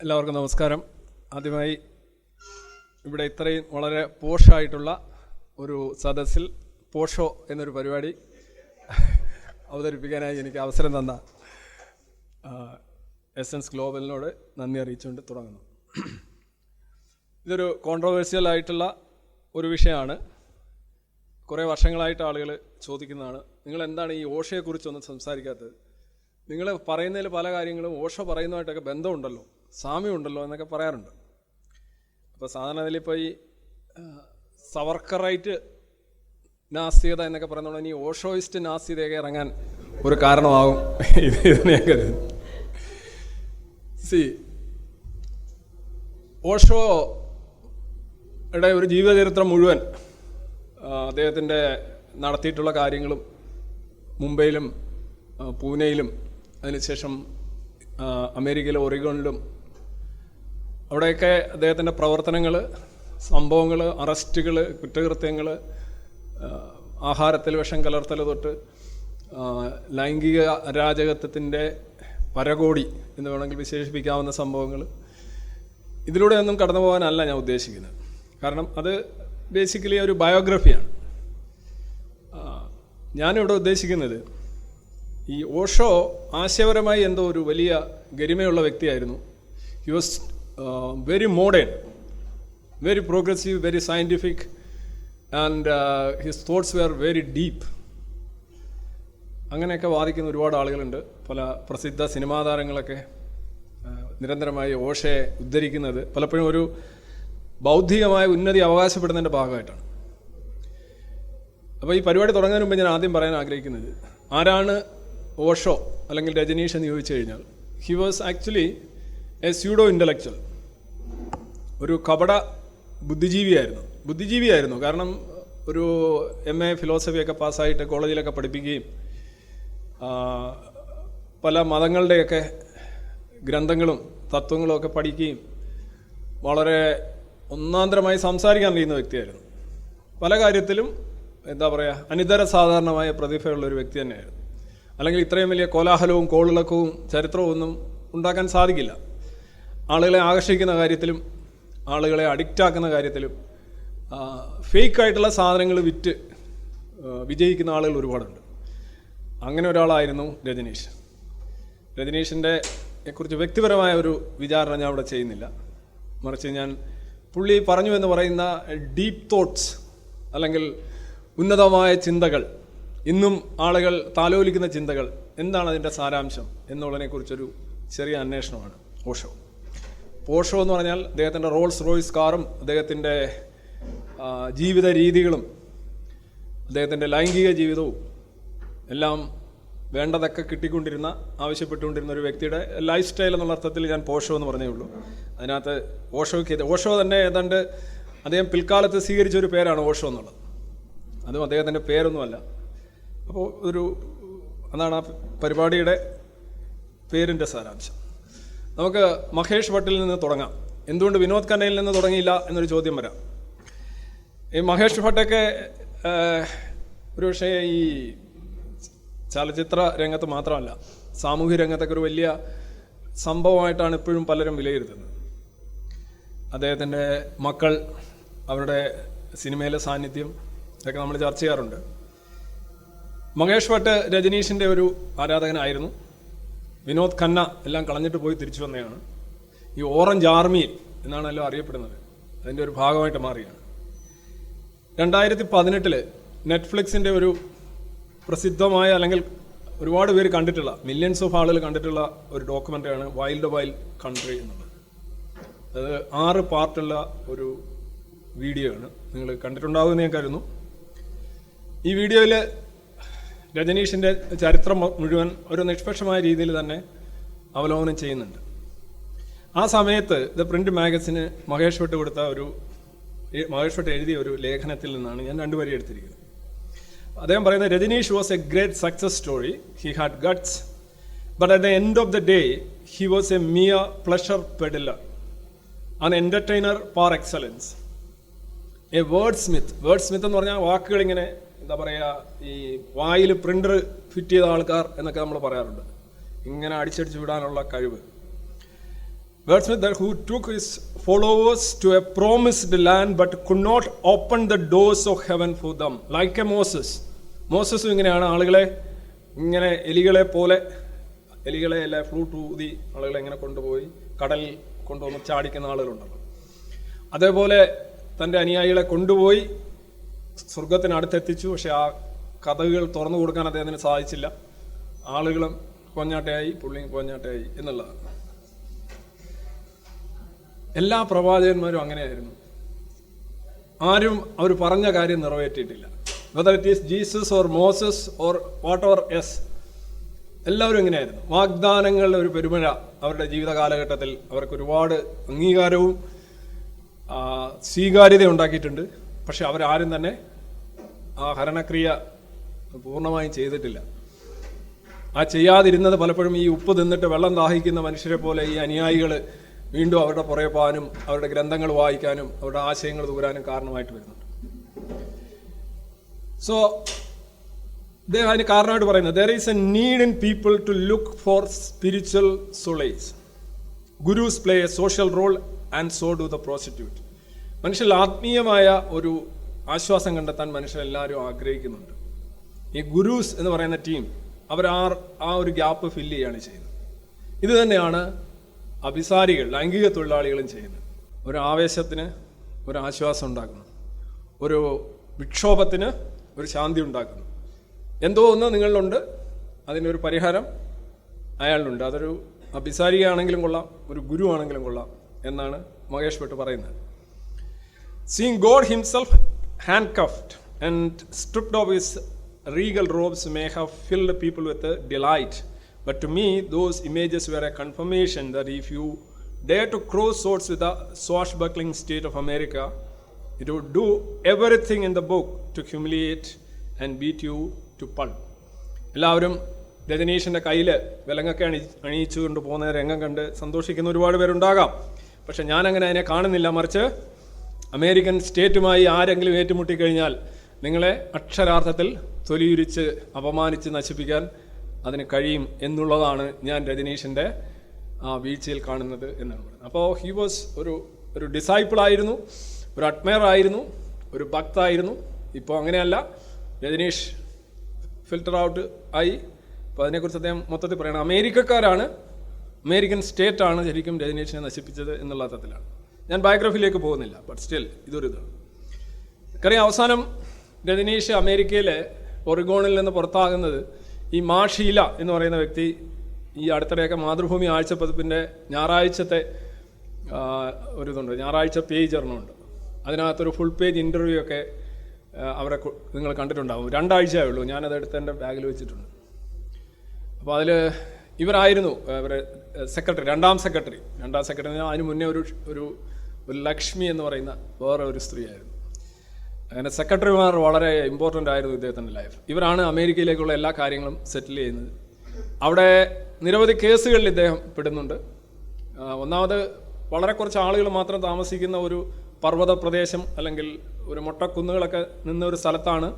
എല്ലാവർക്കും നമസ്കാരം. ആദ്യമായി ഇവിടെ ഇത്രയും വളരെ പോഷായിട്ടുള്ള ഒരു സദസ്സിൽ പോഷോ എന്നൊരു പരിപാടി അവതരിപ്പിക്കാനായി എനിക്ക് അവസരം തന്ന എസൻസ് ഗ്ലോബലിനോട് നന്ദി അറിയിച്ചുകൊണ്ട് തുടങ്ങുന്നു. ഇതൊരു കോൺട്രവേഴ്സ്യൽ ആയിട്ടുള്ള ഒരു വിഷയമാണ്. കുറേ വർഷങ്ങളായിട്ട് ആളുകൾ ചോദിക്കുന്നതാണ്, നിങ്ങൾ എന്താണ് ഈ ഓഷയെക്കുറിച്ചൊന്നും സംസാരിക്കാത്തത്? നിങ്ങൾ പറയുന്നതിൽ പല കാര്യങ്ങളും ഓഷോ പറയുന്നതായിട്ടൊക്കെ ബന്ധമുണ്ടല്ലോ, സാമ്യമുണ്ടല്ലോ എന്നൊക്കെ പറയാറുണ്ട്. അപ്പോൾ സാധാരണ അതിലിപ്പോൾ ഈ സവർക്കറൈറ്റ് നാസ്തികത എന്നൊക്കെ പറയുന്നതുകൊണ്ട് ഇനി ഓഷോയിസ്റ്റ് നാസ്തികതയൊക്കെ ഇറങ്ങാൻ ഒരു കാരണമാകും ഇതിനെ ഞാൻ കരുതുന്നു. ഓഷോയുടെ ഒരു ജീവചരിത്രം മുഴുവൻ അദ്ദേഹത്തിൻ്റെ നടത്തിയിട്ടുള്ള കാര്യങ്ങളും മുംബൈയിലും പൂനെയിലും അതിനുശേഷം അമേരിക്കയിലെ ഒറിഗോണിലും അവിടെയൊക്കെ അദ്ദേഹത്തിൻ്റെ പ്രവർത്തനങ്ങൾ, സംഭവങ്ങൾ, അറസ്റ്റുകൾ, കുറ്റകൃത്യങ്ങൾ, ആഹാരത്തിൽ വിഷം കലർത്തൽ തൊട്ട് ലൈംഗിക അരാജകത്വത്തിൻ്റെ പരകോടി എന്ന് വേണമെങ്കിൽ വിശേഷിപ്പിക്കാവുന്ന സംഭവങ്ങൾ, ഇതിലൂടെയൊന്നും കടന്നു പോകാനല്ല ഞാൻ ഉദ്ദേശിക്കുന്നത്. കാരണം അത് ബേസിക്കലി ഒരു ബയോഗ്രഫിയാണ്. ഞാനിവിടെ ഉദ്ദേശിക്കുന്നത് ഈ ഓഷോ ആശയപരമായി എന്തോ ഒരു വലിയ ഗരിമയുള്ള വ്യക്തിയായിരുന്നു. He was very modern, very progressive, very scientific, and his thoughts wear very deep. അങ്ങനെയൊക്കെ വാദിക്കുന്ന ഒരുപാട് ആളുകളുണ്ട്. പല പ്രസിദ്ധ സിനിമാ താരങ്ങളൊക്കെ നിരന്തരമായി ഓഷയെ ഉദ്ധരിക്കുന്നത് പലപ്പോഴും ഒരു ബൗദ്ധികമായ ഉന്നതി അവകാശപ്പെടുന്നതിൻ്റെ ഭാഗമായിട്ടാണ്. അപ്പോൾ ഈ പരിപാടി തുടങ്ങുന്നതിന് മുമ്പ് ഞാൻ ആദ്യം പറയാൻ ആഗ്രഹിക്കുന്നത്, ആരാണ് ഓഷോ അല്ലെങ്കിൽ രജനീഷ് എന്ന് ചോദിച്ചു കഴിഞ്ഞാൽ, he was actually A pseudo intellectual, ഒരു കപട ബുദ്ധിജീവിയായിരുന്നു. കാരണം ഒരു MA ഫിലോസഫിയൊക്കെ പാസ്സായിട്ട് കോളേജിലൊക്കെ പഠിപ്പിക്കുകയും പല മതങ്ങളുടെയൊക്കെ ഗ്രന്ഥങ്ങളും തത്വങ്ങളും ഒക്കെ പഠിക്കുകയും വളരെ ഒന്നാന്തരമായി സംസാരിക്കാൻ അറിയുന്ന വ്യക്തിയായിരുന്നു. പല കാര്യത്തിലും എന്താ പറയുക, അനിതര സാധാരണമായ പ്രതിഭയുള്ളൊരു വ്യക്തി തന്നെയായിരുന്നു. അല്ലെങ്കിൽ ഇത്രയും വലിയ കോലാഹലവും കോളിളക്കവും ചരിത്രവും ഒന്നും ഉണ്ടാക്കാൻ സാധിക്കില്ല. ആളുകളെ ആകർഷിക്കുന്ന കാര്യത്തിലും ആളുകളെ അഡിക്റ്റാക്കുന്ന കാര്യത്തിലും ഫേക്കായിട്ടുള്ള സാധനങ്ങൾ വിറ്റ് വിജയിക്കുന്ന ആളുകൾ ഒരുപാടുണ്ട്. അങ്ങനെ ഒരാളായിരുന്നു രജനീഷ്. രജനീഷിൻ്റെ കുറിച്ച് വ്യക്തിപരമായ ഒരു വിചാരണ ഞാൻ ഇവിടെ ചെയ്യുന്നില്ല. മറിച്ച് ഞാൻ പുള്ളി പറഞ്ഞു എന്ന് പറയുന്ന ഡീപ്പ് തോട്ട്സ് അല്ലെങ്കിൽ ഉന്നതമായ ചിന്തകൾ, ഇന്നും ആളുകൾ താലോലിക്കുന്ന ചിന്തകൾ, എന്താണ് അതിൻ്റെ സാരാംശം എന്നുള്ളതിനെക്കുറിച്ചൊരു ചെറിയ അന്വേഷണമാണ് ഓഷോ. ഓഷോ എന്ന് പറഞ്ഞാൽ അദ്ദേഹത്തിൻ്റെ റോൾസ് റോയ്സ് കാറും അദ്ദേഹത്തിൻ്റെ ജീവിത രീതികളും അദ്ദേഹത്തിൻ്റെ ലൈംഗിക ജീവിതവും എല്ലാം വേണ്ടതൊക്കെ കിട്ടിക്കൊണ്ടിരുന്ന, ആവശ്യപ്പെട്ടുകൊണ്ടിരുന്ന ഒരു വ്യക്തിയുടെ ലൈഫ് സ്റ്റൈൽ എന്നുള്ള അർത്ഥത്തിൽ ഞാൻ പോഷോ എന്ന് പറഞ്ഞേ ഉള്ളൂ. അതിനകത്ത് ഓഷോ തന്നെ ഏതാണ്ട് അദ്ദേഹം പിൽക്കാലത്ത് സ്വീകരിച്ച ഒരു പേരാണ് ഓഷോ എന്നുള്ളത്. അതും അദ്ദേഹത്തിൻ്റെ പേരൊന്നുമല്ല. അപ്പോൾ അതാണ് ആ പരിപാടിയുടെ പേരിൻ്റെ സാരാംശം. നമുക്ക് മഹേഷ് ഭട്ടിൽ നിന്ന് തുടങ്ങാം. എന്തുകൊണ്ട് വിനോദ് ഖന്നയിൽ നിന്ന് തുടങ്ങിയില്ല എന്നൊരു ചോദ്യം വരാം. ഈ മഹേഷ് ഭട്ടൊക്കെ ഒരു പക്ഷേ ഈ ചലച്ചിത്ര രംഗത്ത് മാത്രമല്ല, സാമൂഹ്യ രംഗത്തൊക്കെ ഒരു വലിയ സംഭവമായിട്ടാണ് ഇപ്പോഴും പലരും വിലയിരുത്തുന്നത്. അദ്ദേഹത്തിൻ്റെ മക്കൾ, അവരുടെ സിനിമയിലെ സാന്നിധ്യം ഇതൊക്കെ നമ്മൾ ചർച്ച ചെയ്യാറുണ്ട്. മഹേഷ് ഭട്ട് രജനീഷിൻ്റെ ഒരു ആരാധകനായിരുന്നു. വിനോദ് ഖന്ന എല്ലാം കളഞ്ഞിട്ട് പോയി തിരിച്ചു വന്നതാണ്. ഈ ഓറഞ്ച് ആർമി എന്നാണല്ലോ അറിയപ്പെടുന്നത്, അതിൻ്റെ ഒരു ഭാഗമായിട്ട് മാറിയാണ്. 2018 നെറ്റ്ഫ്ലിക്സിൻ്റെ ഒരു പ്രസിദ്ധമായ, അല്ലെങ്കിൽ ഒരുപാട് പേര് കണ്ടിട്ടുള്ള, മില്യൺസ് ഓഫ് ആളുകൾ കണ്ടിട്ടുള്ള ഒരു ഡോക്യുമെൻ്ററിയാണ് വൈൽഡ് കൺട്രി എന്നുള്ളത്. അത് 6 പാർട്ടുള്ള ഒരു വീഡിയോ ആണ്. നിങ്ങൾ കണ്ടിട്ടുണ്ടാവുമെന്ന് ഞാൻ കരുതുന്നു. ഈ വീഡിയോയിൽ രജനീഷിൻ്റെ ചരിത്രം മുഴുവൻ ഒരു നിഷ്പക്ഷമായ രീതിയിൽ തന്നെ അവലോകനം ചെയ്യുന്നുണ്ട്. ആ സമയത്ത് ദ പ്രിന്റ് മാഗസിന് മഹേഷ് ഭട്ട് എഴുതിയ ഒരു ലേഖനത്തിൽ നിന്നാണ് ഞാൻ 2 വരി എടുത്തിരിക്കുന്നത്. അദ്ദേഹം പറയുന്നത്, Rajneesh was a great success story. He had guts, but at the end of the day he was a mere pleasure peddler, an entertainer par excellence, a wordsmith എന്ന് പറഞ്ഞാൽ വാക്കുകൾ ഇങ്ങനെ എന്താ പറയുക, ഈ വായിൽ പ്രിൻ്റർ ഫിറ്റ് ചെയ്ത ആൾക്കാർ എന്നൊക്കെ നമ്മൾ പറയാറുണ്ട്. ഇങ്ങനെ അടിച്ചടിച്ച് വിടാനുള്ള കഴിവ്. Wordsmith, that who took his followers to a promised land but could not open the doors of heaven for them, like a Moses. മോസസും ഇങ്ങനെയാണ് ആളുകളെ ഇങ്ങനെ എലികളെ എല്ലാം ഫ്ലൂട്ട് ഊതി ആളുകളെ ഇങ്ങനെ കൊണ്ടുപോയി കടലിൽ കൊണ്ടുവന്ന് ചാടിക്കുന്ന ആളുകളുണ്ടല്ലോ. അതേപോലെ തൻ്റെ അനുയായികളെ കൊണ്ടുപോയി സ്വർഗത്തിനടുത്തെത്തിച്ചു. പക്ഷെ ആ കഥകൾ തുറന്നു കൊടുക്കാൻ അദ്ദേഹത്തിന് സാധിച്ചില്ല. ആളുകളും കൊഞ്ഞാട്ടയായി, പുള്ളിയും കൊഞ്ഞാട്ടയായി എന്നുള്ളതാണ്. എല്ലാ പ്രവാചകന്മാരും അങ്ങനെയായിരുന്നു. ആരും അവർ പറഞ്ഞ കാര്യം നിറവേറ്റിയിട്ടില്ല. Whether it is Jesus or Moses or whatever is, എല്ലാവരും ഇങ്ങനെയായിരുന്നു. വാഗ്ദാനങ്ങളുടെ ഒരു പെരുമഴ അവരുടെ ജീവിത കാലഘട്ടത്തിൽ അവർക്ക് ഒരുപാട് അംഗീകാരവും സ്വീകാര്യത ഉണ്ടാക്കിയിട്ടുണ്ട്. പക്ഷെ അവരാരും തന്നെ ആ ഹരണക്രിയ പൂർണ്ണമായും ചെയ്തിട്ടില്ല. ആ ചെയ്യാതിരുന്നത് പലപ്പോഴും ഈ ഉപ്പ് തിന്നിട്ട് വെള്ളം ദാഹിക്കുന്ന മനുഷ്യരെ പോലെ ഈ അനുയായികൾ വീണ്ടും അവരുടെ പുറകെ പോകാനും അവരുടെ ഗ്രന്ഥങ്ങൾ വായിക്കാനും അവരുടെ ആശയങ്ങൾ തൂരാനും കാരണമായിട്ട് വരുന്നുണ്ട്. സോ അദ്ദേഹം അതിന് കാരണമായിട്ട് പറയുന്നത്, there is a need in people to look for spiritual solace. Gurus play a social role and so do the prostitute. മനുഷ്യരിൽ ആത്മീയമായ ഒരു ആശ്വാസം കണ്ടെത്താൻ മനുഷ്യരെല്ലാവരും ആഗ്രഹിക്കുന്നുണ്ട്. ഈ ഗുരൂസ് എന്ന് പറയുന്ന ടീം അവർ ആ ഒരു ഗ്യാപ്പ് ഫില്ല് ചെയ്യുകയാണ് ചെയ്യുന്നത്. ഇത് തന്നെയാണ് അഭിസാരികൾ, ലൈംഗിക തൊഴിലാളികളും ചെയ്യുന്നത്. ഒരു ആവേശത്തിന് ഒരു ആശ്വാസം ഉണ്ടാക്കുന്നു, ഒരു വിക്ഷോഭത്തിന് ഒരു ശാന്തി ഉണ്ടാക്കുന്നു. എന്തോ ഒന്ന് നിങ്ങളിലുണ്ട്, അതിനൊരു പരിഹാരം അയാളിലുണ്ട്. അതൊരു അഭിസാരികയാണെങ്കിലും കൊള്ളാം, ഒരു ഗുരു ആണെങ്കിലും കൊള്ളാം എന്നാണ് മഹേഷ് ഭട്ട് പറയുന്നത്. Seeing God himself handcuffed and stripped of his regal robes may have filled people with delight. But to me, those images were a confirmation that if you dare to cross swords with the swashbuckling state of America, it would do everything in the book to humiliate and beat you to pulp. എല്ലാവരും രജനീഷിൻ്റെ കയ്യിൽ വിലങ്ങൊക്കെ അണിയിച്ചുകൊണ്ട് പോകുന്ന രംഗം കണ്ട് സന്തോഷിക്കുന്ന ഒരുപാട് പേരുണ്ടാകാം. പക്ഷെ ഞാനങ്ങനെ അതിനെ കാണുന്നില്ല. മറിച്ച് അമേരിക്കൻ സ്റ്റേറ്റുമായി ആരെങ്കിലും ഏറ്റുമുട്ടിക്കഴിഞ്ഞാൽ നിങ്ങളെ അക്ഷരാർത്ഥത്തിൽ തൊലിയുരിച്ച് അപമാനിച്ച് നശിപ്പിക്കാൻ അതിന് കഴിയും എന്നുള്ളതാണ് ഞാൻ രജനീഷിൻ്റെ ആ വീഴ്ചയിൽ കാണുന്നത് എന്നാണ് പറയുന്നത്. അപ്പോൾ ഹി വാസ് ഒരു ഡിസൈപ്പിളായിരുന്നു, ഒരു അഡ്മയർ ആയിരുന്നു, ഒരു ഭക്തായിരുന്നു. ഇപ്പോൾ അങ്ങനെയല്ല, രജനീഷ് ഫിൽട്ടർ ഔട്ട് ആയി. അപ്പോൾ അതിനെക്കുറിച്ച് അദ്ദേഹം മൊത്തത്തിൽ പറയണം. അമേരിക്കൻ സ്റ്റേറ്റാണ് ശരിക്കും രജനീഷിനെ നശിപ്പിച്ചത് എന്നുള്ള അർത്ഥത്തിലാണ്. ഞാൻ ബയോഗ്രഫിയിലേക്ക് പോകുന്നില്ല, ബട്ട് സ്റ്റിൽ ഇതാണ്. എനിക്കറിയാം, അവസാനം രജനീഷ് അമേരിക്കയിലെ ഒറിഗോണിൽ നിന്ന് പുറത്താകുന്നത് ഈ ഷീല എന്ന് പറയുന്ന വ്യക്തി ഈ അടുത്തിടെയൊക്കെ മാതൃഭൂമി ആഴ്ചപ്പതിപ്പിൻ്റെ ഞായറാഴ്ചത്തെ ഞായറാഴ്ച പേജ് ഒരെണ്ണമുണ്ട്. അതിനകത്തൊരു ഫുൾ പേജ് ഇൻ്റർവ്യൂ ഒക്കെ അവരെ നിങ്ങൾ കണ്ടിട്ടുണ്ടാകും. 2 ആഴ്ചയേ ഉള്ളൂ. ഞാനതെടുത്ത് എൻ്റെ ബാഗിൽ വെച്ചിട്ടുണ്ട്. അപ്പോൾ അതിൽ ഇവരായിരുന്നു ഇവരെ സെക്രട്ടറി, രണ്ടാം സെക്രട്ടറി. അതിന് മുന്നേ ഒരു ലക്ഷ്മി എന്ന് പറയുന്ന വേറെ ഒരു സ്ത്രീയായിരുന്നു. അങ്ങനെ സെക്രട്ടറിമാർ വളരെ ഇമ്പോർട്ടൻ്റ് ആയിരുന്നു ഇദ്ദേഹത്തിൻ്റെ ലൈഫ്. ഇവരാണ് അമേരിക്കയിലേക്കുള്ള എല്ലാ കാര്യങ്ങളും സെറ്റിൽ ചെയ്യുന്നത്. അവിടെ നിരവധി കേസുകളിൽ ഇദ്ദേഹം പെടുന്നുണ്ട്. ഒന്നാമത് വളരെ കുറച്ച് ആളുകൾ മാത്രം താമസിക്കുന്ന ഒരു പർവ്വത പ്രദേശം അല്ലെങ്കിൽ ഒരു മൊട്ടക്കുന്നുകളൊക്കെ നിന്ന ഒരു സ്ഥലത്താണ്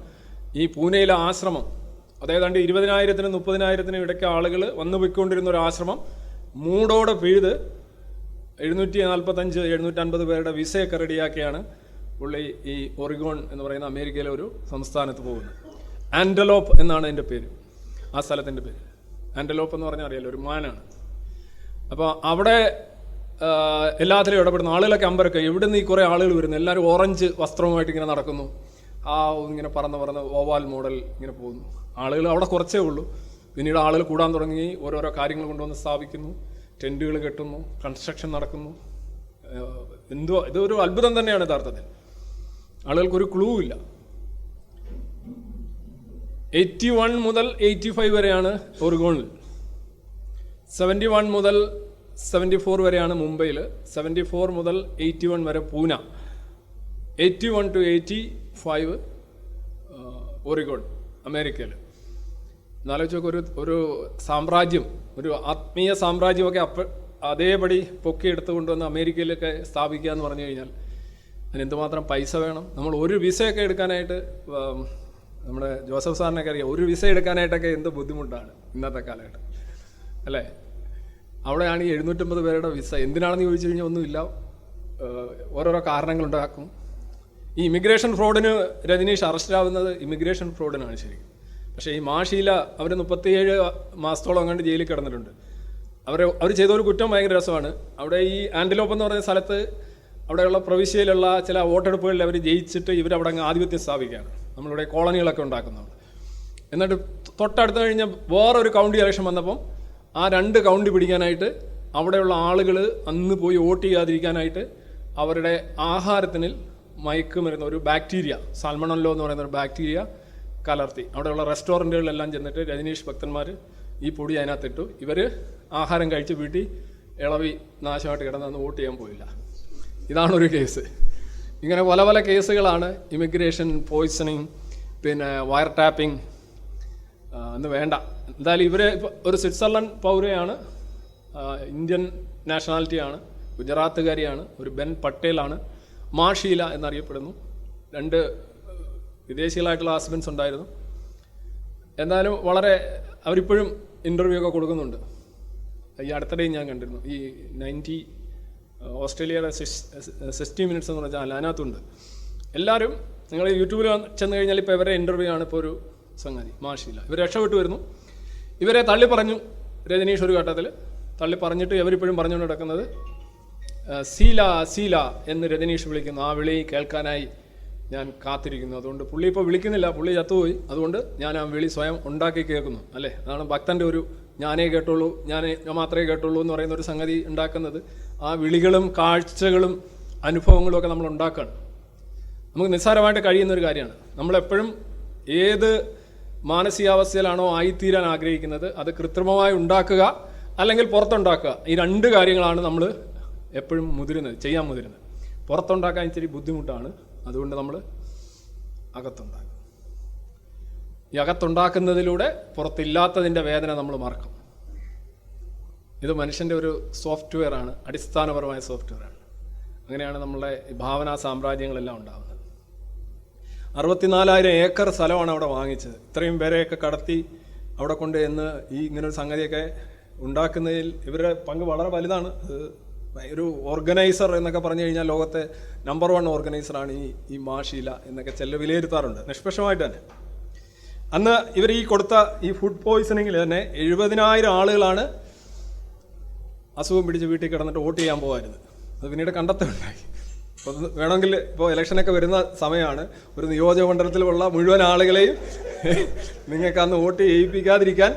ഈ പൂനെയിലെ ആശ്രമം. അതേതാണ്ട് 20,000-നും 30,000-നും ഇടയ്ക്ക് ആളുകൾ വന്നു പോയിക്കൊണ്ടിരുന്ന ഒരു ആശ്രമം മൂടോടെ പിഴുത് 745-750 പേരുടെ വിസയൊക്കെ റെഡിയാക്കിയാണ് പുള്ളി ഈ ഒറിഗോൺ എന്ന് പറയുന്ന അമേരിക്കയിലെ ഒരു സംസ്ഥാനത്ത് പോകുന്നത്. ആൻഡലോപ്പ് എന്നാണ് അതിൻ്റെ പേര്, ആ സ്ഥലത്തിൻ്റെ പേര്. ആൻഡലോപ്പ് എന്ന് പറഞ്ഞാൽ അറിയാലോ, ഒരു മാനാണ്. അപ്പോൾ അവിടെ എല്ലാത്തിലും ഇടപെടുന്ന ആളുകളൊക്കെ അമ്പരൊക്കെ, എവിടെ നിന്ന് ഈ കുറേ ആളുകൾ വരുന്നു, എല്ലാവരും ഓറഞ്ച് വസ്ത്രവുമായിട്ട് ഇങ്ങനെ നടക്കുന്നു. ഇങ്ങനെ പറന്ന് ഓവാൽ മോഡൽ ഇങ്ങനെ പോകുന്നു. ആളുകൾ അവിടെ കുറച്ചേ ഉള്ളൂ. പിന്നീട് ആളുകൾ കൂടാൻ തുടങ്ങി, ഓരോരോ കാര്യങ്ങൾ കൊണ്ടുവന്ന് സ്ഥാപിക്കുന്നു, ടെൻറ്റുകൾ കെട്ടുന്നു, കൺസ്ട്രക്ഷൻ നടക്കുന്നു. ഇതൊരു അത്ഭുതം തന്നെയാണ് യഥാർത്ഥത്തിൽ. ആളുകൾക്കൊരു ക്ലൂ ഇല്ല. 81 മുതൽ 85 വരെയാണ് ഒറിഗോണിൽ, 71 മുതൽ 74 വരെയാണ് മുംബൈയിൽ, 74 മുതൽ 81 വരെ പൂന, 81 to 85 ഒറിഗോൺ അമേരിക്കയിൽ. എന്നാലോചിച്ച് ഒരു സാമ്രാജ്യം, ഒരു ആത്മീയ സാമ്രാജ്യമൊക്കെ അതേപടി പൊക്കി എടുത്തുകൊണ്ടുവന്ന് അമേരിക്കയിലൊക്കെ സ്ഥാപിക്കുക എന്ന് പറഞ്ഞു കഴിഞ്ഞാൽ അതിനെന്തുമാത്രം പൈസ വേണം. നമ്മൾ ഒരു വിസയൊക്കെ എടുക്കാനായിട്ട്, നമ്മുടെ ജോസഫ് സാറിനൊക്കെ അറിയാം, ഒരു വിസ എടുക്കാനായിട്ടൊക്കെ എന്ത് ബുദ്ധിമുട്ടാണ് ഇന്നത്തെ കാലഘട്ടം അല്ലേ. അവിടെയാണ് ഈ 750 പേരുടെ വിസ. എന്തിനാണെന്ന് ചോദിച്ചു കഴിഞ്ഞാൽ ഒന്നുമില്ല, ഓരോരോ കാരണങ്ങളുണ്ടാക്കും. ഈ ഇമിഗ്രേഷൻ ഫ്രോഡിന് രജനീഷ് അറസ്റ്റിലാവുന്നത് ഇമിഗ്രേഷൻ ഫ്രോഡിനാണ് ശരിക്കും. പക്ഷേ ഈ മാഷീല അവർ 37 മാസത്തോളം കണ്ട് ജയിലിൽ കിടന്നിട്ടുണ്ട്. അവർ ചെയ്ത ഒരു കുറ്റം ഭയങ്കര രസമാണ്. അവിടെ ഈ ആൻഡലോപ്പ് എന്ന് പറയുന്ന സ്ഥലത്ത് അവിടെയുള്ള പ്രവിശ്യയിലുള്ള ചില വോട്ടെടുപ്പുകളിൽ അവർ ജയിച്ചിട്ട് ഇവരവിടെ അങ്ങ് ആധിപത്യം സ്ഥാപിക്കുകയാണ്. നമ്മളിവിടെ കോളനികളൊക്കെ ഉണ്ടാക്കുന്നുണ്ട്. എന്നിട്ട് തൊട്ടടുത്ത് കഴിഞ്ഞ വേറൊരു കൗണ്ടി ഇലക്ഷൻ വന്നപ്പം ആ 2 കൗണ്ടി പിടിക്കാനായിട്ട് അവിടെയുള്ള ആളുകൾ അന്ന് പോയി വോട്ട് ചെയ്യാതിരിക്കാനായിട്ട് അവരുടെ ആഹാരത്തിന് മയക്കുമരുന്ന്, ഒരു ബാക്ടീരിയ, സാൽമണല്ലോ എന്ന് പറയുന്ന ഒരു ബാക്ടീരിയ കലർത്തി അവിടെയുള്ള റെസ്റ്റോറൻറ്റുകളിലെല്ലാം ചെന്നിട്ട് രജനീഷ് ഭക്തന്മാർ ഈ പൊടി അതിനകത്തിട്ടു. ഇവർ ആഹാരം കഴിച്ച് വീട്ടിൽ ഇളവി നാശമായിട്ട് കിടന്നന്ന് വോട്ട് ചെയ്യാൻ പോയില്ല. ഇതാണൊരു കേസ്. ഇങ്ങനെ പല പല കേസുകളാണ്. ഇമിഗ്രേഷൻ പോയ്സണിങ്, പിന്നെ വയർ ടാപ്പിംഗ് എന്ന് വേണ്ട. എന്തായാലും ഇവർ ഒരു സ്വിറ്റ്സർലൻഡ് പൗരയാണ്, ഇന്ത്യൻ നാഷണാലിറ്റിയാണ്, ഗുജറാത്തുകാരിയാണ്, ഒരു ബെൻ പട്ടേലാണ്, മാഷീല എന്നറിയപ്പെടുന്നു. 2 വിദേശികളായിട്ടുള്ള ഹസ്ബൻഡ്സ് ഉണ്ടായിരുന്നു. എന്നാലും വളരെ അവരിപ്പോഴും ഇൻ്റർവ്യൂ ഒക്കെ കൊടുക്കുന്നുണ്ട്. ഈ അടുത്തിടെയും ഞാൻ കണ്ടിരുന്നു. ഈ 90 ഓസ്ട്രേലിയയുടെ 60 മിനിറ്റ്സ് എന്ന് പറഞ്ഞാൽ അതിനകത്തുണ്ട്. എല്ലാവരും നിങ്ങൾ യൂട്യൂബിൽ ചെന്ന് കഴിഞ്ഞാൽ ഇപ്പോൾ ഇവരെ ഇൻ്റർവ്യൂ ആണ് ഇപ്പോൾ ഒരു സംഗതി. മാഷില്ല, ഇവർ രക്ഷപ്പെട്ടു വരുന്നു. ഇവരെ തള്ളി പറഞ്ഞു രജനീഷ് ഒരു ഘട്ടത്തിൽ തള്ളി പറഞ്ഞിട്ട് ഇവരിപ്പോഴും പറഞ്ഞുകൊണ്ട് നടക്കുന്നത് സീല സീല എന്ന് രജനീഷ് വിളിക്കുന്നു. ആ വിളി കേൾക്കാനായി ഞാൻ കാത്തിരിക്കുന്നു. അതുകൊണ്ട് പുള്ളി ഇപ്പോൾ വിളിക്കുന്നില്ല, പുള്ളി ചത്തുപോയി. അതുകൊണ്ട് ഞാൻ ആ വിളി സ്വയം ഉണ്ടാക്കി കേൾക്കുന്നു. അല്ലേ, അതാണ് ഭക്തൻ്റെ ഒരു ഞാനേ കേട്ടുള്ളൂ, ഞാൻ മാത്രമേ കേട്ടുള്ളൂ എന്ന് പറയുന്ന ഒരു സംഗതി ഉണ്ടാക്കുന്നത്. ആ വിളികളും കാഴ്ചകളും അനുഭവങ്ങളും ഒക്കെ നമ്മൾ ഉണ്ടാക്കുകയാണ്. നമുക്ക് നിസ്സാരമായിട്ട് കഴിയുന്നൊരു കാര്യമാണ്. നമ്മളെപ്പോഴും ഏത് മാനസികാവസ്ഥയിലാണോ ആയിത്തീരാൻ ആഗ്രഹിക്കുന്നത് അത് കൃത്രിമമായി ഉണ്ടാക്കുക അല്ലെങ്കിൽ പുറത്തുണ്ടാക്കുക. ഈ 2 കാര്യങ്ങളാണ് നമ്മൾ എപ്പോഴും ചെയ്യാൻ മുതിരുന്നത്. പുറത്തുണ്ടാക്കാൻ ഇച്ചിരി ബുദ്ധിമുട്ടാണ്. അതുകൊണ്ട് നമ്മൾ അകത്തുണ്ടാക്കും. ഈ അകത്തുണ്ടാക്കുന്നതിലൂടെ പുറത്തില്ലാത്തതിൻ്റെ വേദന നമ്മൾ മറക്കും. ഇത് മനുഷ്യൻ്റെ ഒരു സോഫ്റ്റ്വെയർ ആണ്, അടിസ്ഥാനപരമായ സോഫ്റ്റ്വെയർ ആണ്. അങ്ങനെയാണ് നമ്മളുടെ ഭാവനാ സാമ്രാജ്യങ്ങളെല്ലാം ഉണ്ടാകുന്നത്. 64,000 ഏക്കർ സ്ഥലമാണ് അവിടെ വാങ്ങിച്ചത്. ഇത്രയും പേരെയൊക്കെ കടത്തി അവിടെ കൊണ്ട് എന്ന് ഈ ഇങ്ങനൊരു സംഗതിയൊക്കെ ഉണ്ടാക്കുന്നതിൽ ഇവരുടെ പങ്ക് വളരെ വലുതാണ്. ഒരു ഓർഗനൈസർ എന്നൊക്കെ പറഞ്ഞു കഴിഞ്ഞാൽ ലോകത്തെ നമ്പർ 1 ഓർഗനൈസറാണ് ഈ മാഷീല എന്നൊക്കെ ചില വിലയിരുത്താറുണ്ട്, നിഷ്പക്ഷമായിട്ട് തന്നെ. അന്ന് ഇവർ ഈ കൊടുത്ത ഈ ഫുഡ് പോയ്സണിങ്ങിൽ തന്നെ 70,000 ആളുകളാണ് അസുഖം പിടിച്ച് വീട്ടിൽ കിടന്നിട്ട് വോട്ട് ചെയ്യാൻ പോകുമായിരുന്നു. അത് പിന്നീട് കണ്ടെത്തുണ്ടായി. അപ്പോൾ വേണമെങ്കിൽ ഇപ്പോൾ ഇലക്ഷനൊക്കെ വരുന്ന സമയമാണ്, ഒരു നിയോജകമണ്ഡലത്തിലുള്ള മുഴുവൻ ആളുകളെയും നിങ്ങൾക്ക് അന്ന് വോട്ട് ചെയ്യിപ്പിക്കാതിരിക്കാൻ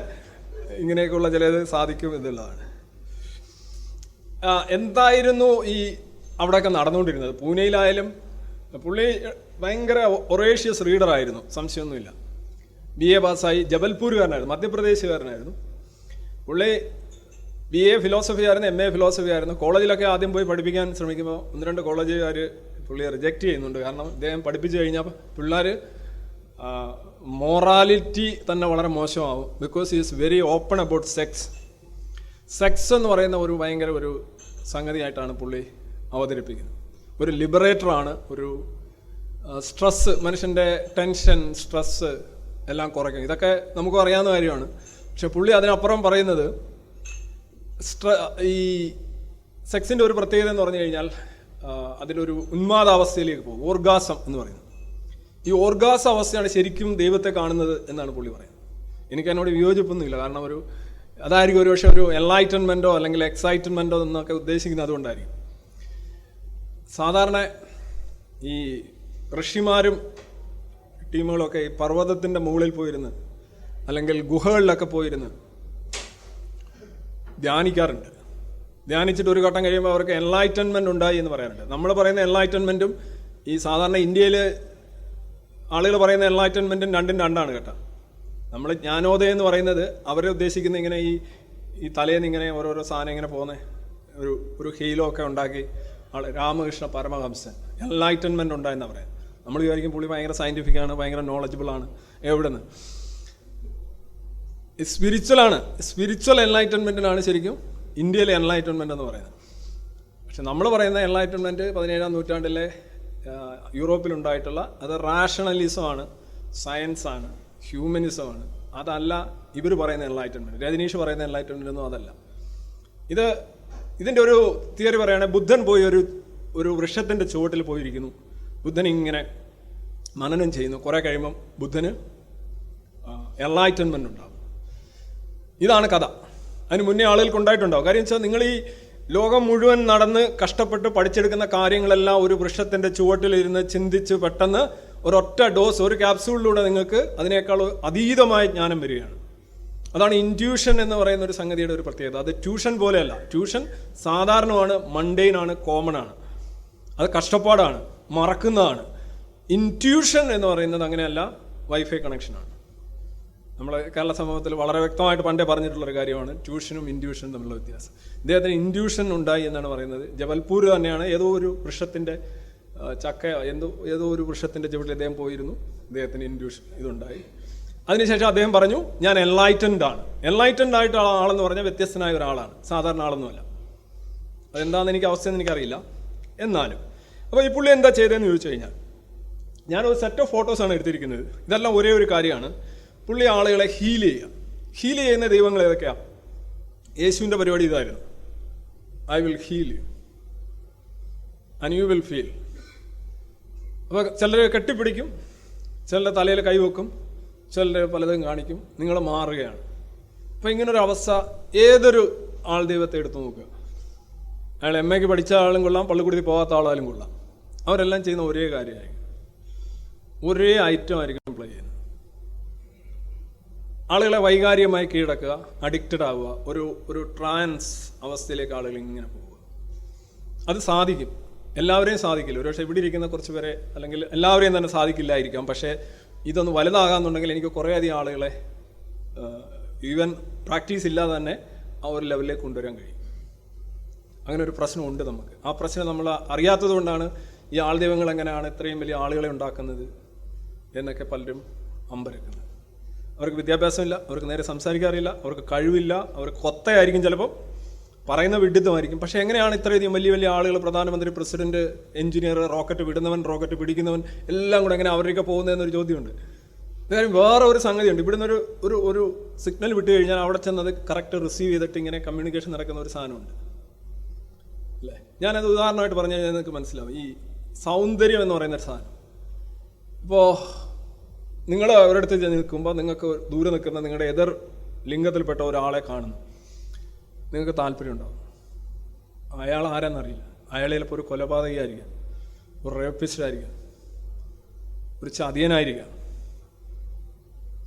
ഇങ്ങനെയൊക്കെയുള്ള ചിലത് സാധിക്കും എന്നുള്ളതാണ്. എന്തായിരുന്നു ഈ അവിടെയൊക്കെ നടന്നുകൊണ്ടിരുന്നത്? പൂനെയിലായാലും പുള്ളി ഭയങ്കര ഒറേഷ്യസ് റീഡറായിരുന്നു, സംശയമൊന്നുമില്ല. BA പാസ്സായി, ജബൽപൂരുകാരനായിരുന്നു, മധ്യപ്രദേശുകാരനായിരുന്നു. പുള്ളി BA ഫിലോസഫി ആയിരുന്നു, MA ഫിലോസഫി ആയിരുന്നു. കോളേജിലൊക്കെ ആദ്യം പോയി പഠിപ്പിക്കാൻ ശ്രമിക്കുമ്പോൾ 1-2 കോളേജുകാർ പുള്ളിയെ റിജക്റ്റ് ചെയ്യുന്നുണ്ട്. കാരണം ഇദ്ദേഹം പഠിപ്പിച്ചു കഴിഞ്ഞാൽ പിള്ളേർ മോറാലിറ്റി തന്നെ വളരെ മോശമാവും. Because he is very open about sex എന്ന് പറയുന്ന ഒരു ഭയങ്കര ഒരു സംഗതിയായിട്ടാണ് പുള്ളി അവതരിപ്പിക്കുന്നത്. ഒരു ലിബറേറ്ററാണ്, ഒരു സ്ട്രെസ്സ്, മനുഷ്യൻ്റെ ടെൻഷൻ, സ്ട്രെസ്സ് എല്ലാം കുറയ്ക്കും. ഇതൊക്കെ നമുക്കും അറിയാവുന്ന കാര്യമാണ്. പക്ഷെ പുള്ളി അതിനപ്പുറം പറയുന്നത് ഈ സെക്സിൻ്റെ ഒരു പ്രത്യേകത എന്ന് പറഞ്ഞു കഴിഞ്ഞാൽ അതിലൊരു ഉന്മാദാവസ്ഥയിലേക്ക് പോകും, ഓർഗാസം എന്ന് പറയുന്നത്. ഈ ഓർഗാസ അവസ്ഥയാണ് ശരിക്കും ദൈവത്തെ കാണുന്നത് എന്നാണ് പുള്ളി പറയുന്നത്. എനിക്ക് അതിനോട് വിയോജിപ്പൊന്നുമില്ല. കാരണം അതായിരിക്കും ഒരു പക്ഷേ ഒരു എൻലൈറ്റൻമെൻറ്റോ അല്ലെങ്കിൽ എക്സൈറ്റ്മെൻറ്റോ എന്നൊക്കെ ഉദ്ദേശിക്കുന്നത് അതുകൊണ്ടായിരിക്കും. സാധാരണ ഈ ഋഷിമാരും ടീമുകളൊക്കെ ഈ പർവ്വതത്തിൻ്റെ മുകളിൽ പോയിരുന്ന് അല്ലെങ്കിൽ ഗുഹകളിലൊക്കെ പോയിരുന്ന് ധ്യാനിക്കാറുണ്ട്. ധ്യാനിച്ചിട്ട് ഒരു ഘട്ടം കഴിയുമ്പോൾ അവർക്ക് എൻലൈറ്റൻമെൻറ്റ് ഉണ്ടായി എന്ന് പറയാറുണ്ട്. നമ്മൾ പറയുന്ന എൻലൈറ്റൻമെൻറ്റും ഈ സാധാരണ ഇന്ത്യയിൽ ആളുകൾ പറയുന്ന എൻലൈറ്റൻമെൻറ്റും രണ്ടാണ് കേട്ടോ. നമ്മൾ ജ്ഞാനോദയം എന്ന് പറയുന്നത് അവരെ ഉദ്ദേശിക്കുന്ന ഇങ്ങനെ ഈ തലേന്ന് ഇങ്ങനെ ഓരോരോ സാധനം ഇങ്ങനെ പോകുന്ന ഒരു ഹീലോ ഒക്കെ ഉണ്ടാക്കി രാമകൃഷ്ണ പരമഹംസൻ എൻലൈറ്റൻമെൻറ്റ് ഉണ്ടായെന്നാണ് പറയാം. നമ്മൾ വിചാരിക്കും പുള്ളി ഭയങ്കര സയൻറ്റിഫിക്കാണ്, ഭയങ്കര നോളജബിളാണ്. എവിടെ നിന്ന്? സ്പിരിച്വലാണ്. സ്പിരിച്വൽ എൻലൈറ്റൻമെൻറ്റിനാണ് ശരിക്കും ഇന്ത്യയിലെ എൻലൈറ്റൻമെൻറ്റ് എന്ന് പറയുന്നത്. പക്ഷെ നമ്മൾ പറയുന്ന എൻലൈറ്റൻമെൻറ്റ് 17-ാം നൂറ്റാണ്ടിലെ യൂറോപ്പിലുണ്ടായിട്ടുള്ള അത് റാഷണലിസമാണ്, സയൻസാണ്, ഹ്യൂമനിസമാണ്. അതല്ല ഇവർ പറയുന്ന എൻലൈറ്റൻമെൻറ്റ്. രജനീഷ് പറയുന്ന എൻലൈറ്റൻമെൻറ്റ് ഒന്നും അതല്ല. ഇതിൻ്റെ ഒരു തിയറി പറയുകയാണെങ്കിൽ ബുദ്ധൻ പോയി ഒരു വൃക്ഷത്തിൻ്റെ ചുവട്ടിൽ പോയിരിക്കുന്നു. ബുദ്ധൻ ഇങ്ങനെ മനനം ചെയ്യുന്നു. കുറേ കഴിയുമ്പം ബുദ്ധന് എൻലൈറ്റൻമെൻ്റ് ഉണ്ടാകും. ഇതാണ് കഥ. അതിന് മുന്നേ ആളുകൾക്ക് ഉണ്ടായിട്ടുണ്ടാവും. കാര്യം വെച്ചാൽ നിങ്ങൾ ഈ ലോകം മുഴുവൻ നടന്ന് കഷ്ടപ്പെട്ട് പഠിച്ചെടുക്കുന്ന കാര്യങ്ങളെല്ലാം ഒരു വൃക്ഷത്തിൻ്റെ ചുവട്ടിലിരുന്ന് ചിന്തിച്ച് പെട്ടെന്ന് ഒരൊറ്റ ഡോസ്, ഒരു ക്യാപ്സൂളിലൂടെ നിങ്ങൾക്ക് അതിനേക്കാൾ അതീതമായ ജ്ഞാനം വരികയാണ്. അതാണ് ഇൻറ്റ്യൂഷൻ എന്ന് പറയുന്ന ഒരു സംഗതിയുടെ ഒരു പ്രത്യേകത. അത് ട്യൂഷൻ പോലെയല്ല. ട്യൂഷൻ സാധാരണമാണ്, മണ്ടെയിനാണ്, കോമൺ ആണ്, അത് കഷ്ടപ്പാടാണ്, മറക്കുന്നതാണ്. ഇൻറ്റ്യൂഷൻ എന്ന് പറയുന്നത് അങ്ങനെയല്ല, വൈഫൈ കണക്ഷനാണ്. നമ്മൾ കേരള സമൂഹത്തിൽ വളരെ വ്യക്തമായിട്ട് പണ്ടേ പറഞ്ഞിട്ടുള്ളൊരു കാര്യമാണ് ട്യൂഷനും ഇൻറ്റ്യൂഷനും തമ്മിലുള്ള വ്യത്യാസം. ഇദ്ദേഹത്തിന് ഇൻറ്റ്യൂഷൻ ഉണ്ടായി എന്നാണ് പറയുന്നത്. ജബൽപൂർ തന്നെയാണ്, ഏതോ ഒരു വൃക്ഷത്തിൻ്റെ ഏതോ ഒരു വൃക്ഷത്തിൻ്റെ ചുവട്ടിൽ അദ്ദേഹം പോയിരുന്നു. അദ്ദേഹത്തിന് ഇൻറ്റ്യൂഷൻ ഇതുണ്ടായി. അതിനുശേഷം അദ്ദേഹം പറഞ്ഞു, ഞാൻ എൻലൈറ്റൻഡ് ആണ്. എൻലൈറ്റൻഡ് ആയിട്ടുള്ള ആളെന്ന് പറഞ്ഞാൽ വ്യത്യസ്തനായ ഒരാളാണ്, സാധാരണ ആളൊന്നുമല്ല. അതെന്താണെന്ന് എനിക്ക് അവസ്ഥയെന്ന് എനിക്കറിയില്ല. എന്നാലും അപ്പോൾ ഈ പുള്ളി എന്താ ചെയ്തതെന്ന് ചോദിച്ചു കഴിഞ്ഞാൽ, ഞാനൊരു സെറ്റ് ഓഫ് ഫോട്ടോസാണ് എടുത്തിരിക്കുന്നത്. ഇതെല്ലാം ഒരേ ഒരു കാര്യമാണ്. പുള്ളി ആളുകളെ ഹീൽ ചെയ്യുന്ന ദൈവങ്ങൾ ഏതൊക്കെയാണ്? യേശുവിൻ്റെ പരിപാടി ഇതായിരുന്നു, I will heal you and you will feel. അപ്പോൾ ചിലർ കെട്ടിപ്പിടിക്കും, ചിലരുടെ തലയിൽ കൈവെക്കും, ചിലർ പലതും കാണിക്കും, നിങ്ങൾ മാറുകയാണ്. അപ്പോൾ ഇങ്ങനൊരു അവസ്ഥ ഏതൊരു ആൾ ദൈവത്തെ എടുത്തു നോക്കുക. അയാൾ MA പഠിച്ച ആളും കൊള്ളാം, പള്ളിക്കൂടത്തിൽ പോകാത്ത ആളാലും കൊള്ളാം, അവരെല്ലാം ചെയ്യുന്ന ഒരേ കാര്യമായിരിക്കും, ഒരേ ഐറ്റം ആയിരിക്കും പ്ലേ ചെയ്യുന്നത്. ആളുകളെ വൈകാരികമായി കീഴടക്കുക, അഡിക്റ്റഡ് ആവുക, ഒരു ട്രാൻസ് അവസ്ഥയിലേക്ക് ആളുകൾ ഇങ്ങനെ പോവുക. അത് സാധിക്കും, എല്ലാവരെയും സാധിക്കില്ല. ഒരുപക്ഷെ ഇവിടെ ഇരിക്കുന്ന കുറച്ച് പേരെ അല്ലെങ്കിൽ എല്ലാവരെയും തന്നെ സാധിക്കില്ലായിരിക്കാം. പക്ഷേ ഇതൊന്ന് വലുതാകാന്നുണ്ടെങ്കിൽ എനിക്ക് കുറേയധികം ആളുകളെ ഈവൻ പ്രാക്ടീസ് ഇല്ലാതെ തന്നെ ആ ഒരു ലെവലിലേക്ക് കൊണ്ടുവരാൻ കഴിയും. അങ്ങനെ ഒരു പ്രശ്നമുണ്ട് നമുക്ക്. ആ പ്രശ്നം നമ്മൾ അറിയാത്തത് കൊണ്ടാണ് ഈ ആൾ ദൈവങ്ങൾ എങ്ങനെയാണ് ഇത്രയും വലിയ ആളുകളെ ഉണ്ടാക്കുന്നത് എന്നൊക്കെ പലരും അമ്പരക്കുന്നത്. അവർക്ക് വിദ്യാഭ്യാസമില്ല, അവർക്ക് നേരെ സംസാരിക്കാറില്ല, അവർക്ക് കഴിവില്ല, അവർക്ക് കൊത്തയായിരിക്കും, ചിലപ്പോൾ പറയുന്ന വിഡിത്തമായിരിക്കും. പക്ഷേ എങ്ങനെയാണ് ഇത്രയധികം വലിയ വലിയ ആളുകൾ, പ്രധാനമന്ത്രി, പ്രസിഡന്റ്, എഞ്ചിനീയർ, റോക്കറ്റ് വിടുന്നവൻ, റോക്കറ്റ് പിടിക്കുന്നവൻ, എല്ലാം കൂടെ എങ്ങനെ അവരൊക്കെ പോകുന്നതെന്നൊരു ചോദ്യമുണ്ട്. കാര്യം വേറെ ഒരു സംഗതിയുണ്ട്. ഇവിടുന്ന് ഒരു സിഗ്നൽ വിട്ട് കഴിഞ്ഞാൽ അവിടെ ചെന്നത് കറക്റ്റ് റിസീവ് ചെയ്തിട്ട് ഇങ്ങനെ കമ്മ്യൂണിക്കേഷൻ നടക്കുന്ന ഒരു സാധനമുണ്ട് അല്ലേ? ഞാനത് ഉദാഹരണമായിട്ട് പറഞ്ഞു കഴിഞ്ഞാൽ നിങ്ങൾക്ക് മനസ്സിലാവും. ഈ സൗന്ദര്യം എന്ന് പറയുന്ന ഒരു സാധനം. ഇപ്പോൾ നിങ്ങൾ ഒരിടത്ത് നിൽക്കുമ്പോൾ നിങ്ങൾക്ക് ദൂരെ നിൽക്കുന്ന നിങ്ങളുടെ എതിർ ലിംഗത്തിൽപ്പെട്ട ഒരാളെ കാണുന്നു, നിങ്ങൾക്ക് താല്പര്യം ഉണ്ടാവും. അയാൾ ആരാന്നറിയില്ല. അയാൾ ചിലപ്പോൾ ഒരു കൊലപാതകയായിരിക്കാം, ഒരു റേപ്പിസ്റ്റ് ആയിരിക്കാം, ഒരു ചതിയനായിരിക്കാം.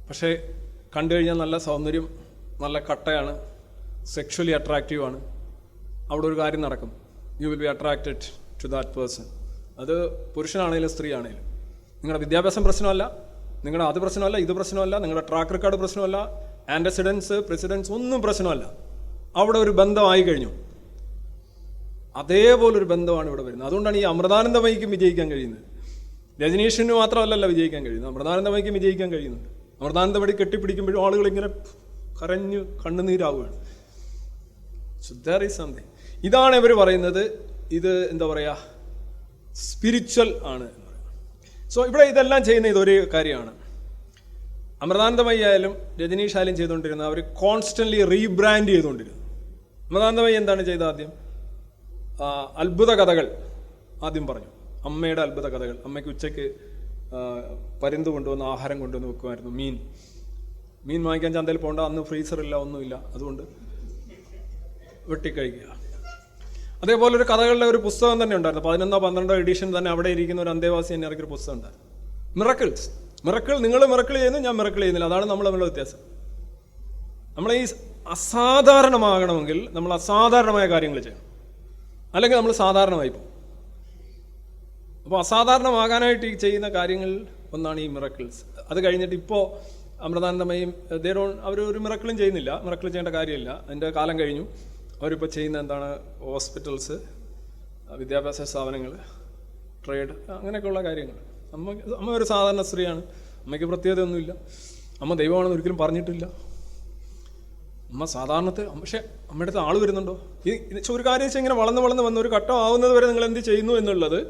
പക്ഷേ കണ്ടു കഴിഞ്ഞാൽ നല്ല സൗന്ദര്യം, നല്ല കട്ടയാണ്, സെക്ഷുവലി അട്രാക്റ്റീവാണ്. അവിടെ ഒരു കാര്യം നടക്കും, you will be attracted to that person. അത് പുരുഷനാണെങ്കിലും സ്ത്രീ ആണെങ്കിലും. നിങ്ങളുടെ വിദ്യാഭ്യാസം പ്രശ്നമല്ല, നിങ്ങളുടെ അത് പ്രശ്നമല്ല, ഇത് പ്രശ്നമല്ല, നിങ്ങളുടെ ട്രാക്ക് റെക്കോർഡ് പ്രശ്നമല്ല, ആൻറ്റസിഡൻസ്, പ്രസിഡൻസ് ഒന്നും പ്രശ്നമല്ല. അവിടെ ഒരു ബന്ധമായി കഴിഞ്ഞു. അതേപോലൊരു ബന്ധമാണ് ഇവിടെ വരുന്നത്. അതുകൊണ്ടാണ് ഈ അമൃതാനന്ദമയിക്കും വിജയിക്കാൻ കഴിയുന്നത്. രജനീഷിന് മാത്രമല്ലല്ലോ വിജയിക്കാൻ കഴിയുന്നത്, അമൃതാനന്ദമയിക്കും വിജയിക്കാൻ കഴിയുന്നുണ്ട്. അമൃതാനന്ദമയി കെട്ടിപ്പിടിക്കുമ്പോഴും ആളുകൾ ഇങ്ങനെ കരഞ്ഞു കണ്ണുനീരാവുകയാണ്. So there is something. ഇതാണ് ഇവർ പറയുന്നത്, ഇത് എന്താ പറയുക, സ്പിരിച്വൽ ആണ് എന്ന് പറയുന്നത്. സോ ഇവിടെ ഇതെല്ലാം ചെയ്യുന്ന ഇതൊരു കാര്യമാണ്. അമൃതാനന്ദമയി ആയാലും രജനീഷ് ആയാലും ചെയ്തുകൊണ്ടിരുന്നത് അവർ കോൺസ്റ്റൻ്റ്ലി റീബ്രാൻഡ് ചെയ്തുകൊണ്ടിരുന്നു. അമൃതാനന്ദമയി എന്താണ് ചെയ്തത്? ആദ്യം അത്ഭുത കഥകൾ ആദ്യം പറഞ്ഞു, അമ്മയുടെ അത്ഭുത കഥകൾ. അമ്മയ്ക്ക് ഉച്ചയ്ക്ക് പരുന്ത് കൊണ്ടുവന്ന് ആഹാരം കൊണ്ടുവന്ന് വെക്കുമായിരുന്നു. മീൻ വാങ്ങിക്കാൻ ചന്തയിൽ പോകേണ്ട, അന്ന് ഫ്രീസറില്ല, ഒന്നുമില്ല, അതുകൊണ്ട് വെട്ടിക്കഴിക്കുക. അതേപോലെ ഒരു കഥകളുടെ ഒരു പുസ്തകം തന്നെ ഉണ്ടായിരുന്നു, 11ഓ 12ഓ എഡിഷൻ തന്നെ. അവിടെ ഇരിക്കുന്ന ഒരു അന്തേവാസി തന്നെ ഇറക്കിയൊരു പുസ്തകം ഉണ്ടായിരുന്നു, മിറക്കിൾസ്. നിങ്ങൾ മിറക്കിൾ ചെയ്യുന്നു, ഞാൻ മിറക്കിൾ ചെയ്യുന്നില്ല. അതാണ് നമ്മൾ തമ്മിലുള്ള വ്യത്യാസം. നമ്മൾ ഈ അസാധാരണമാകണമെങ്കിൽ നമ്മൾ അസാധാരണമായ കാര്യങ്ങൾ ചെയ്യണം, അല്ലെങ്കിൽ നമ്മൾ സാധാരണമായി പോകും. അപ്പോൾ അസാധാരണമാകാനായിട്ട് ഈ ചെയ്യുന്ന കാര്യങ്ങൾ ഒന്നാണ് ഈ മിറക്കിൾസ്. അത് കഴിഞ്ഞിട്ട് ഇപ്പോൾ അമൃതാനന്ദമയും അവരൊരു മിറക്കിളും ചെയ്യുന്നില്ല, മിറക്കിൾ ചെയ്യേണ്ട കാര്യമില്ല, അതിൻ്റെ കാലം കഴിഞ്ഞു. അവരിപ്പോൾ ചെയ്യുന്ന എന്താണ്, ഹോസ്പിറ്റൽസ്, വിദ്യാഭ്യാസ സ്ഥാപനങ്ങൾ, ട്രേഡ്, അങ്ങനെയൊക്കെയുള്ള കാര്യങ്ങൾ. അമ്മ ഒരു സാധാരണ സ്ത്രീയാണ്, അമ്മയ്ക്ക് പ്രത്യേകതയൊന്നുമില്ല, അമ്മ ദൈവമാണെന്ന് ഒരിക്കലും പറഞ്ഞിട്ടില്ല. അമ്മ സാധാരണത്തെ. പക്ഷേ അമ്മയുടെ അടുത്ത് ആൾ വരുന്നുണ്ടോ? ഒരു കാര്യം വെച്ചാൽ ഇങ്ങനെ വളർന്ന് വന്ന് ഒരു ഘട്ടം ആവുന്നത് വരെ നിങ്ങൾ എന്ത് ചെയ്യുന്നു എന്നുള്ളത്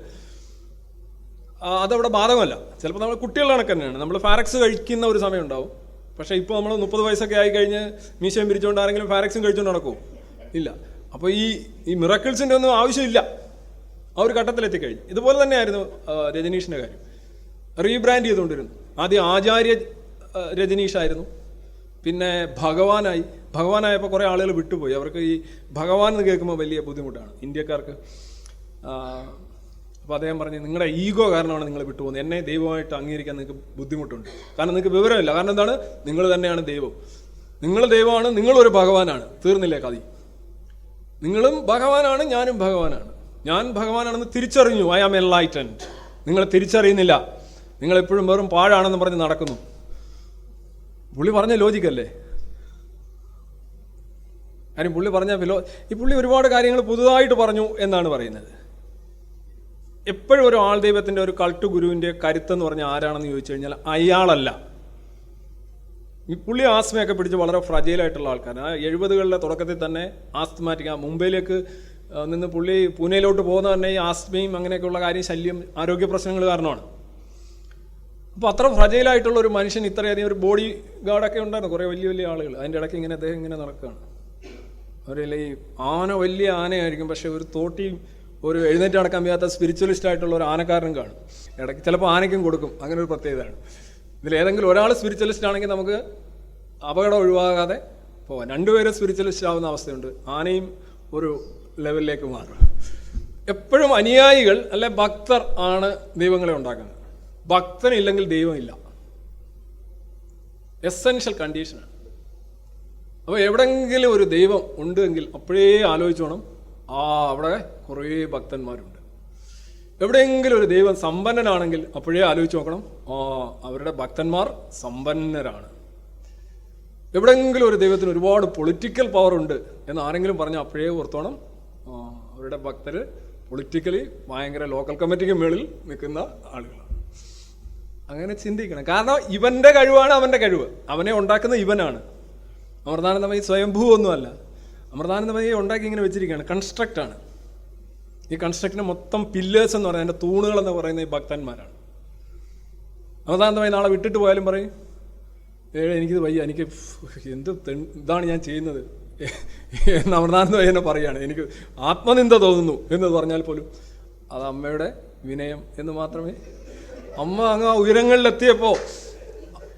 അതവിടെ ബാധകമല്ല. ചിലപ്പോൾ നമ്മൾ കുട്ടികളുടെ കണക്ക് തന്നെയാണ്. നമ്മൾ ഫാരക്സ് കഴിക്കുന്ന ഒരു സമയം ഉണ്ടാവും. പക്ഷേ ഇപ്പോൾ നമ്മൾ 30 വയസ്സൊക്കെ ആയി കഴിഞ്ഞ് മീശയും പിരിച്ചുകൊണ്ട് ആരെങ്കിലും ഫാരക്സും കഴിച്ചുകൊണ്ട് നടക്കുമോ? ഇല്ല. അപ്പോൾ ഈ മിറക്കിൾസിൻ്റെ ഒന്നും ആവശ്യമില്ല, ആ ഒരു ഘട്ടത്തിലെത്തിക്കഴിഞ്ഞു. ഇതുപോലെ തന്നെയായിരുന്നു രജനീഷിൻ്റെ കാര്യം. റീബ്രാൻഡ് ചെയ്തുകൊണ്ടിരുന്നു. ആദ്യം ആചാര്യ രജനീഷായിരുന്നു, പിന്നെ ഭഗവാനായപ്പോൾ കുറേ ആളുകൾ വിട്ടുപോയി. അവർക്ക് ഈ ഭഗവാൻ എന്ന് കേൾക്കുമ്പോൾ വലിയ ബുദ്ധിമുട്ടാണ് ഇന്ത്യക്കാർക്ക്. അപ്പോൾ അദ്ദേഹം പറഞ്ഞു, നിങ്ങളുടെ ഈഗോ കാരണമാണ് നിങ്ങൾ വിട്ടുപോകുന്നത്, എന്നെ ദൈവമായിട്ട് അംഗീകരിക്കാൻ നിങ്ങൾക്ക് ബുദ്ധിമുട്ടുണ്ട്, കാരണം നിങ്ങൾക്ക് വിവരമില്ല. കാരണം എന്താണ്? നിങ്ങൾ തന്നെയാണ് ദൈവം, നിങ്ങൾ ദൈവമാണ്, നിങ്ങളൊരു ഭഗവാനാണ്. തീർന്നില്ലേ കഥ? നിങ്ങളും ഭഗവാനാണ്, ഞാനും ഭഗവാനാണ്. ഞാൻ ഭഗവാനാണെന്ന് തിരിച്ചറിഞ്ഞു. I am enlightened. നിങ്ങൾ തിരിച്ചറിയുന്നില്ല, നിങ്ങളെപ്പോഴും വെറും പാഴാണെന്ന് പറഞ്ഞ് നടക്കുന്നു. പുള്ളി പറഞ്ഞ ലോജിക്കല്ലേ? കാര്യം പുള്ളി പറഞ്ഞ ഈ പുള്ളി ഒരുപാട് കാര്യങ്ങൾ പുതുതായിട്ട് പറഞ്ഞു എന്നാണ് പറയുന്നത്. എപ്പോഴും ഒരു ആൾ ദൈവത്തിൻ്റെ ഒരു കൾട്ട് ഗുരുവിൻ്റെ കരുത്തെന്ന് പറഞ്ഞാൽ ആരാണെന്ന് ചോദിച്ചു കഴിഞ്ഞാൽ അയാളല്ല. ഈ പുള്ളി ആസ്മയൊക്കെ പിടിച്ച് വളരെ ഫ്രജൈലായിട്ടുള്ള ആൾക്കാരാണ്. 70കളുടെ തുടക്കത്തിൽ തന്നെ ആസ്തമാറ്റിക്, മുംബൈയിലേക്ക് നിന്ന് പുള്ളി പൂനെയിലോട്ട് പോകുന്ന തന്നെ ഈ ആസ്മയും അങ്ങനെയൊക്കെയുള്ള കാര്യം, ശല്യം, ആരോഗ്യ പ്രശ്നങ്ങൾ കാരണമാണ്. അപ്പോൾ അത്ര ഫ്രജൈലായിട്ടുള്ള ഒരു മനുഷ്യൻ ഇത്രയധികം ഒരു ബോഡി ഗാർഡൊക്കെ ഉണ്ടായിരുന്നു, കുറേ വലിയ വലിയ ആളുകൾ. അതിൻ്റെ ഇടയ്ക്ക് ഇങ്ങനെ അദ്ദേഹം ഇങ്ങനെ നടക്കുകയാണ്. അവരല്ല ഈ ആന വലിയ ആനയായിരിക്കും, പക്ഷേ ഒരു തോട്ടിയും ഒരു എഴുന്നേറ്റ് നടക്കാൻ വയ്യാത്ത സ്പിരിച്വലിസ്റ്റ് ആയിട്ടുള്ള ഒരു ആനക്കാരനും കാണും. ഇടയ്ക്ക് ചിലപ്പോൾ ആനയ്ക്കും കൊടുക്കും. അങ്ങനെ ഒരു പ്രത്യേകതയാണ്. ഇതിലേതെങ്കിലും ഒരാൾ സ്പിരിച്വലിസ്റ്റ് ആണെങ്കിൽ നമുക്ക് അപകടം ഒഴിവാകാതെ പോകാം. രണ്ടുപേരും സ്പിരിച്വലിസ്റ്റ് ആവുന്ന അവസ്ഥയുണ്ട്. ആനയും ഒരു ലെവലിലേക്ക് മാറും. എപ്പോഴും അനുയായികൾ അല്ലെ ഭക്തർ ആണ് ദൈവങ്ങളെ ഉണ്ടാക്കുന്നത്. ഭക്തനില്ലെങ്കിൽ ദൈവമില്ല, എസെൻഷ്യൽ കണ്ടീഷനാണ്. അപ്പോൾ എവിടെങ്കിലും ഒരു ദൈവം ഉണ്ടെങ്കിൽ അപ്പോഴേ ആലോചിച്ചോണം, അവിടെ കുറേ ഭക്തന്മാരുണ്ട്. എവിടെയെങ്കിലും ഒരു ദൈവം സമ്പന്നനാണെങ്കിൽ അപ്പോഴേ ആലോചിച്ച് നോക്കണം, അവരുടെ ഭക്തന്മാർ സമ്പന്നരാണ്. എവിടെയെങ്കിലും ഒരു ദൈവത്തിന് ഒരുപാട് പൊളിറ്റിക്കൽ പവർ ഉണ്ട് എന്ന് ആരെങ്കിലും പറഞ്ഞാൽ അപ്പോഴേ ഓർത്തോണം, അവരുടെ ഭക്തർ പൊളിറ്റിക്കലി ഭയങ്കര ലോക്കൽ കമ്മിറ്റിക്ക് മേളിൽ നിൽക്കുന്ന ആളുകളാണ്. അങ്ങനെ ചിന്തിക്കണം. കാരണം ഇവന്റെ കഴിവാണ് അവന്റെ കഴിവ്, അവനെ ഉണ്ടാക്കുന്ന ഇവനാണ്. അമൃതാനന്ദമയി സ്വയംഭൂ ഒന്നുമല്ല. അമൃതാനന്ദമയി ഉണ്ടാക്കി ഇങ്ങനെ വെച്ചിരിക്കുകയാണ്, കൺസ്ട്രക്റ്റാണ്. ഈ കൺസ്ട്രക്റ്റിന് മൊത്തം പില്ലേഴ്സ് എന്ന് പറയുന്നത്, അതിൻ്റെ തൂണുകളെന്ന് പറയുന്ന ഈ ഭക്തന്മാരാണ്. അമൃതാനന്ദമയി നാളെ വിട്ടിട്ട് പോയാലും പറയും, എനിക്കിത് വയ്യ, എനിക്ക് എന്ത് ഇതാണ് ഞാൻ ചെയ്യുന്നത് എന്ന് അമൃതാനന്ദമയി എന്നെ പറയുകയാണ്. എനിക്ക് ആത്മനിന്ദ തോന്നുന്നു എന്ന് പറഞ്ഞാൽ പോലും അത് അമ്മയുടെ വിനയം എന്ന് മാത്രമേ. അമ്മ അങ്ങ് ആ ഉയരങ്ങളിലെത്തിയപ്പോൾ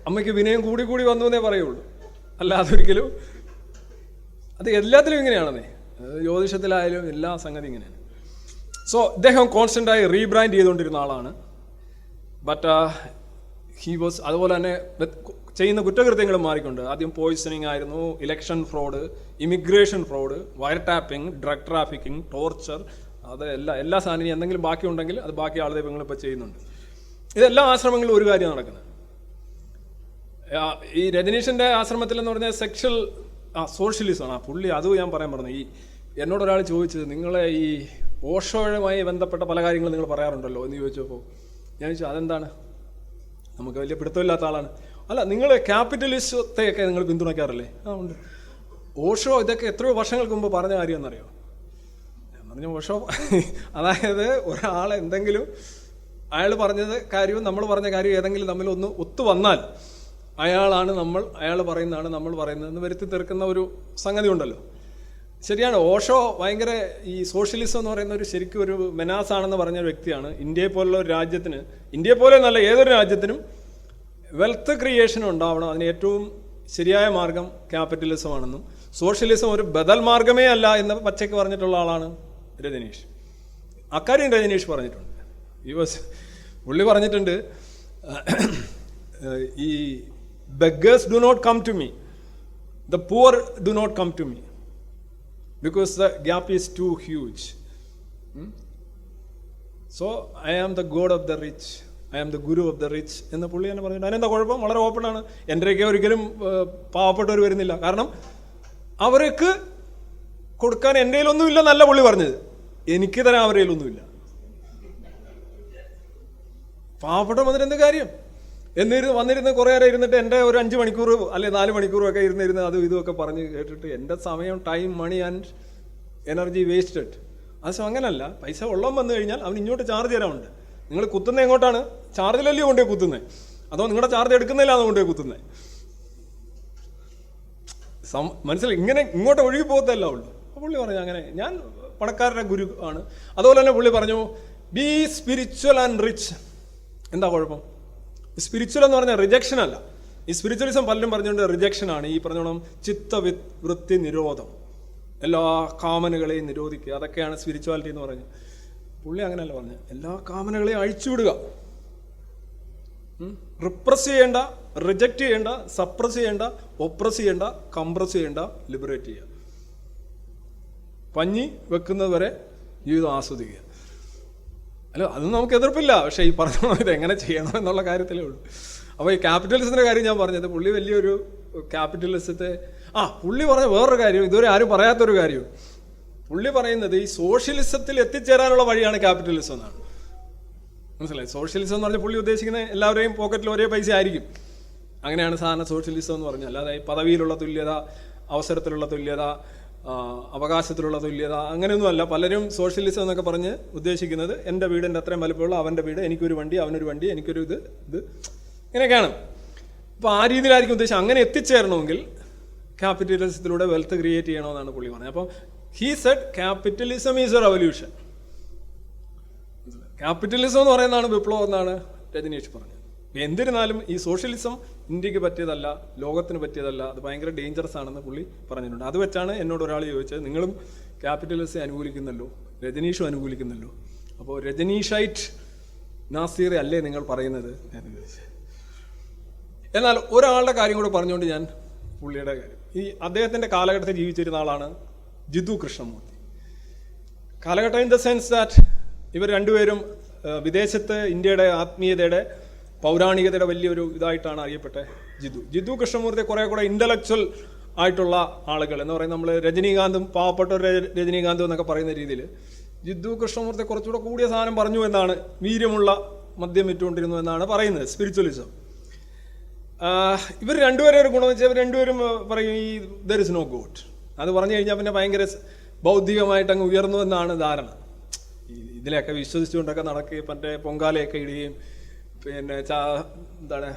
അമ്മയ്ക്ക് വിനയം കൂടി കൂടി വന്നു എന്നേ പറയുള്ളൂ. അല്ലാതെ ഒരിക്കലും അത് എല്ലാത്തിലും ഇങ്ങനെയാണെന്നേ, ജ്യോതിഷത്തിലായാലും എല്ലാ സംഗതി ഇങ്ങനെയാണ്. സോ ഇദ്ദേഹം കോൺസ്റ്റൻ്റായി റീബ്രാൻഡ് ചെയ്തുകൊണ്ടിരുന്ന ആളാണ്. ബട്ട് ഹി വാസ്, അതുപോലെ തന്നെ ചെയ്യുന്ന കുറ്റകൃത്യങ്ങളും മാറിക്കൊണ്ട്. ആദ്യം പോയിസണിങ് ആയിരുന്നു, election fraud, immigration fraud, wire tapping, drug trafficking, torture, അത് എല്ലാ സാധനവും എന്തെങ്കിലും ബാക്കിയുണ്ടെങ്കിൽ അത് ബാക്കി ആൾ ദൈവങ്ങൾ ഇപ്പോൾ ചെയ്യുന്നുണ്ട്. ഇതെല്ലാ ആശ്രമങ്ങളിലും ഒരു കാര്യം നടക്കുന്നത്. ഈ രജനീഷിൻ്റെ ആശ്രമത്തിൽ എന്ന് പറഞ്ഞാൽ സെക്ഷൽ സോഷ്യലിസമാണ്. പുള്ളി അതും ഞാൻ പറയാൻ പറഞ്ഞു. എന്നോടൊരാൾ ചോദിച്ചത്, നിങ്ങളെ ഈ ഓഷോയുമായി ബന്ധപ്പെട്ട പല കാര്യങ്ങളും നിങ്ങൾ പറയാറുണ്ടല്ലോ എന്ന് ചോദിച്ചപ്പോൾ ഞാൻ ചോദിച്ചു, അതെന്താണ്? നമുക്ക് വലിയ പിടുത്തമില്ലാത്ത ആളാണ്. അല്ല, നിങ്ങൾ ക്യാപിറ്റലിസത്തെയൊക്കെ നിങ്ങൾ പിന്തുണയ്ക്കാറില്ലേ? ഉണ്ട്. ഓഷോ ഇതൊക്കെ എത്രയോ വർഷങ്ങൾക്ക് മുമ്പ് പറഞ്ഞ കാര്യം എന്നറിയോ? ഞാൻ പറഞ്ഞു, ഓഷോ അതായത് ഒരാളെ എന്തെങ്കിലും അയാൾ പറഞ്ഞത് കാര്യവും നമ്മൾ പറഞ്ഞ കാര്യവും ഏതെങ്കിലും തമ്മിൽ ഒന്ന് ഒത്തു വന്നാൽ അയാളാണ് നമ്മൾ, അയാൾ പറയുന്നതാണ് നമ്മൾ പറയുന്നതെന്ന് വരുത്തി തീർക്കുന്ന ഒരു സംഗതി ഉണ്ടല്ലോ. ശരിയാണ്. ഓഷോ ഭയങ്കര ഈ സോഷ്യലിസം എന്ന് പറയുന്ന ഒരു ശരിക്കും ഒരു മെനാസാണെന്ന് പറഞ്ഞ വ്യക്തിയാണ്. ഇന്ത്യയെ പോലുള്ള ഒരു രാജ്യത്തിന്, ഇന്ത്യയെ പോലെ നല്ല ഏതൊരു രാജ്യത്തിനും വെൽത്ത് ക്രിയേഷൻ ഉണ്ടാവണം, അതിന് ഏറ്റവും ശരിയായ മാർഗം ക്യാപിറ്റലിസമാണെന്നും സോഷ്യലിസം ഒരു ബദൽ മാർഗമേ അല്ല എന്ന് പച്ചയ്ക്ക് പറഞ്ഞിട്ടുള്ള ആളാണ് രജനീഷ്. അക്കാര്യം രജനീഷ് പറഞ്ഞിട്ടുണ്ട്. പുള്ളി പറഞ്ഞിട്ടുണ്ട്, ഈ beggars do not come to me, the poor do not come to me because the gap is too huge. So I am the god of the rich, I am the guru of the rich എന്ന് പുള്ളി തന്നെ പറഞ്ഞിട്ട്. അതിനെന്താ കുഴപ്പം? വളരെ ഓപ്പണാണ്. എൻ്റെയൊക്കെ ഒരിക്കലും പാവപ്പെട്ടവർ വരുന്നില്ല, കാരണം അവർക്ക് കൊടുക്കാൻ എൻ്റെ കയ്യിലൊന്നുമില്ല എന്നല്ല പുള്ളി പറഞ്ഞത്, എനിക്ക് തരാൻ അവരുടെ കയ്യിലൊന്നുമില്ല. പാവപ്പെട്ട വന്നിട്ട് എന്ത് കാര്യം? വന്നിരുന്ന് കുറേ നേരം ഇരുന്നിട്ട് എൻ്റെ ഒരു 5 മണിക്കൂർ അല്ലെ 4 മണിക്കൂറും ഒക്കെ ഇരുന്ന് അതും ഇതുമൊക്കെ പറഞ്ഞ് കേട്ടിട്ട് എൻ്റെ സമയം, time, money and energy wasted. അത് അങ്ങനല്ല. പൈസ ഉള്ളം വന്നു കഴിഞ്ഞാൽ അവൻ ഇങ്ങോട്ട് ചാർജ് തരാനുണ്ട്. നിങ്ങൾ കുത്തുന്നത് എങ്ങോട്ടാണ്? ചാർജിലല്ലേ കൊണ്ടുപോയി കുത്തുന്നത്, അതോ നിങ്ങളുടെ ചാർജ് എടുക്കുന്നില്ലാന്ന് കൊണ്ടുപോയി കുത്തുന്നത്? മനസ്സിലായി? ഇങ്ങനെ ഇങ്ങോട്ട് ഒഴുകി പോകത്തല്ല ഉള്ളൂ. പുള്ളി പറഞ്ഞു അങ്ങനെ ഞാൻ പണക്കാരുടെ ഗുരു ആണ്. അതുപോലെ തന്നെ പുള്ളി പറഞ്ഞു ബി സ്പിരിച്വൽ ആൻഡ് റിച്ച്. എന്താ കുഴപ്പം? സ്പിരിച്വൽ എന്ന് പറഞ്ഞാൽ റിജക്ഷൻ അല്ല. ഈ സ്പിരിച്വലിസം പലരും പറഞ്ഞുകൊണ്ട് റിജക്ഷനാണ്. ഈ പറഞ്ഞോണം ചിത്തവൃത്തി നിരോധം, എല്ലാ കാമനകളെയും നിരോധിക്കുക, അതൊക്കെയാണ് സ്പിരിച്വാലിറ്റി എന്ന് പറഞ്ഞത്. പുള്ളി അങ്ങനെയല്ല പറഞ്ഞത്. എല്ലാ കാമനകളെയും അഴിച്ചുവിടുക, റിപ്രസ് ചെയ്യേണ്ട, റിജക്റ്റ് ചെയ്യേണ്ട, സപ്രസ് ചെയ്യേണ്ട, ഒപ്രസ് ചെയ്യേണ്ട, കംപ്രസ് ചെയ്യേണ്ട, ലിബറേറ്റ് ചെയ്യുക. പഞ്ഞി വെക്കുന്നത് വരെ ജീവിതം ആസ്വദിക്കുക. അല്ല, അത് നമുക്ക് എതിർപ്പില്ല. പക്ഷേ ഈ പറഞ്ഞ ഇത് എങ്ങനെ ചെയ്യണം എന്നുള്ള കാര്യത്തിലേ ഉള്ളൂ. അപ്പോൾ ഈ ക്യാപിറ്റലിസത്തിൻ്റെ കാര്യം ഞാൻ പറഞ്ഞത്, പുള്ളി വലിയൊരു ക്യാപിറ്റലിസത്തെ പുള്ളി പറഞ്ഞ വേറൊരു കാര്യം, ഇതുവരെ ആരും പറയാത്തൊരു കാര്യം. പുള്ളി പറയുന്നത് ഈ സോഷ്യലിസത്തിൽ എത്തിച്ചേരാനുള്ള വഴിയാണ് ക്യാപിറ്റലിസം എന്നാണ്. മനസ്സിലായി? സോഷ്യലിസം എന്ന് പറഞ്ഞാൽ പുള്ളി ഉദ്ദേശിക്കുന്നത് എല്ലാവരെയും പോക്കറ്റിൽ ഒരേ പൈസ ആയിരിക്കും. അങ്ങനെയാണ് സാധാരണ സോഷ്യലിസം എന്ന് പറഞ്ഞാൽ. അല്ലാതെ പദവിയിലുള്ള തുല്യത, അവസരത്തിലുള്ള തുല്യത, അവകാശത്തിലുള്ള തുല്യത അങ്ങനെയൊന്നുമല്ല. പലരും സോഷ്യലിസം എന്നൊക്കെ പറഞ്ഞ് ഉദ്ദേശിക്കുന്നത് എൻ്റെ വീടിൻ്റെ അത്രയും വലുപ്പമുള്ള അവൻ്റെ വീട്, എനിക്കൊരു വണ്ടി, അവനൊരു വണ്ടി, എനിക്കൊരു ഇത് ഇങ്ങനെയൊക്കെയാണ്. അപ്പോൾ ആ രീതിയിലായിരിക്കും ഉദ്ദേശം. അങ്ങനെ എത്തിച്ചേരണമെങ്കിൽ ക്യാപിറ്റലിസത്തിലൂടെ വെൽത്ത് ക്രിയേറ്റ് ചെയ്യണമെന്നാണ് പുള്ളി പറഞ്ഞത്. അപ്പം he said capitalism is A revolution. Capitalism എന്ന് പറയുന്നതാണ് വിപ്ലവം എന്നാണ് രജനീഷ് പറഞ്ഞത്. എന്നിരുന്നാലും ഈ സോഷ്യലിസം ഇന്ത്യക്ക് പറ്റിയതല്ല, ലോകത്തിന് പറ്റിയതല്ല, അത് ഭയങ്കര ഡേഞ്ചറസ് ആണെന്ന് പുള്ളി പറഞ്ഞിട്ടുണ്ട്. അത് വെച്ചാണ് എന്നോട് ഒരാൾ ചോദിച്ചത്, നിങ്ങളും ക്യാപിറ്റലിസം അനുകൂലിക്കുന്നല്ലോ, രജനീഷും അനുകൂലിക്കുന്നല്ലോ, അപ്പോൾ രജനീഷൈറ്റ് നാസീർ അല്ലേ നിങ്ങൾ പറയുന്നത് എന്ന് ചോദിച്ചത്. എന്നാൽ ഒരാളുടെ കാര്യം കൂടെ പറഞ്ഞുകൊണ്ട് ഞാൻ പുള്ളിയുടെ കാര്യം, ഈ അദ്ദേഹത്തിൻ്റെ കാലഘട്ടത്തിൽ ജീവിച്ചിരുന്ന ആളാണ് ജിതു കൃഷ്ണമൂർത്തി. കാലഘട്ടം ഇൻ ദ സെൻസ് ദാറ്റ് ഇവർ രണ്ടുപേരും വിദേശത്ത് ഇന്ത്യയുടെ ആത്മീയതയുടെ, പൗരാണികതയുടെ വലിയൊരു ഇതായിട്ടാണ് അറിയപ്പെട്ടത്. ജിതു കൃഷ്ണമൂർത്തി കുറേ കൂടെ ഇൻ്റലക്ച്വൽ ആയിട്ടുള്ള ആളുകൾ എന്ന് പറയുന്നത്, നമ്മൾ രജനീകാന്തും പാവപ്പെട്ട ഒരു രജനീകാന്തും എന്നൊക്കെ പറയുന്ന രീതിയിൽ ജിതു കൃഷ്ണമൂർത്തി കുറച്ചുകൂടെ കൂടിയ സാധനം പറഞ്ഞു എന്നാണ്, വീര്യമുള്ള മദ്യം വിറ്റുകൊണ്ടിരുന്നു എന്നാണ് പറയുന്നത് സ്പിരിച്വലിസം. ഇവർ രണ്ടുപേരും ഒരു ഗുണം വെച്ചാൽ ഇവർ രണ്ടുപേരും പറയും ഈ ദർ ഇസ് നോ ഗോഡ്. അത് പറഞ്ഞു കഴിഞ്ഞാൽ പിന്നെ ഭയങ്കര ബൗദ്ധികമായിട്ട് അങ്ങ് ഉയർന്നു എന്നാണ് ധാരണ. ഇതിലൊക്കെ വിശ്വസിച്ചുകൊണ്ടൊക്കെ നടക്കുകയും മറ്റേ പൊങ്കാലയൊക്കെ ഇടുകയും പിന്നെ എന്താണ്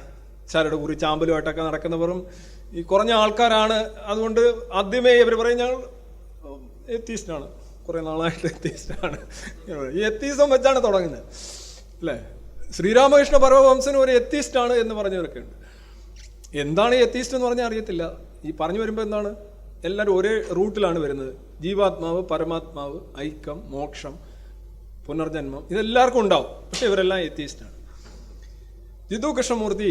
ചരട് കുറി ചാമ്പലുമായിട്ടൊക്കെ നടക്കുന്നവരും ഈ കുറഞ്ഞ ആൾക്കാരാണ്. അതുകൊണ്ട് ആദ്യമേ ഇവർ പറയും ഞങ്ങൾ എത്തീസ്റ്റാണ്, കുറേ നാളായിട്ട് എത്തീസ്റ്റാണ്. ഈ എത്തീസം വെച്ചാണ് തുടങ്ങുന്നത് അല്ലേ? ശ്രീരാമകൃഷ്ണ പരമഹംസൻ ഒരു എത്തീസ്റ്റാണ് എന്ന് പറഞ്ഞവരൊക്കെ ഉണ്ട്. എന്താണ് ഈ എത്തീസ്റ്റ് എന്ന് പറഞ്ഞാൽ അറിയത്തില്ല. ഈ പറഞ്ഞു വരുമ്പോൾ എന്താണ്, എല്ലാവരും ഒരേ റൂട്ടിലാണ് വരുന്നത്. ജീവാത്മാവ്, പരമാത്മാവ്, ഐക്യം, മോക്ഷം, പുനർജന്മം, ഇതെല്ലാവർക്കും ഉണ്ടാവും. പക്ഷെ ഇവരെല്ലാം എത്തീസ്റ്റാണ്. ജിതു കൃഷ്ണമൂർത്തി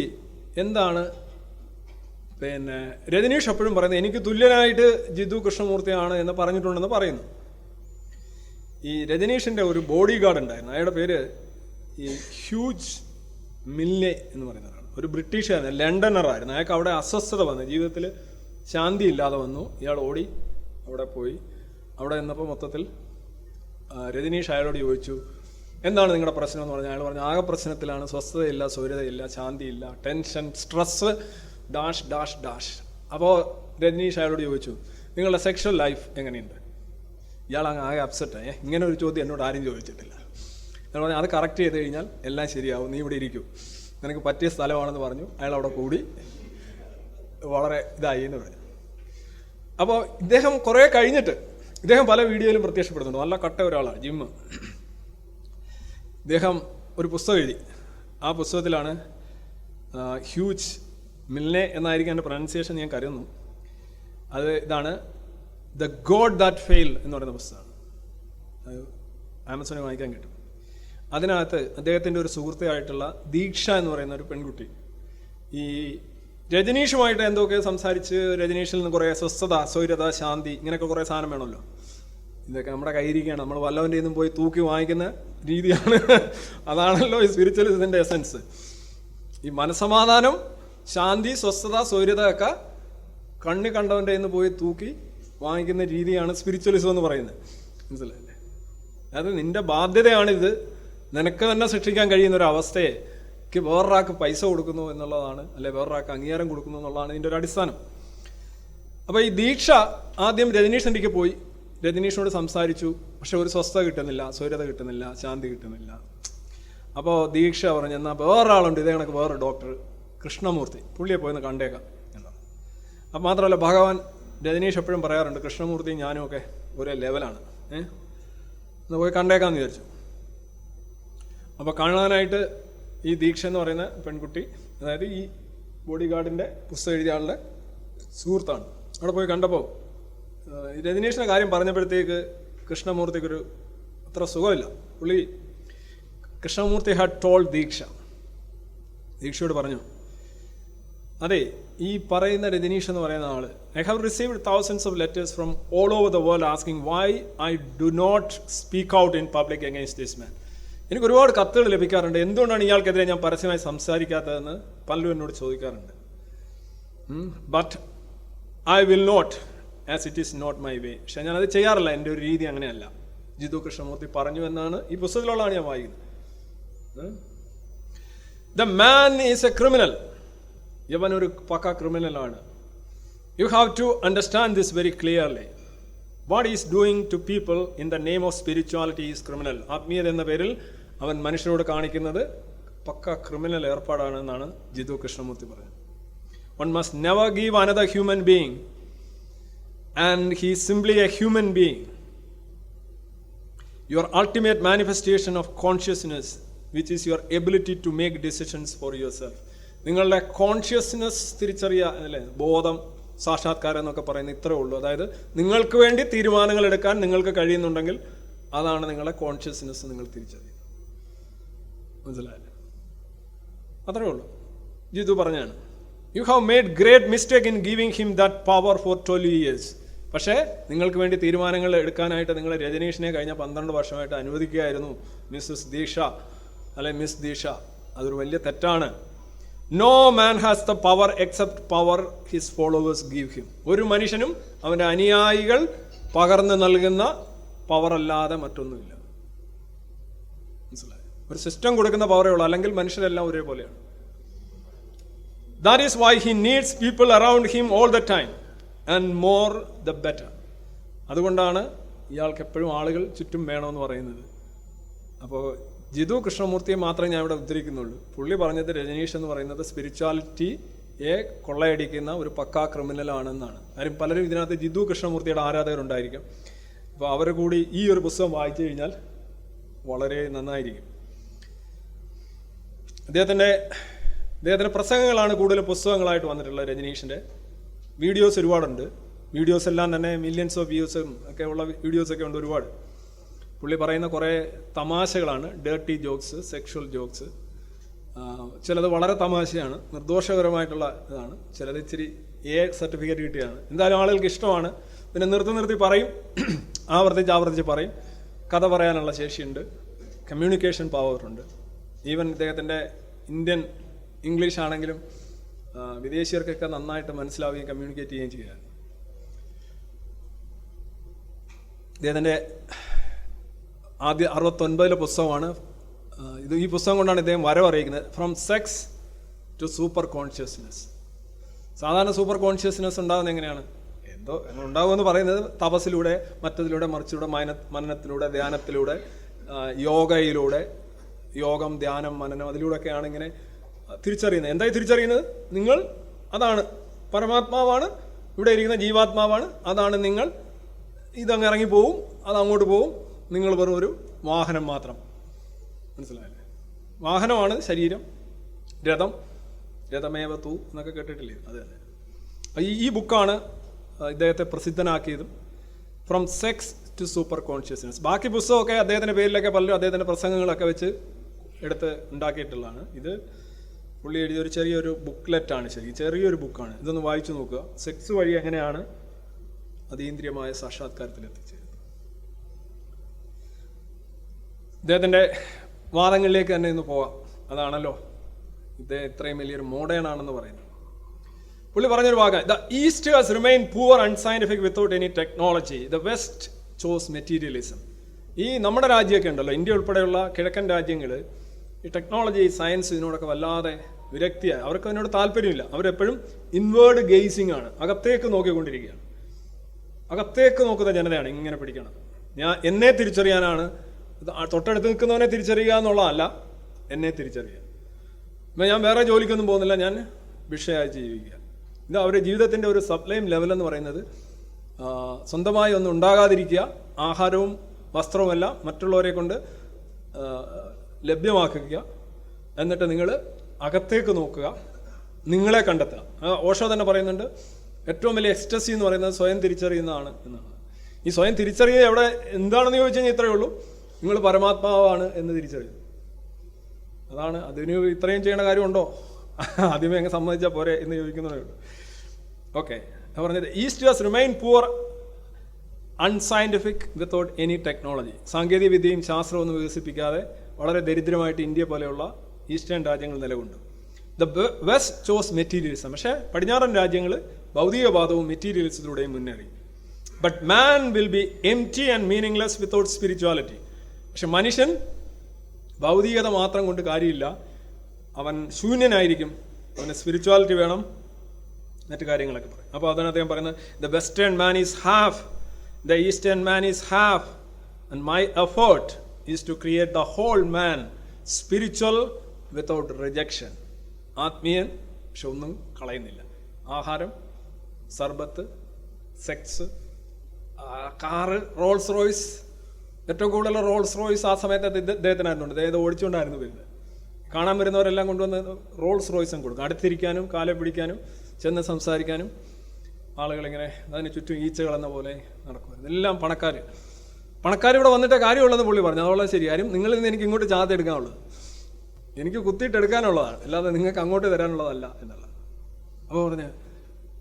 എന്താണ് പിന്നെ രജനീഷ് എപ്പോഴും പറയുന്നത്, എനിക്ക് തുല്യനായിട്ട് ജിതു കൃഷ്ണമൂർത്തിയാണ് എന്ന് പറഞ്ഞിട്ടുണ്ടെന്ന് പറയുന്നു. ഈ രജനീഷിൻ്റെ ഒരു ബോഡി ഗാർഡ് ഉണ്ടായിരുന്നു, അയാളുടെ പേര് ഈ ഹ്യൂജ് മിൽനെ എന്ന് പറയുന്നതാണ്. ഒരു ബ്രിട്ടീഷുകാരൻ, ലണ്ടനറായിരുന്നു. അയാൾക്ക് അവിടെ അസ്വസ്ഥത വന്നു, ജീവിതത്തിൽ ശാന്തി ഇല്ലാതെ വന്നു. ഇയാൾ ഓടി അവിടെ പോയി. അവിടെ നിന്നപ്പോൾ മൊത്തത്തിൽ രജനീഷ് അയാളോട് ചോദിച്ചു എന്താണ് നിങ്ങളുടെ പ്രശ്നം എന്ന് പറഞ്ഞാൽ, അയാൾ പറഞ്ഞു ആകെ പ്രശ്നത്തിലാണ്, സ്വസ്ഥതയില്ല, സ്വൈര്യതയില്ല, ശാന്തിയില്ല, tension, stress, dash dash dash. അപ്പോൾ രജനീഷ് അയാളോട് ചോദിച്ചു നിങ്ങളുടെ സെക്ഷൽ ലൈഫ് എങ്ങനെയുണ്ട്? ഇയാൾ അങ്ങ് ആകെ അപ്സെറ്റായി. ഇങ്ങനെ ഒരു ചോദ്യം എന്നോട് ആരും ചോദിച്ചിട്ടില്ല. ഞാൻ പറഞ്ഞു അത് കറക്റ്റ് ചെയ്ത് കഴിഞ്ഞാൽ എല്ലാം ശരിയാവും, നീ ഇവിടെ ഇരിക്കും, നിനക്ക് പറ്റിയ സ്ഥലമാണെന്ന് പറഞ്ഞു. അയാൾ അവിടെ കൂടി വളരെ ഇതായി എന്ന് പറഞ്ഞു. അപ്പോൾ ഇദ്ദേഹം കുറേ കഴിഞ്ഞിട്ട് ഇദ്ദേഹം പല വീഡിയോയിലും പ്രത്യക്ഷപ്പെടുന്നുണ്ട്. നല്ല കട്ട ഒരാളാണ്, ജിമ്മ്. ഇദ്ദേഹം ഒരു പുസ്തകം എഴുതി. ആ പുസ്തകത്തിലാണ് ഹ്യൂജ് മിൽനെ എന്നായിരിക്കും എൻ്റെ പ്രൊനൗൺസിയേഷൻ, ഞാൻ കരുതുന്നു. അത് ഇതാണ്, ദ ഗോഡ് ദാറ്റ് ഫെയിൽ എന്ന് പറയുന്ന പുസ്തകമാണ്. ആമസോണിൽ വാങ്ങിക്കാൻ കിട്ടും. അതിനകത്ത് അദ്ദേഹത്തിൻ്റെ ഒരു സുഹൃത്തായിട്ടുള്ള ദീക്ഷ എന്ന് പറയുന്ന ഒരു പെൺകുട്ടി ഈ രജനീഷുമായിട്ട് എന്തൊക്കെ സംസാരിച്ച്, രജനീഷിൽ നിന്ന് കുറേ സ്വസ്ഥത, സ്വൈര്യത, ശാന്തി, ഇങ്ങനെയൊക്കെ കുറേ സാധനം വേണമല്ലോ. ഇതൊക്കെ നമ്മുടെ കയ്യിരിക്കുകയാണ്, നമ്മൾ വല്ലവൻ്റെ നിന്നും പോയി തൂക്കി വാങ്ങിക്കുന്ന രീതിയാണ്. അതാണല്ലോ ഈ സ്പിരിച്വലിസത്തിൻ്റെ എസൻസ്. ഈ മനസമാധാനം, ശാന്തി, സ്വസ്ഥത, സ്വൈര്യത ഒക്കെ കണ്ണി കണ്ടവൻ്റെ നിന്ന് പോയി തൂക്കി വാങ്ങിക്കുന്ന രീതിയാണ് സ്പിരിച്വലിസം എന്ന് പറയുന്നത്. മനസ്സിലായില്ലേ? അത് നിന്റെ ബാധ്യതയാണിത്. നിനക്ക് തന്നെ സൃഷ്ടിക്കാൻ കഴിയുന്ന ഒരു അവസ്ഥയെ വേറൊരാൾക്ക് പൈസ കൊടുക്കുന്നു എന്നുള്ളതാണ്, അല്ലെ വേറൊരാൾക്ക് അംഗീകാരം കൊടുക്കുന്നു എന്നുള്ളതാണ് ഇതിൻ്റെ ഒരു അടിസ്ഥാനം. അപ്പോൾ ഈ ദീക്ഷ ആദ്യം രജനീഷിൻ്റെക്ക് പോയി, രജനീഷിനോട് സംസാരിച്ചു. പക്ഷെ ഒരു സ്വസ്ഥത കിട്ടുന്നില്ല, സ്വൈര്യത കിട്ടുന്നില്ല, ശാന്തി കിട്ടുന്നില്ല. അപ്പോൾ ദീക്ഷ പറഞ്ഞു എന്നാൽ വേറൊരാളുണ്ട് ഇതേ കണക്ക് വേറെ ഡോക്ടർ കൃഷ്ണമൂർത്തി, പുള്ളിയെ പോയിന്ന് കണ്ടേക്കാം എന്നാണ്. അപ്പം മാത്രമല്ല ഭഗവാൻ രജനീഷ് എപ്പോഴും പറയാറുണ്ട്, കൃഷ്ണമൂർത്തിയും ഞാനും ഒക്കെ ഒരേ ലെവലാണ്, ഒന്ന് പോയി കണ്ടേക്കാമെന്ന് വിചാരിച്ചു. അപ്പോൾ കാണാനായിട്ട് ഈ ദീക്ഷ എന്ന് പറയുന്ന പെൺകുട്ടി, അതായത് ഈ ബോഡി ഗാർഡിൻ്റെ പുസ്തകം എഴുതിയ ആളുടെ സുഹൃത്താണ്. അവിടെ പോയി കണ്ടപ്പോൾ രജനീഷിൻ്റെ കാര്യം പറഞ്ഞപ്പോഴത്തേക്ക് കൃഷ്ണമൂർത്തിക്കൊരു അത്ര സുഖമില്ല. പുള്ളി കൃഷ്ണമൂർത്തി ഹാഡ് ടോൾഡ് ദീക്ഷയോട് പറഞ്ഞു, അതെ, ഈ പറയുന്ന രജനീഷ് എന്ന് പറയുന്ന ആള്, I have received thousands of letters from all over the world asking why I do not speak out in public against this man. എനിക്ക് ഒരുപാട് കത്തുകൾ ലഭിക്കാറുണ്ട്, എന്തുകൊണ്ടാണ് ഇയാൾക്കെതിരെ ഞാൻ പരസ്യമായി സംസാരിക്കാത്തതെന്ന് പലരും എന്നോട് ചോദിക്കാറുണ്ട്. But I will not, as it is not my way. പക്ഷെ ഞാനത് ചെയ്യാറില്ല, എൻ്റെ ഒരു രീതി അങ്ങനെയല്ല. ജിതു കൃഷ്ണമൂർത്തി പറഞ്ഞു എന്നാണ് ഈ പുസ്തകത്തിലുള്ളതാണ് ഞാൻ വായിക്കുന്നത്. The man is a criminal. ഇവൻ ഒരു പക്ക ക്രിമിനലാണ്. You have to understand this very clearly. What is doing to people in the name of spirituality is criminal. ആത്മീയത എന്ന പേരിൽ അവൻ മനുഷ്യരോട് കാണിക്കുന്നത് പക്ക ക്രിമിനൽ ഏർപ്പാടാണ് എന്നാണ് ജിതു കൃഷ്ണമൂർത്തി പറയുന്നത്. One must never give another human being and he is simply A human being. Your ultimate manifestation of consciousness which is your ability to make decisions for yourself. നിങ്ങളുടെ consciousness തിരിച്ചറിയുക, അല്ലേ, ബോധം, സാക്ഷാത്കാരം എന്നൊക്കെ പറയുന്നത് ഇത്രേ ഉള്ളൂ. അതായത് നിങ്ങൾക്ക് വേണ്ടി തീരുമാനങ്ങൾ എടുക്കാൻ നിങ്ങൾക്ക് കഴിയുന്നുണ്ടെങ്കിൽ അതാണ് നിങ്ങളുടെ കോൺഷ്യസ്നെസ് നിങ്ങൾ തിരിച്ചറിയുന്നത്. മനസ്സിലായില്ലേ? അത്രേ ഉള്ളൂ. ജിതു പറഞ്ഞാണ്, you have made great mistake in giving him that power for 12 years. പക്ഷേ നിങ്ങൾക്ക് വേണ്ടി തീരുമാനങ്ങൾ എടുക്കാനായിട്ട് നിങ്ങൾ രജനീഷിനെ കഴിഞ്ഞ 12 വർഷമായിട്ട് അനുവദിക്കുകയായിരുന്നു മിസ്സസ് ദീക്ഷ, അല്ലെ മിസ് ദീക്ഷ. അതൊരു വലിയ തെറ്റാണ്. No man has the power except power his followers give him. ഒരു മനുഷ്യനും അവൻ്റെ അനുയായികൾ പകർന്നു നൽകുന്ന പവർ അല്ലാതെ മറ്റൊന്നുമില്ല. മനസ്സിലായി? ഒരു സിസ്റ്റം കൊടുക്കുന്ന പവറേ ഉള്ളൂ, അല്ലെങ്കിൽ മനുഷ്യരെല്ലാം ഒരേപോലെയാണ്. That is why he needs people around him all the time and more the better. അതുകൊണ്ടാണ് ഇയാൾക്ക് എപ്പോഴും ആളുകൾ ചുറ്റും വേണമെന്ന് പറയുന്നത്. അപ്പോൾ ജിതു കൃഷ്ണമൂർത്തിയെ മാത്രമേ ഞാൻ ഇവിടെ ഉദ്ധരിക്കുന്നുള്ളൂ. പുള്ളി പറഞ്ഞത് രജനീഷ് എന്ന് പറയുന്നത് സ്പിരിച്വാലിറ്റിയെ കൊള്ളയടിക്കുന്ന ഒരു പക്കാ ക്രിമിനലാണെന്നാണ്. കാര്യം പലരും ഇതിനകത്ത് ജിതു കൃഷ്ണമൂർത്തിയുടെ ആരാധകരുണ്ടായിരിക്കും. അപ്പോൾ അവർ കൂടി ഈ ഒരു പുസ്തകം വായിച്ചു കഴിഞ്ഞാൽ വളരെ നന്നായിരിക്കും. അദ്ദേഹത്തിൻ്റെ പ്രസംഗങ്ങളാണ് കൂടുതൽ പുസ്തകങ്ങളായിട്ട് വന്നിട്ടുള്ളത്. രജനീഷിൻ്റെ വീഡിയോസ് ഒരുപാടുണ്ട്. വീഡിയോസ് എല്ലാം തന്നെ മില്യൺസ് ഓഫ് വ്യൂസും ഒക്കെ ഉള്ള വീഡിയോസൊക്കെ ഉണ്ട് ഒരുപാട്. പുള്ളി പറയുന്ന കുറേ തമാശകളാണ്, ഡേർട്ടി ജോക്സ്, സെക്ഷൽ ജോക്സ്. ചിലത് വളരെ തമാശയാണ്, നിർദോഷകരമായിട്ടുള്ള ഇതാണ്. ചിലത് ഇച്ചിരി സർട്ടിഫിക്കറ്റ് കിട്ടിയാണ്. എന്തായാലും ആളുകൾക്ക് ഇഷ്ടമാണ്. പിന്നെ നിർത്തി പറയും, ആവർത്തിച്ച് പറയും. കഥ പറയാനുള്ള ശേഷിയുണ്ട്, കമ്മ്യൂണിക്കേഷൻ പവറുണ്ട്. ഈവൻ ഇദ്ദേഹത്തിൻ്റെ ഇന്ത്യൻ ഇംഗ്ലീഷ് ആണെങ്കിലും വിദേശീയർക്കൊക്കെ നന്നായിട്ട് മനസ്സിലാവുകയും കമ്മ്യൂണിക്കേറ്റ് ചെയ്യുകയും ചെയ്യുക. ഇദ്ദേഹത്തിൻ്റെ ആദ്യ 69 പുസ്തകമാണ് ഇത്. ഈ പുസ്തകം കൊണ്ടാണ് ഇദ്ദേഹം വരവറിയിക്കുന്നത്, from sex to super consciousness. സാധാരണ സൂപ്പർ കോൺഷ്യസ്നെസ് ഉണ്ടാകുന്നത് എങ്ങനെയാണ്? എന്തോ ഉണ്ടാകുമെന്ന് പറയുന്നത് തപസ്സിലൂടെ, മറ്റതിലൂടെ, മറിച്ചിലൂടെ, മനനത്തിലൂടെ, ധ്യാനത്തിലൂടെ, യോഗയിലൂടെ, യോഗം, ധ്യാനം, മനനം, അതിലൂടെയൊക്കെയാണ് ഇങ്ങനെ തിരിച്ചറിയുന്നത്. എന്തായി തിരിച്ചറിയുന്നത്? നിങ്ങൾ അതാണ് പരമാത്മാവാണ്, ഇവിടെ ഇരിക്കുന്ന ജീവാത്മാവാണ്, അതാണ് നിങ്ങൾ. ഇതങ്ങ് ഇറങ്ങിപ്പോവും, അതങ്ങോട്ട് പോവും, നിങ്ങൾ വെറും ഒരു വാഹനം മാത്രം. മനസ്സിലായല്ലേ? വാഹനമാണ് ശരീരം. രഥമേവ തൂ എന്നൊക്കെ കേട്ടിട്ടില്ലേ? അത് തന്നെ. ഈ ബുക്കാണ് ഇദ്ദേഹത്തെ പ്രസിദ്ധനാക്കിയതും, from sex to super consciousness. ബാക്കി പുസ്തകമൊക്കെ അദ്ദേഹത്തിൻ്റെ പേരിലൊക്കെ പലരും അദ്ദേഹത്തിൻ്റെ പ്രസംഗങ്ങളൊക്കെ വെച്ച് എടുത്ത് ഉണ്ടാക്കിയിട്ടുള്ളതാണ്. ഇത് പുള്ളി എഴുതിയൊരു ചെറിയൊരു ബുക്ക്ലെറ്റാണ്. ചെറിയൊരു ബുക്കാണ്. ഇതൊന്ന് വായിച്ചു നോക്കുക. സെക്സ് വഴി എങ്ങനെയാണ് അതീന്ദ്രിയമായ സാക്ഷാത്കാരത്തിലെത്തിച്ചത്. ഇദ്ദേഹത്തിൻ്റെ വാദങ്ങളിലേക്ക് തന്നെ ഇന്ന് പോകാം. അതാണല്ലോ ഇദ്ദേഹം ഇത്രയും വലിയൊരു മോഡേൺ ആണെന്ന് പറയുന്നത്. പുള്ളി പറഞ്ഞൊരു വാക്ക്, the east has remain poor unscientific without any technology, the west chose materialism. ഈ നമ്മുടെ രാജ്യമൊക്കെ ഉണ്ടല്ലോ, ഇന്ത്യ ഉൾപ്പെടെയുള്ള കിഴക്കൻ രാജ്യങ്ങൾ ഈ ടെക്നോളജി, സയൻസ് ഇതിനോടൊക്കെ വല്ലാതെ വിരക്തിയായി. അവർക്ക് അതിനോട് താല്പര്യമില്ല. അവരെപ്പോഴും ഇൻവേർഡ് ഗെയ്സിങ് ആണ്, അകത്തേക്ക് നോക്കിക്കൊണ്ടിരിക്കുകയാണ്. അകത്തേക്ക് നോക്കുന്ന ജനതയാണ് ഇങ്ങനെ പിടിക്കണം. എന്നെ തിരിച്ചറിയാനാണ്, തൊട്ടടുത്ത് നിൽക്കുന്നവനെ തിരിച്ചറിയുക എന്നുള്ളതല്ല, എന്നെ തിരിച്ചറിയുക. ഇപ്പം ഞാൻ വേറെ ജോലിക്കൊന്നും പോകുന്നില്ല, ഞാൻ ഭിക്ഷയായി ജീവിക്കുക. ഇത് അവരുടെ ജീവിതത്തിൻ്റെ ഒരു സബ്ലൈം ലെവൽ എന്ന് പറയുന്നത് സ്വന്തമായി ഒന്നും ഉണ്ടാകാതിരിക്കുക, ആഹാരവും വസ്ത്രവുമെല്ലാം മറ്റുള്ളവരെ കൊണ്ട് ലഭ്യമാക്കുക. എന്നിട്ട് നിങ്ങൾ അകത്തേക്ക് നോക്കുക, നിങ്ങളെ കണ്ടെത്തുക. ഓഷോ തന്നെ പറയുന്നുണ്ട്, ഏറ്റവും വലിയ എക്സ്റ്റസി എന്ന് പറയുന്നത് സ്വയം തിരിച്ചറിയുന്നതാണ് എന്നാണ്. ഈ സ്വയം തിരിച്ചറിയുക എവിടെ എന്താണെന്ന് ചോദിച്ചു കഴിഞ്ഞാൽ ഇത്രയേ ഉള്ളൂ, നിങ്ങൾ പരമാത്മാവാണ് എന്ന് തിരിച്ചറിയുന്നു. അതാണ്. അതിന് ഇത്രയും ചെയ്യേണ്ട കാര്യമുണ്ടോ? ആദ്യമേ അങ്ങ് സമ്മതിച്ചാൽ പോരെ എന്ന് ചോദിക്കുന്നതേ ഉള്ളൂ. ഓക്കെ, പറഞ്ഞത് east was remain poor unscientific without any technology. സാങ്കേതിക വിദ്യയും ശാസ്ത്രവും ഒന്നും വികസിപ്പിക്കാതെ വളരെ ദരിദ്രമായിട്ട് ഇന്ത്യ പോലെയുള്ള ഈസ്റ്റേൺ രാജ്യങ്ങൾ നിലകൊണ്ടു. The west chose materialism. പക്ഷേ പടിഞ്ഞാറൻ രാജ്യങ്ങൾ ഭൗതികവാദവും മെറ്റീരിയലിസത്തിലൂടെയും മുന്നേറി. But man will be empty and meaningless without spirituality. പക്ഷെ മനുഷ്യൻ ഭൗതികത മാത്രം കൊണ്ട് കാര്യമില്ല, അവൻ ശൂന്യനായിരിക്കും, അവന് സ്പിരിച്വാലിറ്റി വേണം, മറ്റു കാര്യങ്ങളൊക്കെ പറയും. അപ്പോൾ അതാണ് അദ്ദേഹം പറയുന്നത്, the western man is half, the eastern man is half, and my effort is to create the whole man spiritual without rejection. ആത്മീയൻ പക്ഷെ ഒന്നും കളയുന്നില്ല. ആഹാരം, സർബത്ത്, സെക്സ്, കാറ്, റോൾസ് റോയ്സ്. ഏറ്റവും കൂടുതൽ റോൾസ് റോയ്സ് ആ സമയത്ത് ഇദ്ദേഹത്തിനായിരുന്നുണ്ട്. അദ്ദേഹം ഓടിച്ചുകൊണ്ടായിരുന്നു വരുന്നത്. കാണാൻ വരുന്നവരെല്ലാം കൊണ്ടുവന്ന് റോൾസ് റോയ്സും കൊടുക്കും. അടുത്തിരിക്കാനും കാലെ പിടിക്കാനും ചെന്ന് സംസാരിക്കാനും ആളുകളിങ്ങനെ അതിന് ചുറ്റും ഈച്ചകളെന്ന പോലെ നടക്കുമായിരുന്നു. എല്ലാം പണക്കാർ ഇവിടെ വന്നിട്ടേ കാര്യമുള്ളതെന്ന് പുള്ളി പറഞ്ഞു. അതുള്ള ശരി, കാര്യം നിങ്ങളിൽ നിന്ന് എനിക്ക് ഇങ്ങോട്ട് ചാർത്ത് എടുക്കാനുള്ളത്, എനിക്ക് കുത്തിയിട്ട് എടുക്കാനുള്ളതാണ്, അല്ലാതെ നിങ്ങൾക്ക് അങ്ങോട്ട് തരാനുള്ളതല്ല എന്നുള്ളത്. അപ്പോൾ പറഞ്ഞ്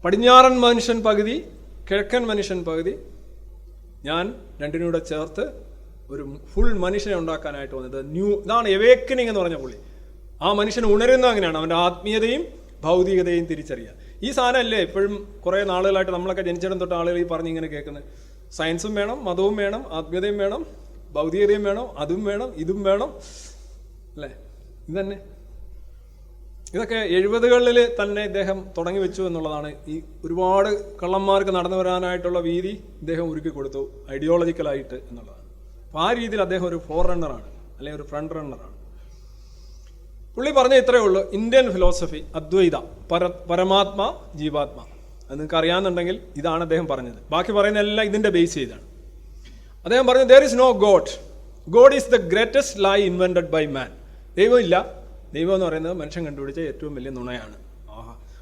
പടിഞ്ഞാറൻ മനുഷ്യൻ പകുതി, കിഴക്കൻ മനുഷ്യൻ പകുതി, ഞാൻ രണ്ടിനൂടെ ചേർത്ത് ഒരു ഫുൾ മനുഷ്യനെ ഉണ്ടാക്കാനായിട്ട് വന്നത്. ഇതാണ് എവേക്കനിങ് എന്ന് പറഞ്ഞ പുള്ളി. ആ മനുഷ്യൻ ഉണരുന്ന അങ്ങനെയാണ്, അവൻ്റെ ആത്മീയതയും ഭൗതികതയും തിരിച്ചറിയുക. ഈ സാധനമല്ലേ ഇപ്പോഴും കുറേ നാളുകളായിട്ട് നമ്മളൊക്കെ ജനിച്ചിടം തൊട്ട് ആളുകൾ ഈ പറഞ്ഞ് ഇങ്ങനെ കേൾക്കുന്നത്. സയൻസും വേണം, മതവും വേണം, ആത്മീയതയും വേണം, ഭൗതികതയും വേണം, അതും വേണം, ഇതും വേണം, അല്ലേ? ഇതന്നെ ഇതൊക്കെ 70കളിൽ തന്നെ ഇദ്ദേഹം തുടങ്ങി വെച്ചു എന്നുള്ളതാണ്. ഈ ഒരുപാട് കള്ളന്മാർക്ക് നടന്നു വരാനായിട്ടുള്ള വീതി ഇദ്ദേഹം ഒരുക്കി കൊടുത്തു ഐഡിയോളജിക്കലായിട്ട് എന്നുള്ളതാണ്. അപ്പോൾ ആ രീതിയിൽ അദ്ദേഹം ഒരു ഫോർ റണ്ണറാണ്, അല്ലെങ്കിൽ ഒരു ഫ്രണ്ട് റണ്ണറാണ്. പുള്ളി പറഞ്ഞ ഇത്രയേ ഉള്ളൂ, ഇന്ത്യൻ ഫിലോസഫി അദ്വൈത, പരമാത്മ ജീവാത്മ. അത് നിങ്ങൾക്ക് അറിയാമെന്നുണ്ടെങ്കിൽ ഇതാണ് അദ്ദേഹം പറഞ്ഞത്. ബാക്കി പറയുന്ന എല്ലാം ഇതിൻ്റെ ബേസ് ചെയ്താണ്. അദ്ദേഹം പറഞ്ഞു, there is no god, god is the greatest lie invented by man. ദൈവമില്ല, ദൈവം എന്ന് പറയുന്നത് മനുഷ്യൻ കണ്ടുപിടിച്ച ഏറ്റവും വലിയ നുണയാണ്.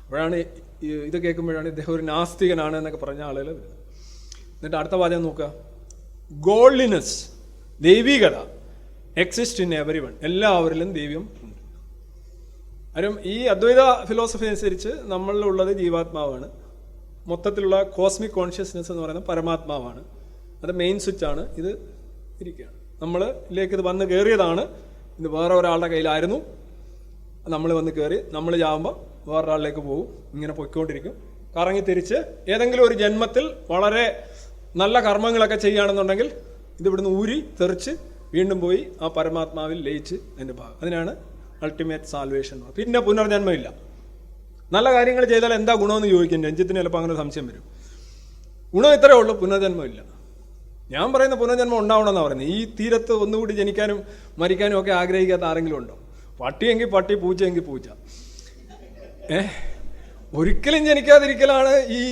അപ്പോഴാണ് ഇത് കേൾക്കുമ്പോഴാണ് ഇദ്ദേഹം ഒരു നാസ്തികനാണ് എന്നൊക്കെ പറഞ്ഞ ആളുകൾ വരുന്നത്. എന്നിട്ട് അടുത്ത വാചകം നോക്കുക, ഗോഡ്ലിനെസ്, ദൈവികത എക്സിസ്റ്റ് ഇൻ എവരി വൺ, എല്ലാവരിലും ദൈവം ഉണ്ട്. കാര്യം ഈ അദ്വൈത ഫിലോസഫി അനുസരിച്ച് നമ്മളിലുള്ളത് ജീവാത്മാവാണ്, മൊത്തത്തിലുള്ള കോസ്മിക് കോൺഷ്യസ്നെസ് എന്ന് പറയുന്നത് പരമാത്മാവാണ്. അത് മെയിൻ സ്വിച്ചാണ്. ഇത് ഇരിക്കുകയാണ്, നമ്മളിലേക്ക് ഇത് വന്ന് കയറിയതാണ്. ഇത് വേറെ ഒരാളുടെ കയ്യിലായിരുന്നു, നമ്മൾ വന്ന് കയറി, നമ്മൾ ചാവുമ്പോൾ വേറൊരാളിലേക്ക് പോകും, ഇങ്ങനെ പൊയ്ക്കൊണ്ടിരിക്കും. കറങ്ങി തിരിച്ച് ഏതെങ്കിലും ഒരു ജന്മത്തിൽ വളരെ നല്ല കർമ്മങ്ങളൊക്കെ ചെയ്യുകയാണെന്നുണ്ടെങ്കിൽ ഇതിവിടുന്ന് ഊരി തെറിച്ച് വീണ്ടും പോയി ആ പരമാത്മാവിൽ ലയിച്ച് അതിൻ്റെ ഭാഗം. അതിനാണ് അൾട്ടിമേറ്റ് സാൽവേഷൻ. പിന്നെ പുനർജന്മമില്ല. നല്ല കാര്യങ്ങൾ ചെയ്താൽ എന്താ ഗുണമെന്ന് ചോദിക്കും രഞ്ജിത്തിന്, ചിലപ്പോൾ അങ്ങനെ സംശയം വരും. ഗുണം ഇത്രയേ ഉള്ളൂ, പുനർജന്മമില്ല. ഞാൻ പറയുന്ന പുനർജന്മം ഉണ്ടാവണമെന്നാണ് പറയുന്നത്. ഈ തീരത്ത് ഒന്നുകൂടി ജനിക്കാനും മരിക്കാനും ഒക്കെ ആഗ്രഹിക്കാത്ത ആരെങ്കിലും ഉണ്ടോ? പട്ടിയെങ്കിൽ പട്ടി, പൂച്ചയെങ്കിൽ പൂച്ച. ഒരിക്കലും ജനിക്കാതിരിക്കലാണ് ഈ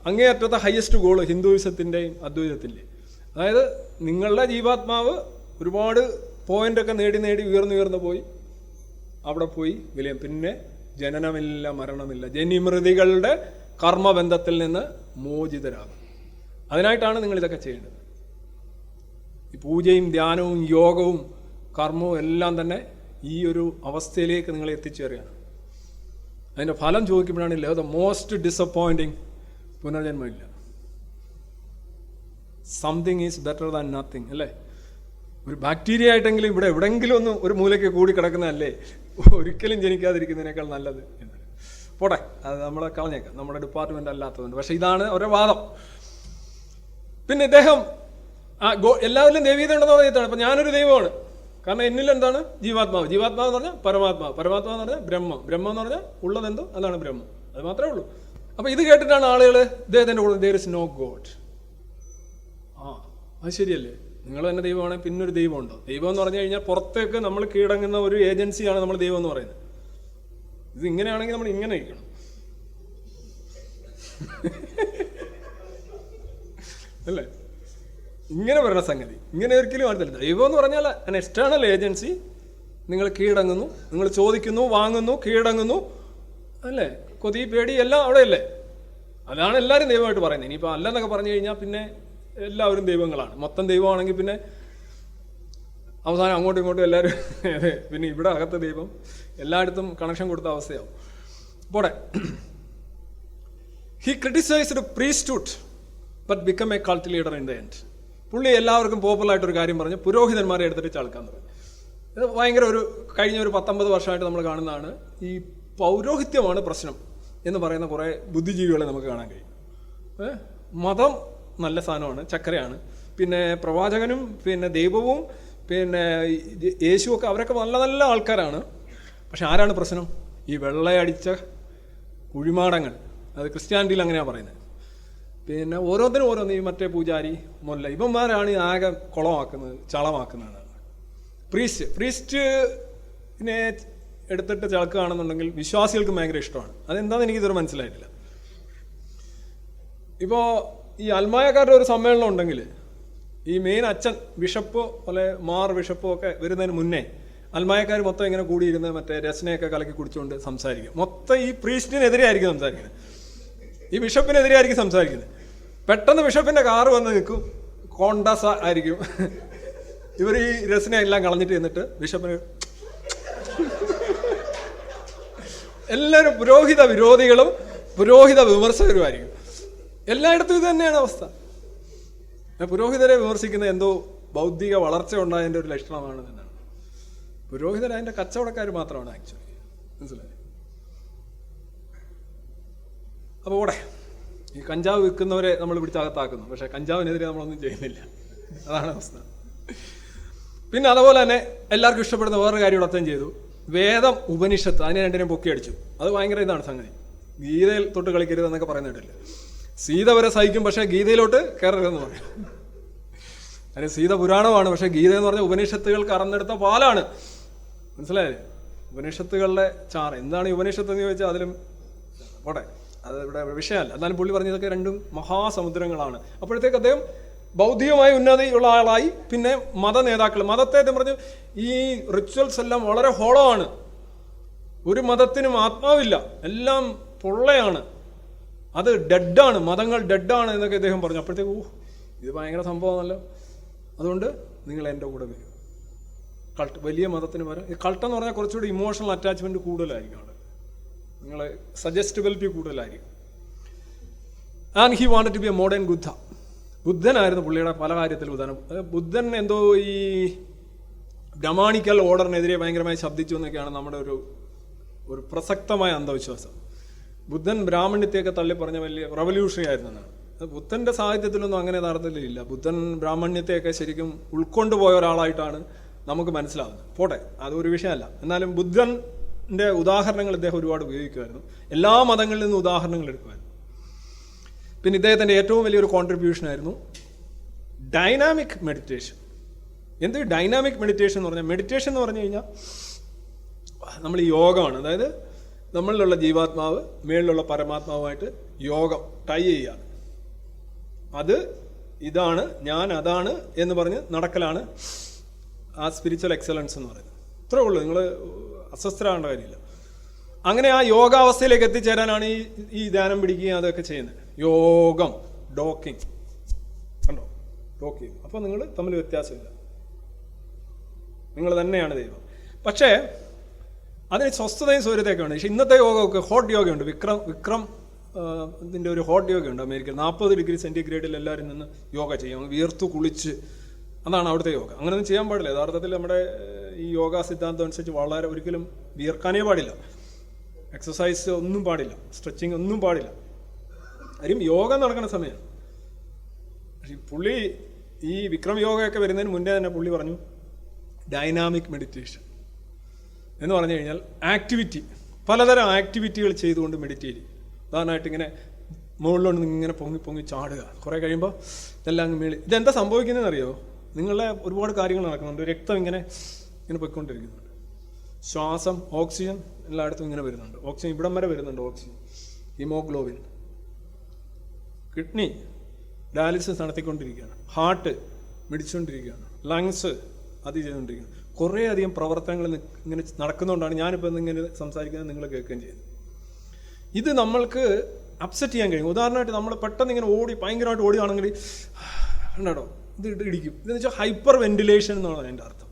അങ്ങേയറ്റത്തെ ഹയസ്റ്റ് ഗോള് ഹിന്ദുയിസത്തിൻ്റെയും അദ്വൈതത്തിൻ്റെയും. അതായത് നിങ്ങളുടെ ജീവാത്മാവ് ഒരുപാട് പോയിൻ്റൊക്കെ നേടി ഉയർന്നു പോയി അവിടെ പോയി വിലയും. പിന്നെ ജനനമില്ല, മരണമില്ല, ജനിമൃതികളുടെ കർമ്മബന്ധത്തിൽ നിന്ന് മോചിതരാകും. അതിനായിട്ടാണ് നിങ്ങളിതൊക്കെ ചെയ്യേണ്ടത്. ഈ പൂജയും ധ്യാനവും യോഗവും കർമ്മവും എല്ലാം തന്നെ ഈ ഒരു അവസ്ഥയിലേക്ക് നിങ്ങളെ എത്തിച്ചേരുകയാണ്. അതിൻ്റെ ഫലം ചോദിക്കുമ്പോഴാണ് ദ മോസ്റ്റ് ഡിസപ്പോയിൻറ്റിങ്, പുനർജന്മമില്ല. Something is better than nothing, അല്ലേ? ഒരു ബാക്ടീരിയ ആയിട്ടെങ്കിലും ഇവിടെ എവിടെയെങ്കിലും ഒന്ന് ഒരു മൂലയ്ക്ക് കൂടി കിടക്കുന്നതല്ലേ ഒരിക്കലും ജനിക്കാതിരിക്കുന്നതിനേക്കാൾ നല്ലത് എന്ന്. പോട്ടെ, അത് നമ്മളെ കളഞ്ഞേക്കാം, നമ്മുടെ ഡിപ്പാർട്ട്മെൻ്റ് അല്ലാത്തതുകൊണ്ട്. പക്ഷേ ഇതാണ് ഓരോ വാദം. പിന്നെ ഇദ്ദേഹം എല്ലാവരിലും ദൈവീകത ഉണ്ടെന്ന് പറഞ്ഞിട്ടാണ്. അപ്പം ഞാനൊരു ദൈവമാണ്, കാരണം എന്നിൽ എന്താണ്? ജീവാത്മാവ്. ജീവാത്മാവ് എന്ന് പറഞ്ഞാൽ പരമാത്മാവ്, പരമാത്മാവ് എന്ന് പറഞ്ഞാൽ ബ്രഹ്മം, ബ്രഹ്മം എന്ന് പറഞ്ഞാൽ ഉള്ളതെന്തോ അതാണ് ബ്രഹ്മം. അത് മാത്രമേ ഉള്ളൂ. അപ്പം ഇത് കേട്ടിട്ടാണ് ആളുകൾ ഇദ്ദേഹത്തിൻ്റെ കൂടെ ദെയർ ഇസ് നോ ഗോഡ്. അത് ശരിയല്ലേ? നിങ്ങൾ തന്നെ ദൈവമാണെങ്കിൽ പിന്നൊരു ദൈവമുണ്ടോ? ദൈവം എന്ന് പറഞ്ഞു കഴിഞ്ഞാൽ പുറത്തേക്ക് നമ്മൾ കീഴടങ്ങുന്ന ഒരു ഏജൻസിയാണ് നമ്മൾ ദൈവം എന്ന് പറയുന്നത്. ഇത് ഇങ്ങനെയാണെങ്കിൽ നമ്മൾ ഇങ്ങനെ ഇരിക്കണം. അല്ലേ? ഇങ്ങനെ പറയുന്ന സംഗതി ഇങ്ങനെ ഒരിക്കലും അറിയത്തില്ല. ദൈവം എന്ന് പറഞ്ഞാൽ an എക്സ്റ്റേണൽ ഏജൻസി. നിങ്ങൾ കീഴടങ്ങുന്നു, നിങ്ങൾ ചോദിക്കുന്നു, വാങ്ങുന്നു, കീഴടങ്ങുന്നു, അല്ലേ? കൊതി പേടി എല്ലാം അവിടെയല്ലേ? അതാണ് എല്ലാവരും ദൈവമായിട്ട് പറയുന്നത്. ഇനിയിപ്പോൾ അല്ലെന്നൊക്കെ പറഞ്ഞു കഴിഞ്ഞാൽ പിന്നെ എല്ലാവരും ദൈവങ്ങളാണ്. മൊത്തം ദൈവമാണെങ്കിൽ പിന്നെ അവസാനം അങ്ങോട്ടും ഇങ്ങോട്ടും എല്ലാവരും അതെ, പിന്നെ ഇവിടെ അകത്ത് ദൈവം എല്ലായിടത്തും കണക്ഷൻ കൊടുത്ത അവസ്ഥയാവും. പോടെ, he criticised priesthood but become A cult leader in the end. പുള്ളി എല്ലാവർക്കും പോപ്പുലറായിട്ടൊരു കാര്യം പറഞ്ഞ് പുരോഹിതന്മാരെ എടുത്തിട്ട് ചളക്കാൻ തുടങ്ങി. ഇത് ഭയങ്കര കഴിഞ്ഞ ഒരു 19 വർഷമായിട്ട് നമ്മൾ കാണുന്നതാണ്. ഈ പൗരോഹിത്യമാണ് പ്രശ്നം എന്ന് പറയുന്ന കുറേ ബുദ്ധിജീവികളെ നമുക്ക് കാണാൻ കഴിയും. മതം നല്ല സാധനമാണ്, ചക്കരയാണ്. പിന്നെ പ്രവാചകനും പിന്നെ ദൈവവും പിന്നെ യേശുവൊക്കെ അവരൊക്കെ നല്ല നല്ല ആൾക്കാരാണ്. പക്ഷെ ആരാണ് പ്രശ്നം? ഈ വെള്ളയടിച്ച കുഴിമാടങ്ങൾ. അത് ക്രിസ്ത്യാനിറ്റിയിൽ അങ്ങനെയാണ് പറയുന്നത്. പിന്നെ ഓരോന്നിനും ഈ മറ്റേ പൂജാരി മൊല്ല ഇവന്മാരാണ് ആകെ കുളമാക്കുന്നത്, ചളമാക്കുന്നതാണ്. പ്രീസ്റ്റിനെ എടുത്തിട്ട് ചളക്കുകയാണെന്നുണ്ടെങ്കിൽ വിശ്വാസികൾക്ക് ഭയങ്കര ഇഷ്ടമാണ്. അതെന്താണെന്ന് എനിക്കിതൊരു മനസ്സിലായിട്ടില്ല. ഇപ്പോൾ ഈ അൽമായക്കാരുടെ ഒരു സമ്മേളനം ഉണ്ടെങ്കിൽ ഈ മെയിൻ അച്ഛൻ ബിഷപ്പോ അല്ലെ മാർ ബിഷപ്പോ ഒക്കെ വരുന്നതിന് മുന്നേ അൽമായക്കാർ മൊത്തം ഇങ്ങനെ കൂടിയിരുന്ന് മറ്റേ രസനയൊക്കെ കലക്കി കുടിച്ചുകൊണ്ട് സംസാരിക്കും. മൊത്തം ഈ പ്രീസ്റ്റിനെതിരെ ആയിരിക്കും സംസാരിക്കുന്നത്, ഈ ബിഷപ്പിനെതിരെ ആയിരിക്കും സംസാരിക്കുന്നത്. പെട്ടെന്ന് ബിഷപ്പിന്റെ കാറ് വന്ന് നിൽക്കും, കോണ്ടസ ആയിരിക്കും. ഇവർ ഈ രസനെ എല്ലാം കളഞ്ഞിട്ട് എന്നിട്ട് ബിഷപ്പിന് എല്ലാവരും പുരോഹിത വിരോധികളും പുരോഹിത വിമർശകരുമായിരിക്കും. എല്ലായിടത്തും ഇത് തന്നെയാണ് അവസ്ഥ. പുരോഹിതരെ വിമർശിക്കുന്ന എന്തോ ബൗദ്ധിക വളർച്ച ഉണ്ടായതിൻ്റെ ഒരു ലക്ഷണമാണ് എന്നാണ്. പുരോഹിതർ അതിൻ്റെ കച്ചവടക്കാർ മാത്രമാണ് ആക്ച്വലി, മനസ്സിലായി? അപ്പോൾ കൂടെ ഈ കഞ്ചാവ് വിൽക്കുന്നവരെ നമ്മൾ പിടിച്ചകത്താക്കുന്നു, പക്ഷേ കഞ്ചാവിനെതിരെ നമ്മളൊന്നും ചെയ്യുന്നില്ല. അതാണ് അവസ്ഥ. പിന്നെ അതുപോലെ തന്നെ എല്ലാവർക്കും ഇഷ്ടപ്പെടുന്ന വേറൊരു കാര്യം ഇവിടെ അത്തം ചെയ്തു. വേദം, ഉപനിഷത്ത്, അതിനെ രണ്ടിനെയും പൊക്കി അടിച്ചു. അത് ഭയങ്കര ഇതാണ് സംഗതി. ഗീതയിൽ തൊട്ട് കളിക്കരുത് എന്നൊക്കെ പറയുന്നിട്ടില്ല. സീത വരെ സഹിക്കും, പക്ഷേ ഗീതയിലോട്ട് കയറരുതെന്ന് പറയും. അതിന് സീത പുരാണമാണ്, പക്ഷേ ഗീത എന്ന് പറഞ്ഞാൽ ഉപനിഷത്തുകൾ കറന്നെടുത്ത പാലാണ്. മനസ്സിലായേ? ഉപനിഷത്തുകളുടെ ചാറ്. എന്താണ് ഈ ഉപനിഷത്ത് എന്ന് ചോദിച്ചാൽ അതിലും പോട്ടെ, അത് ഇവിടെ വിഷയമല്ല. എന്നാലും പുള്ളി പറഞ്ഞതൊക്കെ രണ്ടും മഹാസമുദ്രങ്ങളാണ്. അപ്പോഴത്തേക്ക് അദ്ദേഹം ബൗദ്ധികമായ ഉന്നതിയുള്ള ആളായി. പിന്നെ മത നേതാക്കൾ, മതത്തെ പറഞ്ഞ് ഈ റിച്വൽസ് എല്ലാം വളരെ ഹോളോ ആണ്. ഒരു മതത്തിനും ആത്മാവില്ല, എല്ലാം പൊള്ളയാണ്, അത് ഡെഡാണ്, മതങ്ങൾ ഡെഡാണ് എന്നൊക്കെ അദ്ദേഹം പറഞ്ഞു. അപ്പോഴത്തേക്ക് ഇത് ഭയങ്കര സംഭവമല്ലോ. അതുകൊണ്ട് നിങ്ങൾ എൻ്റെ കൂടെ വരും. കൾട്ട് വലിയ മതത്തിന് വരാം. ഈ കൾട്ടെന്ന് പറഞ്ഞാൽ കുറച്ചുകൂടി ഇമോഷണൽ അറ്റാച്ച്മെൻറ്റ് കൂടുതലായിരിക്കും അവിടെ, നിങ്ങളെ സജസ്റ്റബിലിറ്റി കൂടുതലായിരിക്കും. And he wanted to be a modern Buddha. ബുദ്ധനായിരുന്നു പുള്ളിയുടെ പല കാര്യത്തിലും ഉദാഹരണം. ബുദ്ധൻ എന്തോ ഈ ബ്രഹ്മാണിക്കൽ ഓർഡറിനെതിരെ ഭയങ്കരമായി ശബ്ദിച്ചു എന്നൊക്കെയാണ് നമ്മുടെ ഒരു പ്രസക്തമായ അന്ധവിശ്വാസം. ബുദ്ധൻ ബ്രാഹ്മണ്യത്തെയൊക്കെ തള്ളി പറഞ്ഞ വലിയ റവല്യൂഷണറി ആയിരുന്നു എന്നാണ്. ബുദ്ധന്റെ സാഹിത്യത്തിലൊന്നും അങ്ങനെ നടത്തില്ല. ബുദ്ധൻ ബ്രാഹ്മണ്യത്തെയൊക്കെ ശരിക്കും ഉൾക്കൊണ്ടുപോയ ഒരാളായിട്ടാണ് നമുക്ക് മനസ്സിലാവുന്നത്. പോട്ടെ, അതൊരു വിഷയമല്ല. എന്നാലും ബുദ്ധന്റെ ഉദാഹരണങ്ങൾ ഇദ്ദേഹം ഒരുപാട് ഉപയോഗിക്കുമായിരുന്നു. എല്ലാ മതങ്ങളിൽ നിന്നും ഉദാഹരണങ്ങൾ എടുക്കുമായിരുന്നു. പിന്നെ ഇദ്ദേഹത്തിൻ്റെ ഏറ്റവും വലിയൊരു കോൺട്രിബ്യൂഷൻ ആയിരുന്നു ഡൈനാമിക് മെഡിറ്റേഷൻ. എന്ത് ഡൈനാമിക് മെഡിറ്റേഷൻ എന്ന് പറഞ്ഞാൽ, മെഡിറ്റേഷൻ എന്ന് പറഞ്ഞു കഴിഞ്ഞാൽ നമ്മൾ ഈ യോഗമാണ്, അതായത് നമ്മളിലുള്ള ജീവാത്മാവ് മേളിലുള്ള പരമാത്മാവുമായിട്ട് യോഗം ടൈ ചെയ്യുകയാണ്. അത് ഇതാണ്, ഞാൻ അതാണ് എന്ന് പറഞ്ഞ് നടക്കലാണ് ആ സ്പിരിച്വൽ എക്സലൻസ് എന്ന് പറയുന്നത്. ഇത്രേ ഉള്ളൂ, നിങ്ങൾ അസ്വസ്ഥരാകേണ്ട കാര്യമില്ല. അങ്ങനെ ആ യോഗാവസ്ഥയിലേക്ക് എത്തിച്ചേരാനാണ് ഈ ധ്യാനം പിടിക്കുകയും അതൊക്കെ ചെയ്യുന്നത്. യോഗം, ഡോക്കിങ് കണ്ടോ, ഡോക്കിങ്. അപ്പോൾ നിങ്ങൾ തമ്മിൽ വ്യത്യാസമില്ല, നിങ്ങൾ തന്നെയാണ് ദൈവം. പക്ഷേ അതിന് സ്വസ്ഥതയും സൗകര്യത്തൊക്കെ ഉണ്ട്. പക്ഷേ ഇന്നത്തെ യോഗമൊക്കെ ഹോട്ട് യോഗയുണ്ട്. വിക്രം ഇതിൻ്റെ ഒരു ഹോട്ട് യോഗയുണ്ട് അമേരിക്കയിൽ. 40 ഡിഗ്രി സെൻറ്റിഗ്രേഡിൽ എല്ലാവരും നിന്ന് യോഗ ചെയ്യും, വിയർത്തു കുളിച്ച്. അതാണ് അവിടുത്തെ യോഗ. അങ്ങനെയൊന്നും ചെയ്യാൻ പാടില്ല. യഥാർത്ഥത്തിൽ നമ്മുടെ ഈ യോഗ സിദ്ധാന്തം അനുസരിച്ച് വളരെ ഒരിക്കലും വിയർക്കാനേ പാടില്ല, എക്സസൈസ് ഒന്നും പാടില്ല, സ്ട്രെച്ചിങ് ഒന്നും പാടില്ല. കാര്യം യോഗ നടക്കുന്ന സമയമാണ്. പക്ഷേ പുള്ളി ഈ വിക്രം യോഗയൊക്കെ വരുന്നതിന് മുന്നേ തന്നെ പുള്ളി പറഞ്ഞു ഡൈനാമിക് മെഡിറ്റേഷൻ എന്ന് പറഞ്ഞു കഴിഞ്ഞാൽ ആക്ടിവിറ്റി, പലതരം ആക്ടിവിറ്റികൾ ചെയ്തുകൊണ്ട് മെഡിറ്റേറ്റ് ചെയ്യും. ഉദാഹരണമായിട്ട് ഇങ്ങനെ മുകളിലോട്ട് ഇങ്ങനെ പൊങ്ങി ചാടുക. കുറേ കഴിയുമ്പോൾ ഇതെല്ലാം അങ്ങ് മേളി. ഇതെന്താ സംഭവിക്കുന്നതെന്ന് അറിയോ? നിങ്ങളെ ഒരുപാട് കാര്യങ്ങൾ നടക്കുന്നുണ്ട്. രക്തം ഇങ്ങനെ പൊയ്ക്കൊണ്ടിരിക്കുന്നുണ്ട്. ശ്വാസം, ഓക്സിജൻ എല്ലായിടത്തും ഇങ്ങനെ വരുന്നുണ്ട്. ഓക്സിജൻ ഇവിടം വരെ വരുന്നുണ്ട്. ഓക്സിജൻ, ഹീമോഗ്ലോബിൻ, കിഡ്നി ഡയാലിസിസ് നടത്തിക്കൊണ്ടിരിക്കുകയാണ്, ഹാർട്ട് മിടിച്ചുകൊണ്ടിരിക്കുകയാണ്, ലങ്സ് അത് ചെയ്തുകൊണ്ടിരിക്കുകയാണ്. കുറേയധികം പ്രവർത്തനങ്ങൾ ഇങ്ങനെ നടക്കുന്നതുകൊണ്ടാണ് ഞാനിപ്പോൾ ഇങ്ങനെ സംസാരിക്കുന്നത്, നിങ്ങൾ കേൾക്കുകയും ചെയ്യുന്നത്. ഇത് നമ്മൾക്ക് അപ്സെറ്റ് ചെയ്യാൻ കഴിയും. ഉദാഹരണമായിട്ട് നമ്മൾ പെട്ടെന്ന് ഇങ്ങനെ ഭയങ്കരമായിട്ട് ഓടുകയാണെങ്കിൽ ഉണ്ടോ ഇത് ഇടിക്കും. ഇതെന്ന് വെച്ചാൽ ഹൈപ്പർ വെന്റിലേഷൻ എന്നാണ് എൻ്റെ അർത്ഥം.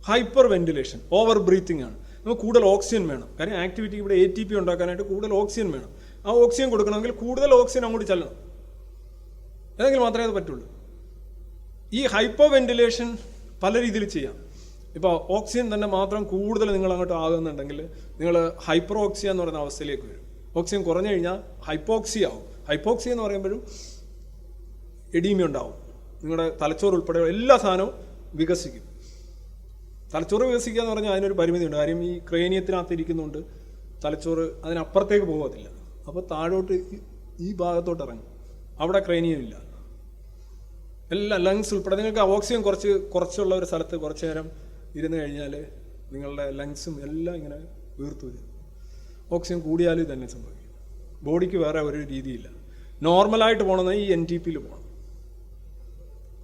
ഹൈപ്പർ വെന്റിലേഷൻ, ഓവർ ബ്രീത്തിങ് ആണ്. നമുക്ക് കൂടുതൽ ഓക്സിജൻ വേണം. കാര്യം ആക്ടിവിറ്റി ഇവിടെ ATP ഉണ്ടാക്കാനായിട്ട് കൂടുതൽ ഓക്സിജൻ വേണം. ആ ഓക്സിജൻ കൊടുക്കണമെങ്കിൽ കൂടുതൽ ഓക്സിജൻ അങ്ങോട്ട് ചെല്ലണം, ഏതെങ്കിലും മാത്രമേ അത് പറ്റുള്ളൂ. ഈ ഹൈപ്പർ വെന്റിലേഷൻ പല രീതിയിൽ ചെയ്യാം. ഇപ്പോൾ ഓക്സിജൻ തന്നെ മാത്രം കൂടുതൽ നിങ്ങൾ അങ്ങോട്ട് ആകുന്നുണ്ടെങ്കിൽ നിങ്ങൾ ഹൈപ്പർ ഓക്സിയ എന്ന് പറയുന്ന അവസ്ഥയിലേക്ക് വരും. ഓക്സിജൻ കുറഞ്ഞു കഴിഞ്ഞാൽ ഹൈപ്പോക്സിയ ആവും. ഹൈപ്പോക്സിയ എന്ന് പറയുമ്പോഴും എഡീമ ഉണ്ടാവും. നിങ്ങളുടെ തലച്ചോറ് ഉൾപ്പെടെ എല്ലാ സാധനവും വികസിക്കും. തലച്ചോറ് വികസിക്കുക എന്ന് പറഞ്ഞാൽ അതിനൊരു പരിമിതിയുണ്ട്. കാര്യം ഈ ക്രേനിയത്തിനകത്ത് ഇരിക്കുന്നുണ്ട്, തലച്ചോറ് അതിനപ്പുറത്തേക്ക് പോകത്തില്ല. അപ്പോൾ താഴോട്ട് ഈ ഭാഗത്തോട്ട് ഇറങ്ങും, അവിടെ ക്രേനിയം ഇല്ല. എല്ലാ ലങ്സ് ഉൾപ്പെടെ നിങ്ങൾക്ക് ഓക്സിജൻ കുറച്ചുള്ള ഒരു സ്ഥലത്ത് കുറച്ച് നേരം ഇരുന്ന് കഴിഞ്ഞാൽ നിങ്ങളുടെ ലങ്സും എല്ലാം ഇങ്ങനെ വീർത്തു വരും. ഓക്സിജൻ കൂടിയാലും തന്നെ സംഭവിക്കും. ബോഡിക്ക് വേറെ ഒരു രീതിയില്ല. നോർമലായിട്ട് പോകണമെന്ന് ഈ NTPയിൽ പോകണം.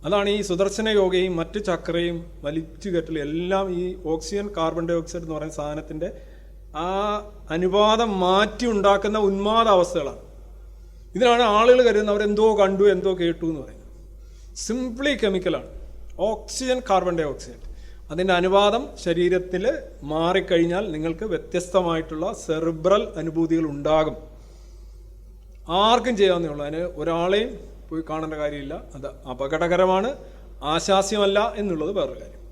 അതാണ് ഈ സുദർശന യോഗയും മറ്റ് ചക്രയും വലിച്ചു കെട്ടലും എല്ലാം ഈ ഓക്സിജൻ കാർബൺ ഡൈ ഓക്സൈഡ് എന്ന് പറയുന്ന സാധനത്തിൻ്റെ ആ അനുപാതം മാറ്റി ഉണ്ടാക്കുന്ന ഉന്മാദാവസ്ഥകളാണ്. ഇതിനാണ് ആളുകൾ കരുതുന്നത് അവരെന്തോ കണ്ടു എന്തോ കേട്ടു എന്ന് പറയുന്നത്. സിംപ്ലി കെമിക്കലാണ്. ഓക്സിജൻ കാർബൺ ഡൈ ഓക്സൈഡ് അതിൻ്റെ അനുപാതം ശരീരത്തിൽ മാറിക്കഴിഞ്ഞാൽ നിങ്ങൾക്ക് വ്യത്യസ്തമായിട്ടുള്ള സെറിബ്രൽ അനുഭൂതികൾ ഉണ്ടാകും. ആർക്കും ചെയ്യാവുന്നേ ഉള്ളൂ. അതിന് ഒരാളെയും പോയി കാണേണ്ട കാര്യമില്ല. അത് അപകടകരമാണ്, ആശാസ്യമല്ല എന്നുള്ളത് വേറൊരു കാര്യം.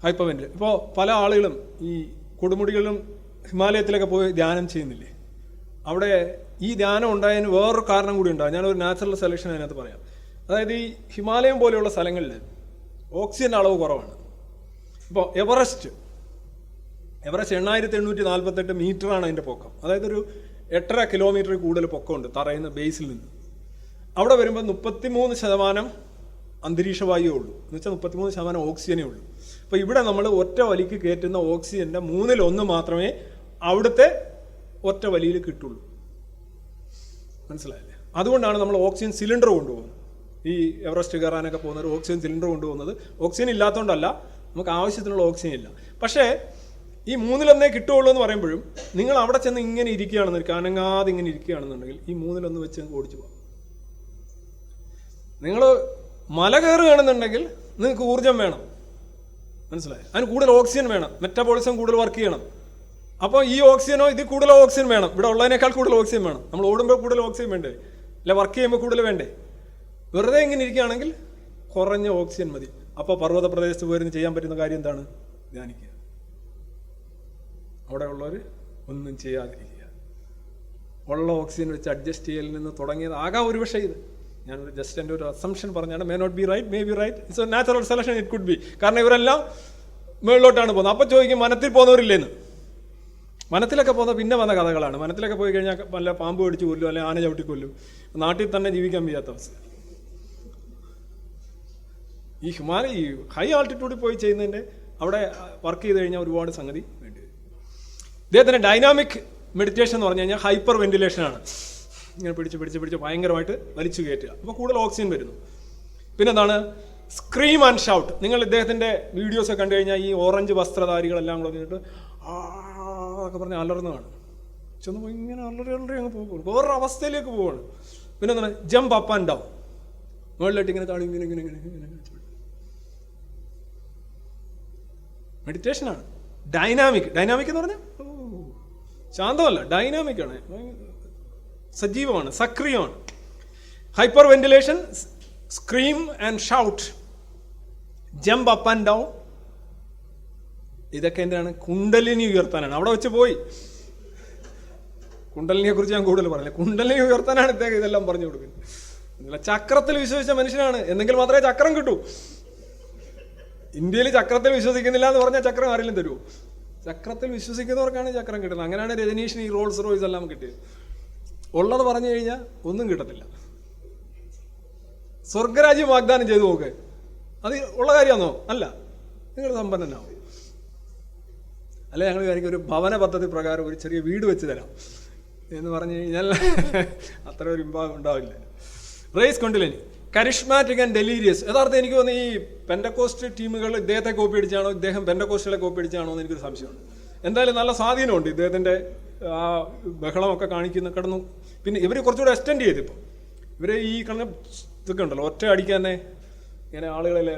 ഹൈപ്പർവെന്റ് ഇപ്പോൾ പല ആളുകളും ഈ കൊടുമുടികളിലും ഹിമാലയത്തിലൊക്കെ പോയി ധ്യാനം ചെയ്യുന്നില്ലേ? അവിടെ ഈ ധ്യാനം ഉണ്ടായതിന് വേറൊരു കാരണം കൂടി ഉണ്ടാകും. ഞാനൊരു നാച്ചുറൽ സെലക്ഷൻ അതിനകത്ത് പറയാം. അതായത് ഈ ഹിമാലയം പോലെയുള്ള സ്ഥലങ്ങളിൽ ഓക്സിജൻ അളവ് കുറവാണ്. ഇപ്പോൾ എവറസ്റ്റ് 8848 മീറ്ററാണ് അതിൻ്റെ പൊക്കം. അതായത് ഒരു 8.5 കിലോമീറ്റർ കൂടുതൽ പൊക്കമുണ്ട് തറയുന്ന ബേസിൽ നിന്ന്. അവിടെ വരുമ്പോൾ 33% അന്തരീക്ഷ വായുവേ ഉള്ളൂ. എന്ന് വെച്ചാൽ 33% ഓക്സിജനേ ഉള്ളൂ. അപ്പോൾ ഇവിടെ നമ്മൾ ഒറ്റ വലിക്ക് കയറ്റുന്ന ഓക്സിജൻ്റെ 1/3 മാത്രമേ അവിടുത്തെ ഒറ്റ വലിയിൽ കിട്ടുള്ളൂ. മനസ്സിലായില്ലേ? അതുകൊണ്ടാണ് നമ്മൾ ഓക്സിജൻ സിലിണ്ടർ കൊണ്ടുപോകുന്നത്. ഈ എവറസ്റ്റ് കയറാനൊക്കെ പോകുന്നവർ ഓക്സിജൻ സിലിണ്ടർ കൊണ്ടുപോകുന്നത് ഓക്സിജൻ ഇല്ലാത്തതുകൊണ്ടല്ല, നമുക്ക് ആവശ്യത്തിനുള്ള ഓക്സിജൻ ഇല്ല. പക്ഷേ ഈ 1/3 കിട്ടുകയുള്ളൂ എന്ന് പറയുമ്പോഴും നിങ്ങൾ അവിടെ ചെന്ന് ഇങ്ങനെ ഇരിക്കുകയാണെന്ന് അനങ്ങാതെ ഇങ്ങനെ ഇരിക്കുകയാണെന്നുണ്ടെങ്കിൽ ഈ 1/3 വെച്ച് ഓടിച്ചു പോകാം. നിങ്ങൾ മല കയറുകയാണെന്നുണ്ടെങ്കിൽ നിങ്ങൾക്ക് ഊർജ്ജം വേണം, മനസ്സിലായി? അതിന് കൂടുതൽ ഓക്സിജൻ വേണം, മെറ്റബോളിസം കൂടുതൽ വർക്ക് ചെയ്യണം. അപ്പോൾ ഈ ഓക്സിജനോ ഇതിൽ കൂടുതൽ ഓക്സിജൻ വേണം, ഇവിടെ ഉള്ളതിനേക്കാൾ കൂടുതൽ ഓക്സിജൻ വേണം. നമ്മൾ ഓടുമ്പോൾ കൂടുതൽ ഓക്സിജൻ വേണ്ടേ? അല്ല വർക്ക് ചെയ്യുമ്പോൾ കൂടുതൽ വേണ്ടേ? വെറുതെ ഇങ്ങനെ ഇരിക്കുകയാണെങ്കിൽ കുറഞ്ഞ ഓക്സിജൻ മതി. അപ്പോൾ പർവ്വത പ്രദേശത്ത് പോയിരുന്ന് ചെയ്യാൻ പറ്റുന്ന കാര്യം എന്താണ്? ധ്യാനിക്കുക. അവിടെ ഉള്ളവർ ഒന്നും ചെയ്യാതിരിക്കുക. ഉള്ള ഓക്സിജൻ വെച്ച് അഡ്ജസ്റ്റ് ചെയ്യലിൽ നിന്ന് തുടങ്ങിയത് ആകാം ഒരു പക്ഷേ. ഇത് ഞാനൊരു ജസ്റ്റ് എൻ്റെ ഒരു അസംഷൻ പറഞ്ഞാണ്. May not be right, may be right. It's a natural selection, it could be. കാരണം ഇവരെല്ലാം മുകളിലോട്ടാണ് പോകുന്നത്. അപ്പം ചോദിക്കും വനത്തിൽ പോകുന്നവരില്ലേന്ന്. വനത്തിലൊക്കെ പോകുന്ന പിന്നെ വന്ന കഥകളാണ്. വനത്തിലൊക്കെ പോയി കഴിഞ്ഞാൽ വല്ല പാമ്പ് കടിച്ച് കൊല്ലും, അല്ലെങ്കിൽ ആന ചവിട്ടി കൊല്ലും. നാട്ടിൽ തന്നെ ജീവിക്കാൻ വയ്യാത്ത അവസ്ഥ. ഈ ഹൈ ആൾട്ടിറ്റ്യൂഡിൽ പോയി ചെയ്യുന്നതിൻ്റെ അവിടെ വർക്ക് ചെയ്ത് കഴിഞ്ഞാൽ ഒരുപാട് സംഗതി വേണ്ടി വരും. ഇദ്ദേഹത്തിൻ്റെ ഡൈനാമിക് മെഡിറ്റേഷൻ എന്ന് പറഞ്ഞു കഴിഞ്ഞാൽ ഹൈപ്പർ വെന്റിലേഷനാണ്. ഇങ്ങനെ പിടിച്ച് ഭയങ്കരമായിട്ട് വലിച്ചു കയറ്റുക. അപ്പോൾ കൂടുതൽ ഓക്സിജൻ വരുന്നു. പിന്നെന്താണ്? Scream and shout. നിങ്ങൾ ഇദ്ദേഹത്തിൻ്റെ വീഡിയോസ് കണ്ടു കഴിഞ്ഞാൽ ഈ ഓറഞ്ച് വസ്ത്രധാരികളെല്ലാം കൂടെ വന്നിട്ട് ഒക്കെ പറഞ്ഞ് അലർന്ന് കാണും. ചെന്ന് ഇങ്ങനെ അലറി അങ്ങ് പോകും, വേറൊരു അവസ്ഥയിലേക്ക് പോവുകയാണ്. പിന്നെ എന്താണ്? Jump up and down. മുകളിലോട്ട് ഇങ്ങനെ താഴെ ഇങ്ങനെ മെഡിറ്റേഷനാണ്. ഡൈനാമിക് എന്ന് പറഞ്ഞാൽ ശാന്തമല്ല, ഡൈനാമിക്കാണ്, സജീവമാണ്, സക്രിയമാണ്. Hyperventilation, scream and shout, jump up and down. ഇതൊക്കെ എന്താണ്? കുണ്ടലിനി ഉയർത്താനാണ്. അവിടെ വെച്ച് പോയി. കുണ്ടലിനിയെ കുറിച്ച് ഞാൻ കൂടുതൽ പറഞ്ഞില്ല. കുണ്ടലിനി ഉയർത്താനാണ് ഇദ്ദേഹം ഇതെല്ലാം പറഞ്ഞു കൊടുക്കുന്നത്. ചക്രത്തിൽ വിശ്വസിച്ച മനുഷ്യനാണ്. എന്നെങ്കിൽ മാത്രമേ ചക്രം കിട്ടൂ. ഇന്ത്യയിൽ ചക്രത്തിൽ വിശ്വസിക്കുന്നില്ല എന്ന് പറഞ്ഞാൽ ചക്രം ആരെങ്കിലും തരുമോ? ചക്രത്തിൽ വിശ്വസിക്കുന്നവർക്കാണ് ചക്രം കിട്ടുന്നത്. അങ്ങനെയാണ് രജനീഷിന് ഈ റോൾസ് റോയ്സ് എല്ലാം കിട്ടിയത്. ഉള്ളത് പറഞ്ഞു കഴിഞ്ഞാൽ ഒന്നും കിട്ടത്തില്ല. സ്വർഗരാജ്യം വാഗ്ദാനം ചെയ്തു നോക്ക്. അത് ഉള്ള കാര്യമാണോ? അല്ല. നിങ്ങൾ സമ്പന്നനാവും. അല്ലെ ഞങ്ങൾ എനിക്ക് ഒരു ഭവന പദ്ധതി പ്രകാരം ഒരു ചെറിയ വീട് വെച്ച് തരാം എന്ന് പറഞ്ഞു കഴിഞ്ഞാൽ അത്ര ഒരു ഇമ്പാകം ഉണ്ടാവില്ല. റേസ് കൊണ്ടില്ലേ, കരിഷ്മാറ്റിക് ആൻഡ് ഡെലീരിയസ്. യഥാർത്ഥം എനിക്ക് തോന്നുന്നു ഈ പെൻഡക്കോസ്റ്റ് ടീമുകൾ ഇദ്ദേഹത്തെ കോപ്പി അടിച്ചാണോ, ഇദ്ദേഹം പെൻഡക്കോസ്റ്റുകളെ കോപ്പി അടിച്ചാണോ എന്ന് എനിക്കൊരു സംശയമുണ്ട്. എന്തായാലും നല്ല സ്വാധീനമുണ്ട് ഇദ്ദേഹത്തിൻ്റെ ആ ബഹളമൊക്കെ കാണിക്കുന്ന കിടന്നു. പിന്നെ ഇവർ കുറച്ചുകൂടെ എക്സ്റ്റെൻഡ് ചെയ്തിപ്പോൾ ഇവർ ഈ കണ്ണ ഇതൊക്കെ ഉണ്ടല്ലോ, ഒറ്റ അടിക്കാൻ തന്നെ ഇങ്ങനെ ആളുകളെ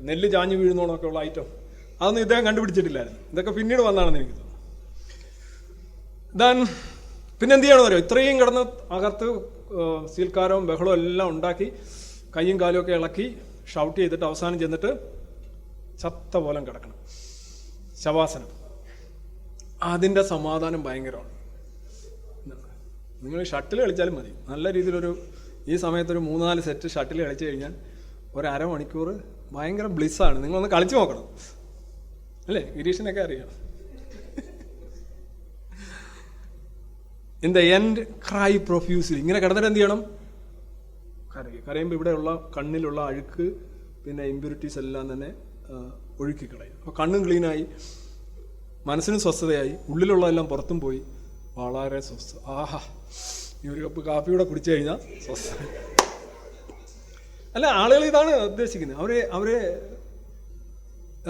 നെല്ല് ചാഞ്ഞു വീഴുന്നോണൊക്കെ ഉള്ള ഐറ്റം, അതൊന്നും ഇദ്ദേഹം കണ്ടുപിടിച്ചിട്ടില്ലായിരുന്നു. ഇതൊക്കെ പിന്നീട് വന്നാണെന്ന് എനിക്ക് തോന്നുന്നു. പിന്നെ എന്ത് ചെയ്യണമെന്ന് അറിയോ, ഇത്രയും കിടന്ന് അകത്ത് സീൽക്കാരവും ബഹളവും എല്ലാം ഉണ്ടാക്കി കയ്യും കാലും ഒക്കെ ഇളക്കി ഷൗട്ട് ചെയ്തിട്ട് അവസാനം ചെന്നിട്ട് ചത്ത പോലെ കിടക്കണം, ശവാസനം. അതിൻ്റെ സമാധാനം ഭയങ്കരമാണ്. നിങ്ങൾ ഷട്ടിൽ കളിച്ചാലും മതി, നല്ല രീതിയിലൊരു ഈ സമയത്തൊരു 3-4 സെറ്റ് ഷട്ടിൽ കളിച്ചു കഴിഞ്ഞാൽ ഒരു അരമണിക്കൂർ ഭയങ്കര ബ്ലിസ്സാണ്. നിങ്ങളൊന്ന് കളിച്ചു നോക്കണം, അല്ലേ? ഗിരീഷിനൊക്കെ അറിയാം. In the end cry profusely. ഇങ്ങനെ കിടന്നിട്ട് എന്ത് ചെയ്യണം? കരയുമ്പോൾ ഇവിടെയുള്ള കണ്ണിലുള്ള അഴുക്ക് പിന്നെ ഇമ്പ്യൂരിറ്റീസ് എല്ലാം തന്നെ ഒഴുക്കിക്കളയും. അപ്പോൾ കണ്ണും ക്ലീനായി, മനസ്സിനും സ്വസ്ഥതയായി, ഉള്ളിലുള്ളതെല്ലാം പുറത്തും പോയി, വളരെ സ്വസ്ഥ. ആഹാ, ഈ ഒരു കപ്പ് കാപ്പിയൂടെ കുടിച്ചു കഴിഞ്ഞാൽ സ്വസ്ഥ. അല്ല, ആളുകൾ ഇതാണ് ഉദ്ദേശിക്കുന്നത്. അവരെ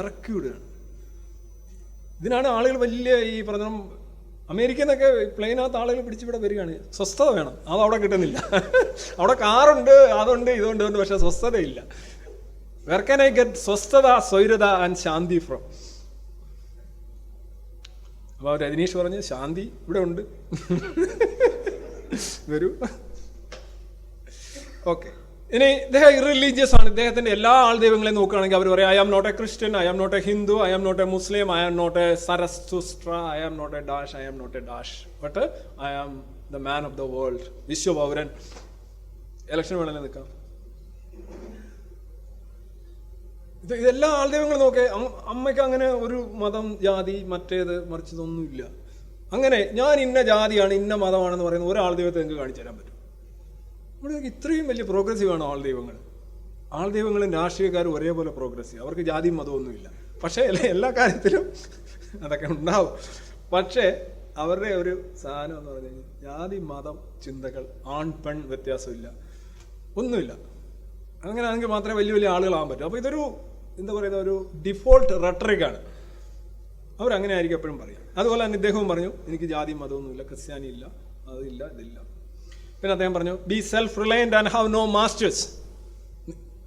ഇറക്കി വിടുകയാണ്. ഇതിനാണ് ആളുകൾ വലിയ ഈ പറഞ്ഞ അമേരിക്കയിൽ നിന്നൊക്കെ പ്ലെയിനകത്ത് ആളുകൾ പിടിച്ചിവിടെ വരികയാണ്. സ്വസ്ഥത വേണം, അത് അവിടെ കിട്ടുന്നില്ല. അവിടെ കാറുണ്ട്, അതുണ്ട്, ഇതുണ്ട്, പക്ഷെ സ്വസ്ഥതയില്ല. വെർ ക്യാൻ ഐ ഗെറ്റ് സ്വസ്ഥത, സ്വൈരത ആൻഡ് ശാന്തി ഫ്രം? അപ്പോൾ രജനീഷ് പറഞ്ഞ് ശാന്തി ഇവിടെ ഉണ്ട്, വരൂ. ഓക്കെ. ഇനി ഇദ്ദേഹം ഇറിലീജിയസ് ആണ്. ഇദ്ദേഹത്തിന്റെ എല്ലാ ആൾ ദൈവങ്ങളെയും നോക്കുകയാണെങ്കിൽ അവർ പറയും, I am not a Christian, I am not a Hindu, I am not a Muslim, I am not a Zarathustra, I am not a dash, I am not a dash, but I am the man of the world, വിശ്വപൗരൻ. Election വേണമെങ്കിൽ നിൽക്കാം. ഇതെല്ലാ ആൾ ദൈവങ്ങളും നോക്കേ. അമ്മയ്ക്ക് അങ്ങനെ ഒരു മതം, ജാതി, മറ്റേത് മറിച്ചതൊന്നുമില്ല. അങ്ങനെ ഞാൻ ഇന്ന ജാതിയാണ്, ഇന്ന മതമാണെന്ന് പറയുന്ന ഒരാൾ ദൈവത്തെ നിങ്ങൾക്ക് കാണിച്ചു തരാൻ പറ്റും? ഇവിടെ ഇത്രയും വലിയ പ്രോഗ്രസീവാണ് ആൾ ദൈവങ്ങൾ. ആൾ ദൈവങ്ങളും രാഷ്ട്രീയക്കാരും ഒരേപോലെ പ്രോഗ്രസീവ്. അവർക്ക് ജാതിയും മതമൊന്നുമില്ല. പക്ഷേ എല്ലാ കാര്യത്തിലും അതൊക്കെ ഉണ്ടാവും. പക്ഷേ അവരുടെ ഒരു സാധനം എന്ന് പറഞ്ഞു കഴിഞ്ഞാൽ ജാതി മതം ചിന്തകൾ, ആൺ പെൺ വ്യത്യാസമില്ല, ഒന്നുമില്ല. അങ്ങനെയാണെങ്കിൽ മാത്രമേ വലിയ വലിയ ആളുകളാകാൻ പറ്റൂ. അപ്പോൾ ഇതൊരു എന്താ പറയുന്ന ഒരു ഡിഫോൾട്ട് റെട്ടറിക്കാണ്. അവരങ്ങനെ ആയിരിക്കും എപ്പോഴും പറയാം. അതുപോലെ തന്നെ ഇദ്ദേഹവും പറഞ്ഞു, എനിക്ക് ജാതി മതമൊന്നുമില്ല, ക്രിസ്ത്യാനി ഇല്ല, അതില്ല, ഇതില്ല. പിന്നെ അദ്ദേഹം പറഞ്ഞു, be self reliant and have no masters.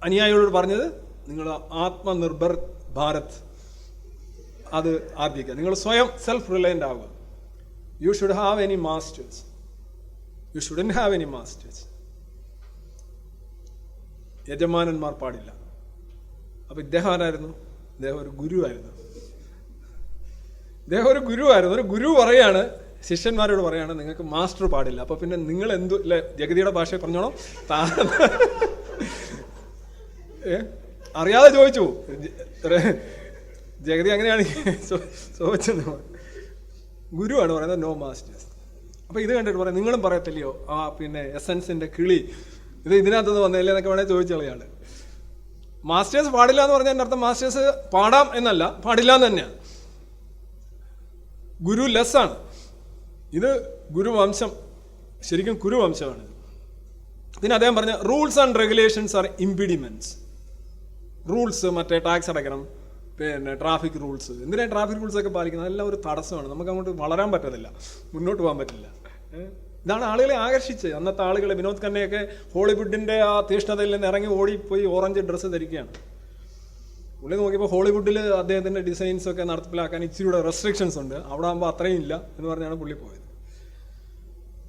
അനുയായികളോട് പറഞ്ഞത്, നിങ്ങൾ ആത്മനിർഭർ ഭാരത് അത് ആർജിക്കുക. നിങ്ങൾ സ്വയം സെൽഫ് റിലയൻ്റ് ആവുക. You should have any masters, you shouldn't have any masters. യജമാനന്മാർ പാടില്ല. അപ്പൊ ഇദ്ദേഹം ആരായിരുന്നു? ഇദ്ദേഹം ഒരു ഗുരുവായിരുന്നു. ഒരു ഗുരു പറയാണ്, ശിഷ്യന്മാരോട് പറയാണ്, നിങ്ങൾക്ക് മാസ്റ്റർ പാടില്ല. അപ്പൊ പിന്നെ നിങ്ങൾ എന്തു അല്ലെ, ജഗതിയുടെ ഭാഷയെ പറഞ്ഞോണം. അറിയാതെ ചോദിച്ചു. ജഗതി അങ്ങനെയാണ് ചോദിച്ചത്. ഗുരുവാണ് പറയുന്നത്, നോ മാസ്റ്റേഴ്സ്. അപ്പൊ ഇത് കണ്ടിട്ട് പറയാം, നിങ്ങളും പറയത്തില്ലയോ ആ പിന്നെ എസൻസിന്റെ കിളി ഇതിനകത്തുനിന്ന് വന്നില്ലേ എന്നൊക്കെ വേണേൽ ചോദിച്ചളയാണ്. മാസ്റ്റേഴ്സ് പാടില്ല എന്ന് പറഞ്ഞാൽ അർത്ഥം മാസ്റ്റേഴ്സ് പാടാം എന്നല്ല, പാടില്ല എന്ന് തന്നെയാണ്. ഗുരു ലെസ് ആണ്. ഇത് ഗുരുവംശം, ശരിക്കും കുരുവംശമാണ്. പിന്നെ അദ്ദേഹം പറഞ്ഞ rules and regulations are impediments. Rules, മറ്റേ ടാക്സ് അടയ്ക്കണം, പിന്നെ ട്രാഫിക് റൂൾസ്. എന്തിനാണ് ട്രാഫിക് റൂൾസ് ഒക്കെ പാലിക്കുന്നത്? അതെല്ലാം ഒരു തടസ്സമാണ്. നമുക്ക് അങ്ങോട്ട് വളരാൻ പറ്റത്തില്ല, മുന്നോട്ട് പോകാൻ പറ്റില്ല. ഇതാണ് ആളുകളെ ആകർഷിച്ചത്. അന്നത്തെ ആളുകളെ, വിനോദ് ഖന്നയൊക്കെ ഹോളിവുഡിന്റെ ആ തീഷ്ണതയിൽ നിന്ന് ഇറങ്ങി ഓടിപ്പോയി ഓറഞ്ച് ഡ്രസ്സ് ധരിക്കുകയാണ്. പുള്ളി നോക്കിയപ്പോൾ ഹോളിവുഡിൽ അദ്ദേഹത്തിന്റെ ഡിസൈൻസ് ഒക്കെ നടപ്പിലാക്കാൻ ഇച്ചിരിയുടെ റെസ്ട്രിക്ഷൻസ് ഉണ്ട്, അവിടെ ആകുമ്പോൾ അത്രയും ഇല്ല എന്ന് പറഞ്ഞാണ് പുള്ളി പോയത്.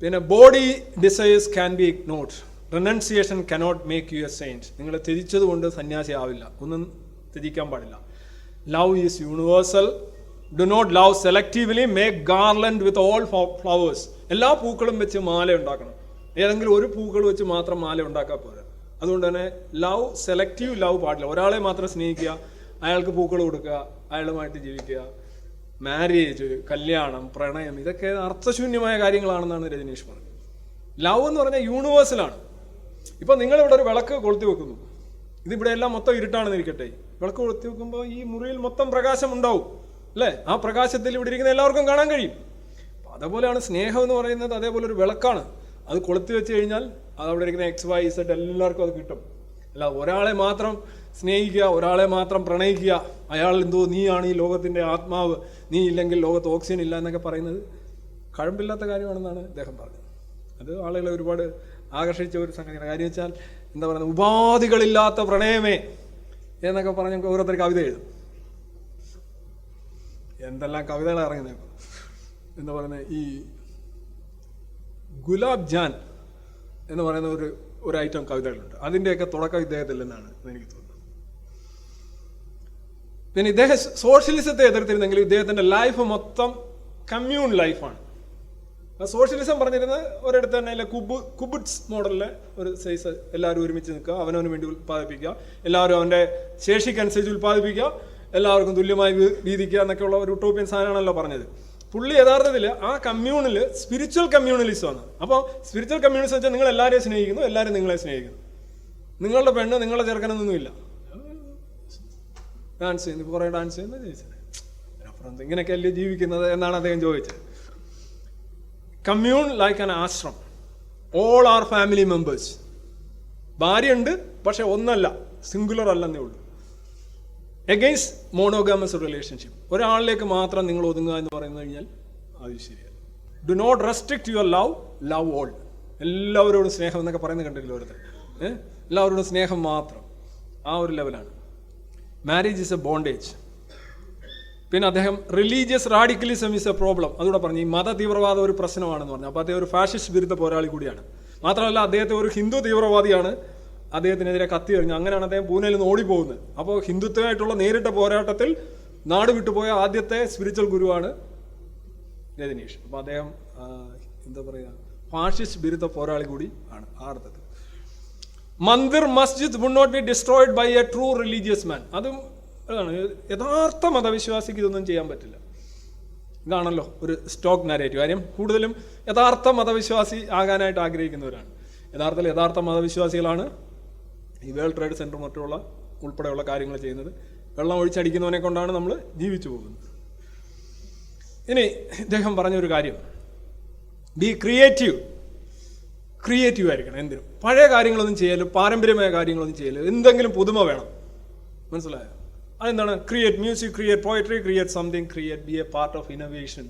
പിന്നെ body desires can be ignored, renunciation cannot make you a saint. നിങ്ങൾ ത്യജിച്ചത് കൊണ്ട് സന്യാസി ആവില്ല, ഒന്നും ത്യജിക്കാൻ പാടില്ല. Love is universal, do not love selectively, make garland with all flowers. എല്ലാ പൂക്കളും വെച്ച് മാല ഉണ്ടാക്കണം. ഏതെങ്കിലും ഒരു പൂക്കൾ വെച്ച് മാത്രം മാല ഉണ്ടാക്കാൻ പോരാ. അതുകൊണ്ട് തന്നെ ലവ്, സെലക്റ്റീവ് ലവ് പാടില്ല. ഒരാളെ മാത്രം സ്നേഹിക്കുക, അയാൾക്ക് പൂക്കൾ കൊടുക്കുക, അയാളുമായിട്ട് ജീവിക്കുക. മാരേജ്, കല്യാണം, പ്രണയം, ഇതൊക്കെ അർത്ഥശൂന്യമായ കാര്യങ്ങളാണെന്നാണ് രജനീഷ് പറഞ്ഞത്. ലവ് എന്ന് പറഞ്ഞാൽ യൂണിവേഴ്സലാണ്. ഇപ്പൊ നിങ്ങളിവിടെ ഒരു വിളക്ക് കൊളുത്തി വെക്കുന്നു, ഇതിവിടെ എല്ലാം മൊത്തം ഇരുട്ടാണെന്ന് ഇരിക്കട്ടെ, വിളക്ക് കൊളുത്തി വെക്കുമ്പോൾ ഈ മുറിയിൽ മൊത്തം പ്രകാശം ഉണ്ടാവും അല്ലേ? ആ പ്രകാശത്തിൽ ഇവിടെ ഇരിക്കുന്ന എല്ലാവർക്കും കാണാൻ കഴിയും. അതുപോലെയാണ് സ്നേഹം എന്ന് പറയുന്നത്. അതേപോലെ ഒരു വിളക്കാണ്, അത് കൊളുത്തി വെച്ച് കഴിഞ്ഞാൽ അതവിടെ ഇരിക്കുന്ന XYZ എല്ലാവർക്കും അത് കിട്ടും. അല്ല ഒരാളെ മാത്രം സ്നേഹിക്കുക, ഒരാളെ മാത്രം പ്രണയിക്കുക, അയാൾ എന്തോ നീയാണ് ഈ ലോകത്തിൻ്റെ ആത്മാവ്, നീ ഇല്ലെങ്കിൽ ലോകത്ത് ഓക്സിജൻ ഇല്ല എന്നൊക്കെ പറയുന്നത് കഴമ്പില്ലാത്ത കാര്യമാണെന്നാണ് അദ്ദേഹം പറഞ്ഞത്. അത് ആളുകളെ ഒരുപാട് ആകർഷിച്ച ഒരു സംഗതിയാണ്. കാര്യം വെച്ചാൽ എന്താ പറയുന്നത്, ഉപാധികളില്ലാത്ത പ്രണയമേ എന്നൊക്കെ പറഞ്ഞ് ഓരോരുത്തർ കവിത എഴുതും. എന്തെല്ലാം കവിതകൾ ഇറങ്ങുന്നത്. എന്താ പറയുന്നത്, ഈ ഗുലാബ് ജാൻ എന്ന് പറയുന്ന ഒരു ഐറ്റം കവിതകളുണ്ട്. അതിൻ്റെയൊക്കെ തുടക്കം ഇദ്ദേഹത്തിൽ നിന്നാണ് എനിക്ക് തോന്നുന്നത്. പിന്നെ ഇദ്ദേഹം സോഷ്യലിസത്തെ എതിർത്തിരുന്നെങ്കിലും ഇദ്ദേഹത്തിൻ്റെ ലൈഫ് മൊത്തം കമ്മ്യൂൺ ലൈഫാണ്. സോഷ്യലിസം പറഞ്ഞിരുന്നത് ഒരിടത്ത് തന്നെ കുബുട്സ് മോഡലിലെ ഒരു സൈസ്, എല്ലാവരും ഒരുമിച്ച് നിൽക്കുക, അവനവന് വേണ്ടി ഉൽപ്പാദിപ്പിക്കുക, എല്ലാവരും അവൻ്റെ ശേഷിക്കനുസരിച്ച് ഉൽപ്പാദിപ്പിക്കുക, എല്ലാവർക്കും തുല്യമായി വീതിക്കുക എന്നൊക്കെയുള്ള ഒരു യൂട്ടോപ്യൻ സാധനമാണല്ലോ പറഞ്ഞത്. പുള്ളി യഥാർത്ഥത്തിൽ ആ കമ്മ്യൂണിൽ സ്പിരിച്വൽ കമ്മ്യൂണലിസമാണ്. അപ്പോൾ സ്പിരിച്വൽ കമ്മ്യൂണിസം വെച്ചാൽ നിങ്ങൾ എല്ലാവരെയും സ്നേഹിക്കുന്നു, എല്ലാവരും നിങ്ങളെ സ്നേഹിക്കുന്നു. നിങ്ങളുടെ പെണ്ണ് നിങ്ങളുടെ ചെറുക്കനൊന്നുമില്ല, ഡാൻസ് ചെയ്യുന്നു, കുറേ ഡാൻസ് ചെയ്യുന്നു, ചോദിച്ചത് അപ്പുറം ഇങ്ങനെയൊക്കെയല്ലേ ജീവിക്കുന്നത് എന്നാണ് അദ്ദേഹം ചോദിച്ചത്. Commune like an ashram, all are family members. ഭാര്യയുണ്ട്, പക്ഷെ ഒന്നല്ല, സിംഗുലർ അല്ലെന്നേ ഉള്ളൂ. എഗെയിൻസ്റ്റ് മോണോഗാമസ് റിലേഷൻഷിപ്പ്, ഒരാളിലേക്ക് മാത്രം നിങ്ങൾ ഒതുങ്ങുക എന്ന് പറയുന്നത് കഴിഞ്ഞാൽ അത് ശരിയല്ല. Do not restrict your love, love all. എല്ലാവരോടും സ്നേഹം എന്നൊക്കെ പറയുന്നത് കണ്ടിട്ടില്ല ഓരോരുത്തർ, എല്ലാവരോടും സ്നേഹം മാത്രം, ആ ഒരു ലെവലാണ്. Marriage is A bondage. പിന്നെ അദ്ദേഹം religious radicalism is A problem അതുകൂടെ പറഞ്ഞു. ഈ മത തീവ്രവാദം ഒരു പ്രശ്നമാണെന്ന് പറഞ്ഞു. അപ്പോൾ അദ്ദേഹം ഒരു ഫാഷിസ്റ്റ് വിരുദ്ധ പോരാളി കൂടിയാണ്. മാത്രമല്ല അദ്ദേഹത്തെ ഒരു ഹിന്ദു തീവ്രവാദിയാണ് അദ്ദേഹത്തിനെതിരെ കത്തി എറിഞ്ഞു. അങ്ങനെയാണ് അദ്ദേഹം പൂനെയിൽ നിന്ന് ഓടിപ്പോകുന്നത്. അപ്പോൾ ഹിന്ദുത്വമായിട്ടുള്ള നേരിട്ട പോരാട്ടത്തിൽ നാട് വിട്ടുപോയ ആദ്യത്തെ സ്പിരിച്വൽ ഗുരുവാണ് രജനീഷ്. അപ്പോൾ അദ്ദേഹം എന്താ പറയുക, ഫാഷിസ്റ്റ് വിരുദ്ധ പോരാളി കൂടി ആണ് ആ അർത്ഥത്തിൽ. Mandir masjid would not be destroyed by a true religious man. അതും അതാണ്, യഥാർത്ഥ മതവിശ്വാസിക്ക് ഇതൊന്നും ചെയ്യാൻ പറ്റില്ല. ഇതാണല്ലോ ഒരു സ്റ്റോക്ക് നാരേറ്റീവ്. കാര്യം കൂടുതലും യഥാർത്ഥ മതവിശ്വാസി ആകാനായിട്ട് ആഗ്രഹിക്കുന്നവരാണ്. യഥാർത്ഥ മതവിശ്വാസികളാണ് ഈ വേൾഡ് ട്രേഡ് സെൻറ്റർ മറ്റുള്ള ഉൾപ്പെടെയുള്ള കാര്യങ്ങൾ ചെയ്യുന്നത്. വെള്ളം ഒഴിച്ചടിക്കുന്നവനെ കൊണ്ടാണ് നമ്മൾ ജീവിച്ചു പോകുന്നത്. ഇനി ഇദ്ദേഹം പറഞ്ഞൊരു കാര്യം, ബി ക്രിയേറ്റീവ് ആയിരിക്കണം. എന്തിനും പഴയ കാര്യങ്ങളൊന്നും ചെയ്യലും പാരമ്പര്യമായ കാര്യങ്ങളൊന്നും ചെയ്യലും, എന്തെങ്കിലും പുതുമ വേണം. മനസ്സിലായോ? അതെന്താണ്? Create music, create poetry, create something, create, B A part of innovation.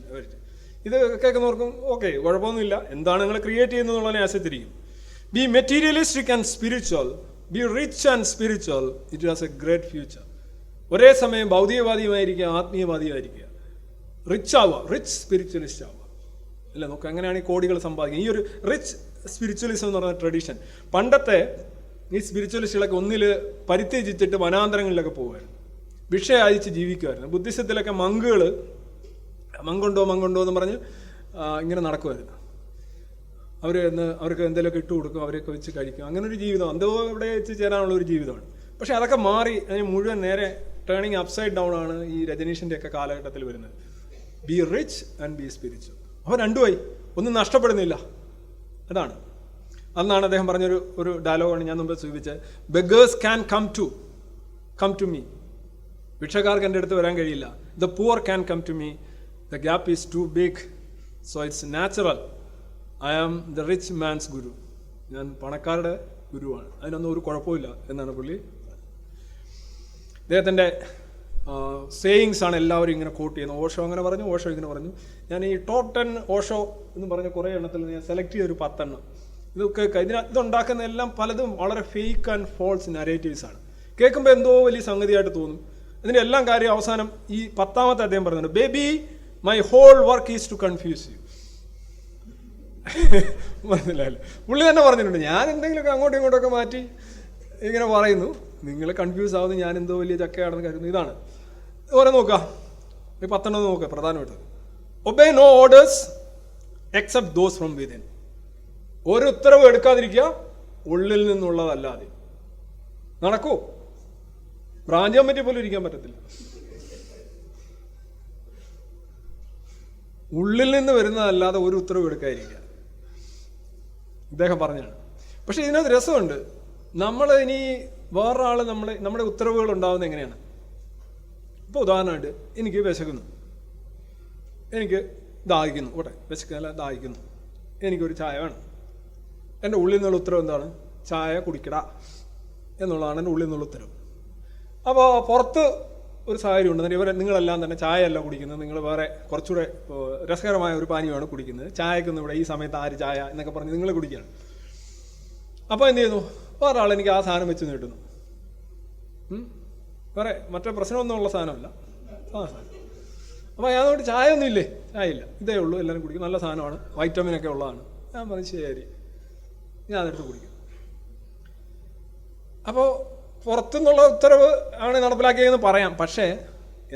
ഇത് കേൾക്കുന്നവർക്കും ഓക്കെ, കുഴപ്പമൊന്നുമില്ല, എന്താണ് നിങ്ങൾ ക്രിയേറ്റ് ചെയ്യുന്നതെന്നുള്ളതിനെ ആശ്രയിച്ചിരിക്കും. B materialistic and spiritual, B rich and spiritual, it has A great future. ഒരേ സമയം ഭൗതികവാദിയുമായിരിക്കുക, ആത്മീയവാദിയുമായിരിക്കുക. റിച്ച് ആവുക, റിച്ച് സ്പിരിച്വലിസ്റ്റ് ആവുക. അല്ല നോക്കുക, അങ്ങനെയാണ് ഈ കോടികൾ സമ്പാദിക്കുക. ഈ ഒരു റിച്ച് സ്പിരിച്വലിസം എന്ന് പറയുന്ന ട്രഡീഷൻ, പണ്ടത്തെ ഈ സ്പിരിച്വലിസ്റ്റുകളൊക്കെ ഒന്നിൽ പരിത്യജിച്ചിട്ട് വനാന്തരങ്ങളിലൊക്കെ പോകുമായിരുന്നു, ഭിക്ഷ അയച്ച് ജീവിക്കുമായിരുന്നു. ബുദ്ധിസത്തിലൊക്കെ മങ്കുണ്ടോ എന്ന് പറഞ്ഞ് ഇങ്ങനെ നടക്കുമായിരുന്നു. അവർക്ക് എന്തെങ്കിലുമൊക്കെ ഇട്ട് കൊടുക്കും, അവരെയൊക്കെ വെച്ച് കഴിക്കും. അങ്ങനെ ഒരു ജീവിതം എന്തോ ഇവിടെ വെച്ച് ചേരാനുള്ള ഒരു ജീവിതമാണ്. പക്ഷെ അതൊക്കെ മാറി അതിന് മുഴുവൻ നേരെ ടേണിങ് അപ്സൈഡ് ഡൗൺ ആണ് ഈ രജനീഷിൻ്റെ ഒക്കെ കാലഘട്ടത്തിൽ വരുന്നത്. B rich and B spiritual. അപ്പോൾ രണ്ടുമായി ഒന്നും നഷ്ടപ്പെടുന്നില്ല. അതാണ് അന്നാണ് അദ്ദേഹം പറഞ്ഞൊരു ഡയലോഗാണ് ഞാൻ മുമ്പ് സൂചിപ്പിച്ചത്. Beggars can come to me. ഭിക്ഷക്കാർക്ക് എൻ്റെ അടുത്ത് വരാൻ കഴിയില്ല. The poor can come to me. The gap is too big, so it's natural. I am the rich man's guru. ഞാൻ പണക്കാരുടെ ഗുരുവാണ്, അതിനൊന്നും ഒരു കുഴപ്പമില്ല എന്നാണ് പുള്ളി. അദ്ദേഹത്തിൻ്റെ സേയിങ്സ് ആണ് എല്ലാവരും ഇങ്ങനെ കോട്ട് ചെയ്യുന്നത്. ഓഷോ അങ്ങനെ പറഞ്ഞു, ഓഷോ ഇങ്ങനെ പറഞ്ഞു. ഞാൻ ഈ ടോപ്പ് 10 ഓഷോ എന്ന് പറഞ്ഞ കുറേ എണ്ണത്തിൽ ഞാൻ സെലക്ട് ചെയ്തൊരു 10 എണ്ണം. ഇതൊക്കെ ഇതുണ്ടാക്കുന്ന എല്ലാം പലതും വളരെ ഫേക്ക് ആൻഡ് ഫോൾസ് നരേറ്റീവ്സ് ആണ്. കേൾക്കുമ്പോൾ എന്തോ വലിയ സംഗതിയായിട്ട് തോന്നും. ഇതിൻ്റെ എല്ലാം കാര്യം അവസാനം ഈ 10ാമത്തെ അദ്ദേഹം പറയുന്നുണ്ട്, baby my whole work is to confuse you. മനസ്സിലായല്ലോ, പുള്ളി തന്നെ പറഞ്ഞിട്ടുണ്ട്, ഞാൻ എന്തെങ്കിലുമൊക്കെ അങ്ങോട്ടും ഇങ്ങോട്ടൊക്കെ മാറ്റി ഇങ്ങനെ പറയുന്നു, നിങ്ങൾ കൺഫ്യൂസ് ആവുന്നത് ഞാൻ എന്തോ വലിയ ചക്കയാണെന്ന് കരുതുന്നു. ഇതാണ് ഓരോ നോക്കുക, ഈ 10 എണ്ണം നോക്കുക. പ്രധാനമായിട്ട് obey no orders except those from within. ഒരു ഉത്തരവ് എടുക്കാതിരിക്കുക ഉള്ളിൽ നിന്നുള്ളതല്ലാതെ. നടക്കൂ, ബ്രാഞ്ച് കമ്മിറ്റി പോലും ഇരിക്കാൻ പറ്റത്തില്ല. ഉള്ളിൽ നിന്ന് വരുന്നതല്ലാതെ ഒരു ഉത്തരവ് എടുക്കാതിരിക്കുക, ഇദ്ദേഹം പറഞ്ഞാണ്. പക്ഷെ ഇതിനകത്ത് രസമുണ്ട്. നമ്മൾ ഇനി വേറൊരാൾ നമ്മുടെ ഉത്തരവുകൾ ഉണ്ടാകുന്നത് എങ്ങനെയാണ്? ഇപ്പോൾ ഉദാഹരണമായിട്ട് എനിക്ക് വിശക്കുന്നു, എനിക്ക് ദാഹിക്കുന്നു, ഓട്ടെ വിശക്കല്ല ദാഹിക്കുന്നു, എനിക്കൊരു ചായ വേണം. എൻ്റെ ഉള്ളിൽ നിന്നുള്ള ഉത്തരവ് എന്താണ്? ചായ കുടിക്കട എന്നുള്ളതാണ് എൻ്റെ ഉള്ളിൽ നിന്നുള്ള ഉത്തരവ്. അപ്പോൾ പുറത്ത് ഒരു സാഹചര്യം ഉണ്ട്, നിങ്ങളെല്ലാം തന്നെ ചായ അല്ല കുടിക്കുന്നത്, നിങ്ങൾ വേറെ കുറച്ചുകൂടെ രസകരമായ ഒരു പാനീയമാണ് കുടിക്കുന്നത്. ചായക്കൊന്നും ഇവിടെ ഈ സമയത്ത് ആര് ചായ എന്നൊക്കെ പറഞ്ഞ് നിങ്ങൾ കുടിക്കുകയാണ്. അപ്പോൾ എന്ത് ചെയ്യുന്നു? വേറെ ആൾ എനിക്ക് ആ സാധനം വെച്ച് നീട്ടുന്നു. വേറെ മറ്റേ പ്രശ്നമൊന്നും സാധനമല്ല, സാധനം. അപ്പോൾ അതുകൊണ്ട് ചായ ഒന്നും ഇല്ലേ? ചായ ഇല്ല, ഇതേ ഉള്ളൂ, എല്ലാവരും കുടിക്കും, നല്ല സാധനമാണ്, വൈറ്റമിനൊക്കെ ഉള്ളതാണ്. ഞാൻ പറഞ്ഞു ശരി, ഞാൻ അതെടുത്ത് കുടിക്കും. അപ്പോൾ പുറത്തുനിന്നുള്ള ഉത്തരവ് ആണ് നടപ്പിലാക്കിയതെന്ന് പറയാം. പക്ഷേ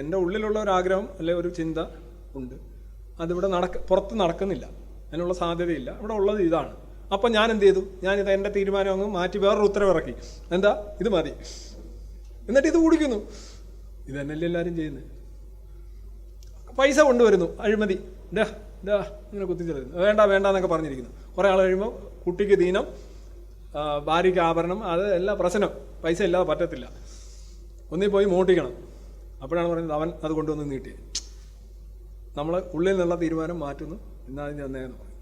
എൻ്റെ ഉള്ളിലുള്ള ഒരു ആഗ്രഹം അല്ലെ ഒരു ചിന്ത ഉണ്ട്, അതിവിടെ പുറത്ത് നടക്കുന്നില്ല, അതിനുള്ള സാധ്യതയില്ല. ഇവിടെ ഉള്ളത് ഇതാണ്. അപ്പം ഞാൻ എന്ത് ചെയ്തു? ഞാനിത് എൻ്റെ തീരുമാനം അങ്ങ് മാറ്റി വേറൊരു ഉത്തരവ് ഇറക്കി. എന്താ? ഇത് മതി, എന്നിട്ട് ഇത് കുടിക്കുന്നു. ഇത് തന്നെയല്ലേ എല്ലാവരും ചെയ്യുന്നത്. പൈസ കൊണ്ടുവരുന്നു, അഴിമതി, ഇങ്ങനെ കുത്തിച്ചെല്ലുന്നു, വേണ്ട വേണ്ട എന്നൊക്കെ പറഞ്ഞിരിക്കുന്നു. കുറേ ആൾ കഴിയുമ്പോൾ കുട്ടിക്ക് ദീനം, ഭാര്യയ്ക്ക് ആഭരണം, അത് എല്ലാ പ്രശ്നം. പൈസ ഇല്ലാതെ പറ്റത്തില്ല, ഒന്നിൽ പോയി മോട്ടിക്കണം. അപ്പോഴാണ് പറയുന്നത് അവൻ അത് കൊണ്ടുവന്ന് നീട്ടി. നമ്മൾ ഉള്ളിൽ നിന്നുള്ള തീരുമാനം മാറ്റുന്നു, എന്നാലും തന്നെയെന്ന് പറയും.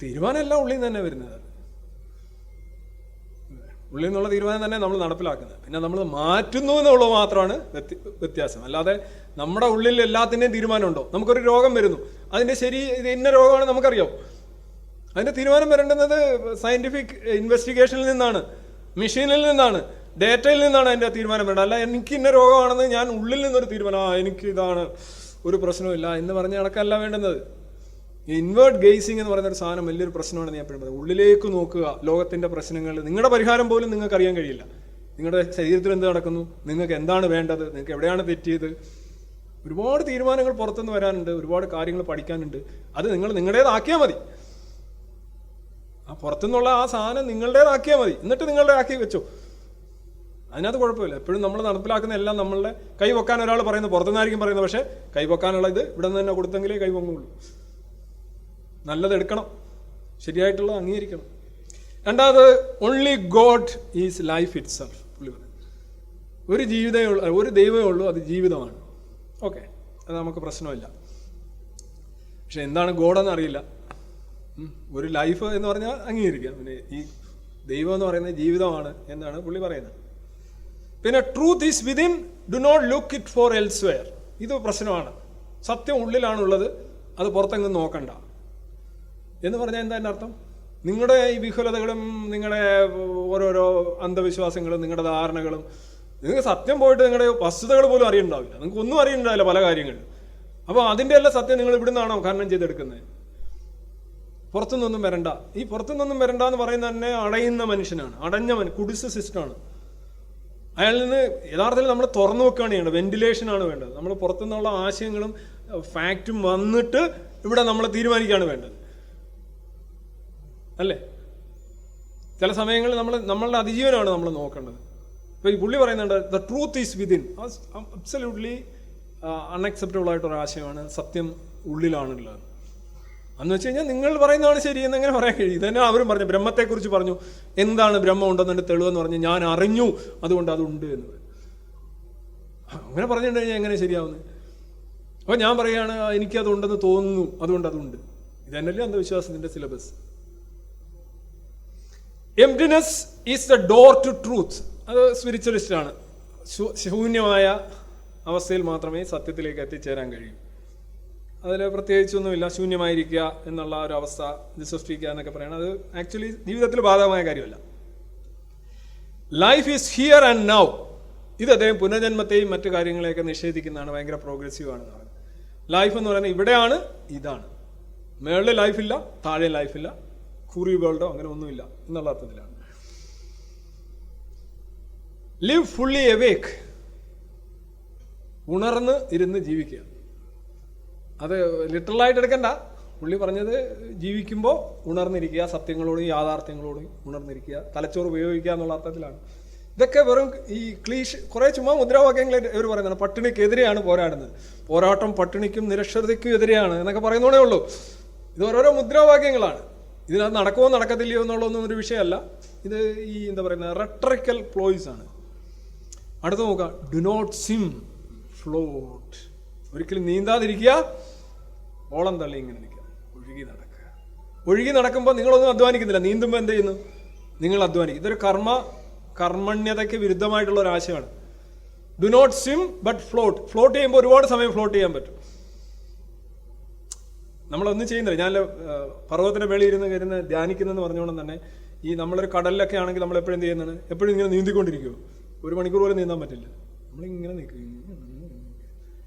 തീരുമാനം എല്ലാം ഉള്ളിൽ നിന്ന് തന്നെ വരുന്നത്, ഉള്ളിൽ നിന്നുള്ള തീരുമാനം തന്നെ നമ്മൾ നടപ്പിലാക്കുന്നത്. പിന്നെ നമ്മൾ മാറ്റുന്നു എന്നുള്ളത് മാത്രമാണ് വ്യത്യാസം. അല്ലാതെ നമ്മുടെ ഉള്ളിൽ എല്ലാത്തിൻ്റെയും തീരുമാനമുണ്ടോ? നമുക്കൊരു രോഗം വരുന്നു, അതിൻ്റെ ശരി ഇത് ഇന്ന രോഗമാണ് നമുക്കറിയാം. അതിൻ്റെ തീരുമാനം വരേണ്ടുന്നത് സയൻറ്റിഫിക് ഇൻവെസ്റ്റിഗേഷനിൽ നിന്നാണ്, മെഷീനിൽ നിന്നാണ്, ഡേറ്റയിൽ നിന്നാണ് അതിൻ്റെ തീരുമാനം വരേണ്ടത്. അല്ല എനിക്ക് ഇന്ന രോഗമാണെന്ന് ഞാൻ ഉള്ളിൽ നിന്നൊരു തീരുമാനം, എനിക്ക് ഇതാണ്, ഒരു പ്രശ്നമില്ല എന്ന് പറഞ്ഞ് നടക്കല്ല വേണ്ടുന്നത്. ഈ ഇൻവേർട്ട് ഗെയ്സിങ് എന്ന് പറയുന്നൊരു സാധനം വലിയൊരു പ്രശ്നമാണെന്ന് ഞാൻ എപ്പോഴും പറയുന്നത്. ഉള്ളിലേക്ക് നോക്കുക, ലോകത്തിൻ്റെ പ്രശ്നങ്ങൾ, നിങ്ങളുടെ പരിഹാരം പോലും നിങ്ങൾക്ക് അറിയാൻ കഴിയില്ല. നിങ്ങളുടെ ശരീരത്തിൽ എന്ത് നടക്കുന്നു, നിങ്ങൾക്ക് എന്താണ് വേണ്ടത്, നിങ്ങൾക്ക് എവിടെയാണ് തെറ്റിയത്. ഒരുപാട് തീരുമാനങ്ങൾ പുറത്തുനിന്ന് വരാനുണ്ട്, ഒരുപാട് കാര്യങ്ങൾ പഠിക്കാനുണ്ട്. അത് നിങ്ങൾ നിങ്ങളുടേതാക്കിയാൽ മതി. ആ പുറത്തുനിന്നുള്ള ആ സാധനം നിങ്ങളുടേതാക്കിയാൽ മതി, എന്നിട്ട് നിങ്ങളുടെ ആക്കി വെച്ചോ, അതിനകത്ത് കുഴപ്പമില്ല. എപ്പോഴും നമ്മൾ നടപ്പിലാക്കുന്ന എല്ലാം നമ്മളുടെ കൈ വെക്കാൻ ഒരാൾ പറയുന്നത് പുറത്തുനിന്നായിരിക്കും പറയുന്നത്, പക്ഷേ കൈ വെക്കാനുള്ള ഇത് ഇവിടെ നിന്ന് തന്നെ കൊടുത്തെങ്കിലേ കൈ പൊങ്ങുള്ളൂ. നല്ലത് എടുക്കണം, ശരിയായിട്ടുള്ളത് അംഗീകരിക്കണം. രണ്ടാമത്, only God is life it self. പുള്ളി പറയും ഒരു ദൈവമേ ഉള്ളൂ, അത് ജീവിതമാണ്. ഓക്കെ, അത് നമുക്ക് പ്രശ്നമില്ല. പക്ഷെ എന്താണ് ഗോഡെന്ന് അറിയില്ല. ഒരു ലൈഫ് എന്ന് പറഞ്ഞാൽ അംഗീകരിക്കാം. പിന്നെ ഈ ദൈവം എന്ന് പറയുന്നത് ജീവിതമാണ് എന്നാണ് പുള്ളി പറയുന്നത്. പിന്നെ truth is within, do not look it for elsewhere. ഇത് പ്രശ്നമാണ്. സത്യം ഉള്ളിലാണുള്ളത്, അത് പുറത്തെങ്ങും നോക്കണ്ട എന്ന് പറഞ്ഞാൽ എന്താ എൻ്റെ അർത്ഥം? നിങ്ങളുടെ ഈ വിഹുലതകളും നിങ്ങളുടെ ഓരോരോ അന്ധവിശ്വാസങ്ങളും നിങ്ങളുടെ ധാരണകളും, നിങ്ങൾക്ക് സത്യം പോയിട്ട് നിങ്ങളുടെ വസ്തുതകൾ പോലും അറിയുന്നുണ്ടാവില്ല, നിങ്ങൾക്ക് ഒന്നും അറിയുന്നുണ്ടാവില്ല പല കാര്യങ്ങളിലും. അപ്പോൾ അതിൻ്റെ എല്ലാം സത്യം നിങ്ങൾ ഇവിടെ നിന്നാണോ ഖനനം ചെയ്തെടുക്കുന്നത്? പുറത്തുനിന്നൊന്നും വരണ്ട. ഈ പുറത്തുനിന്നൊന്നും വരണ്ട എന്ന് പറയുന്നത് തന്നെ അടയുന്ന മനുഷ്യനാണ്, കുടിസ് സിസ്റ്റമാണ്. അയാളിൽ നിന്ന് യഥാർത്ഥത്തിൽ നമ്മൾ തുറന്നു വെക്കുകയാണ് ചെയ്യേണ്ടത്, വെന്റിലേഷനാണ് വേണ്ടത്. നമ്മൾ പുറത്തുനിന്നുള്ള ആശയങ്ങളും ഫാക്റ്റും വന്നിട്ട് ഇവിടെ നമ്മൾ തീരുമാനിക്കുകയാണ് വേണ്ടത്, അല്ലേ? ചില സമയങ്ങളിൽ നമ്മളുടെ അതിജീവനമാണ് നമ്മൾ നോക്കേണ്ടത്. ഇപ്പോൾ ഈ പുള്ളി പറയുന്നുണ്ട്, the truth is within. Absolutely unacceptable ആയിട്ടൊരു ആശയമാണ്. സത്യം ഉള്ളിലാണുള്ളത് എന്ന് വെച്ച് കഴിഞ്ഞാൽ നിങ്ങൾ പറയുന്നതാണ് ശരി എന്ന് എങ്ങനെ പറയാൻ കഴിയും? ഇതന്നെ അവരും പറഞ്ഞു, ബ്രഹ്മത്തെക്കുറിച്ച് പറഞ്ഞു, എന്താണ് ബ്രഹ്മം ഉണ്ടെന്നതിൻ്റെ തെളിവെന്ന് പറഞ്ഞ് ഞാൻ അറിഞ്ഞു, അതുകൊണ്ട് അതുണ്ട് എന്ന് പറയും. അങ്ങനെ പറഞ്ഞിട്ട് കഴിഞ്ഞാൽ എങ്ങനെ ശരിയാവുന്നത്? അപ്പോൾ ഞാൻ പറയുകയാണ് എനിക്കതുണ്ടെന്ന് തോന്നുന്നു, അതുകൊണ്ട് അതുണ്ട്. ഇതന്നല്ലേ അന്ധവിശ്വാസത്തിൻ്റെ syllabus. Emptiness is the door to truth. അത് സ്പിരിച്വലിസ്റ്റാണ്. ശൂന്യമായ അവസ്ഥയിൽ മാത്രമേ സത്യത്തിലേക്ക് എത്തിച്ചേരാൻ കഴിയൂ. അതിൽ പ്രത്യേകിച്ചൊന്നുമില്ല. ശൂന്യമായിരിക്കുക എന്നുള്ള ഒരു അവസ്ഥ, വിശ്വസിക്കുക എന്നൊക്കെ പറയുന്നത് അത് ആക്ച്വലി ജീവിതത്തിൽ ബാധകമായ കാര്യമല്ല. Life is here and now. ഇത് അദ്ദേഹം പുനർജന്മത്തെയും മറ്റു കാര്യങ്ങളെയൊക്കെ നിഷേധിക്കുന്നതാണ്, ഭയങ്കര പ്രോഗ്രസീവ് ആണെന്ന് പറയുന്നത്. ലൈഫ് എന്ന് പറയുന്നത് ഇവിടെയാണ്, ഇതാണ്. മേളിൽ ലൈഫില്ല, താഴെ ലൈഫില്ല, കൂറി വേൾഡോ അങ്ങനെ ഒന്നുമില്ല എന്നുള്ള അർത്ഥത്തിലാണ്. Live fully അവേക്ക്. ഉണർന്ന് ഇരുന്ന് ജീവിക്കുക. അത് ലിറ്ററലായിട്ട് എടുക്കണ്ട. പുള്ളി പറഞ്ഞത് ജീവിക്കുമ്പോൾ ഉണർന്നിരിക്കുക, സത്യങ്ങളോടും യാഥാർത്ഥ്യങ്ങളോടും ഉണർന്നിരിക്കുക, തലച്ചോറ് ഉപയോഗിക്കുക എന്നുള്ള അർത്ഥത്തിലാണ്. ഇതൊക്കെ വെറും ഈ കുറേ ചുമ്മാ മുദ്രാവാക്യങ്ങൾ ഇവർ പറയുന്നതാണ്. പട്ടിണിക്കെതിരെയാണ് പോരാടുന്നത്, പോരാട്ടം പട്ടിണിക്കും നിരക്ഷരതയ്ക്കും എതിരെയാണ് എന്നൊക്കെ പറയുന്നതേ ഉള്ളൂ. ഇത് ഓരോരോ മുദ്രാവാക്യങ്ങളാണ്. ഇതിനകത്ത് നടക്കുമോ നടക്കത്തില്ലയോ എന്നുള്ളതൊന്നും ഒരു വിഷയമല്ല. ഇത് ഈ എന്താ പറയുന്നത് റെട്ടറിക്കൽ പ്ലോയ്സ് ആണ്. അടുത്ത് നോക്കുക, ഡു നോട്ട് സ്വിം, ഫ്ലോട്ട്. ഒരിക്കലും നീന്താതിരിക്കുക, ഓളം തള്ളി ഇങ്ങനെ നിൽക്കുക, ഒഴുകി നടക്കുക. ഒഴുകി നടക്കുമ്പോൾ നിങ്ങളൊന്നും അധ്വാനിക്കുന്നില്ല, നീന്തുമ്പോൾ എന്ത് ചെയ്യുന്നു? നിങ്ങൾ അധ്വാനിക്കും. ഇതൊരു കർമ്മണ്യതയ്ക്ക് വിരുദ്ധമായിട്ടുള്ള ഒരു ആശയമാണ്. Do not swim but float. Float ചെയ്യുമ്പോൾ ഒരുപാട് സമയം ഫ്ലോട്ട് ചെയ്യാൻ പറ്റും. നമ്മളൊന്നും ചെയ്യുന്നില്ല. ഞാൻ പർവ്വതത്തിന്റെ മേളിൽ ഇരുന്ന് ധ്യാനിക്കുന്നെന്ന് പറഞ്ഞുകൊണ്ട് തന്നെ ഈ നമ്മളൊരു കടലിലൊക്കെ ആണെങ്കിൽ നമ്മൾ എപ്പോഴും എന്ത് ചെയ്യുന്നതാണ്? എപ്പോഴും ഇങ്ങനെ നീന്തിക്കൊണ്ടിരിക്കുമോ? 1 മണിക്കൂർ പോലും നീന്താൻ പറ്റില്ല. നമ്മളിങ്ങനെ നിൽക്കും.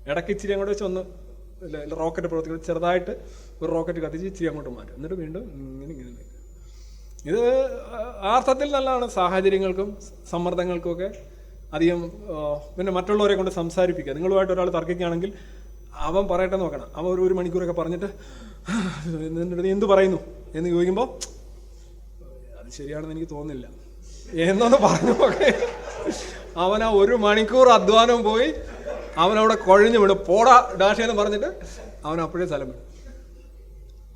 ഇടയ്ക്ക് ഇച്ചിരി അങ്ങോട്ട് വെച്ച് ഒന്ന് റോക്കറ്റ് പ്രവർത്തിക്കുന്നത്, ചെറുതായിട്ട് ഒരു റോക്കറ്റ് കത്തിച്ച് ഇച്ചിരി അങ്ങോട്ട് മാറ്റും, എന്നിട്ട് വീണ്ടും ഇങ്ങനെ നിൽക്കും. ഇത് അർത്ഥത്തിൽ നല്ലതാണ്. സാഹചര്യങ്ങൾക്കും സമ്മർദ്ദങ്ങൾക്കും ഒക്കെ അധികം പിന്നെ മറ്റുള്ളവരെ കൊണ്ട് സംസാരിപ്പിക്കുക. നിങ്ങളുമായിട്ട് ഒരാൾ തർക്കിക്കുകയാണെങ്കിൽ അവൻ പറയട്ടെ നോക്കണം. അവൻ ഒരു മണിക്കൂറൊക്കെ പറഞ്ഞിട്ട് നീ എന്ത് പറയുന്നു എന്ന് ചോദിക്കുമ്പോൾ അത് ശരിയാണെന്ന് എനിക്ക് തോന്നുന്നില്ല എന്നൊന്ന് പറഞ്ഞു നോക്കേ. അവൻ ആ 1 മണിക്കൂർ അധ്വാനം പോയി അവനവിടെ കുഴഞ്ഞു വിടും. പോടാ ഡാഷയെന്ന് പറഞ്ഞിട്ട് അവൻ അപ്പോഴേ സ്ഥലം വിടും.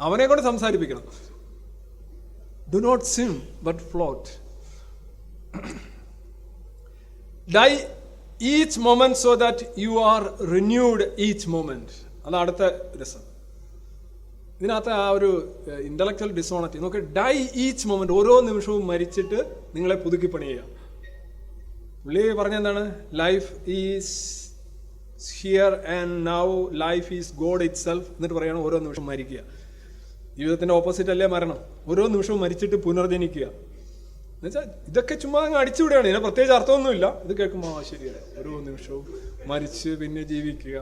അവനെ കൊണ്ട് സംസാരിപ്പിക്കണം. Do not swim but float. Die each moment so that you are renewed each moment. അത് അടുത്ത രസം. ഇതിനകത്ത് ആ ഒരു ഇന്റലക്ച്വൽ ഡിസോണറ്റി നോക്കി. ഡൈ ഈച്ച് മൊമെന്റ്, ഓരോ നിമിഷവും മരിച്ചിട്ട് നിങ്ങളെ പുതുക്കി പണിയുക. പുള്ളി പറഞ്ഞെന്താണ്? Life is here and now, life is God itself. എന്നിട്ട് പറയണം ഓരോ നിമിഷം മരിക്കുക. ജീവിതത്തിന്റെ ഓപ്പോസിറ്റ് അല്ലേ മരണം? ഓരോ നിമിഷവും മരിച്ചിട്ട് പുനർജനിക്കുക. എന്നുവെച്ചാൽ ഇതൊക്കെ ചുമ്മാ അങ്ങ് അടിച്ചുവിടുകയാണ്. ഇതിന് പ്രത്യേകിച്ച് അർത്ഥമൊന്നുമില്ല. ഇത് കേൾക്കുമ്പോൾ ശരിയാണ്, ഓരോ നിമിഷവും മരിച്ച് പിന്നെ ജീവിക്കുക.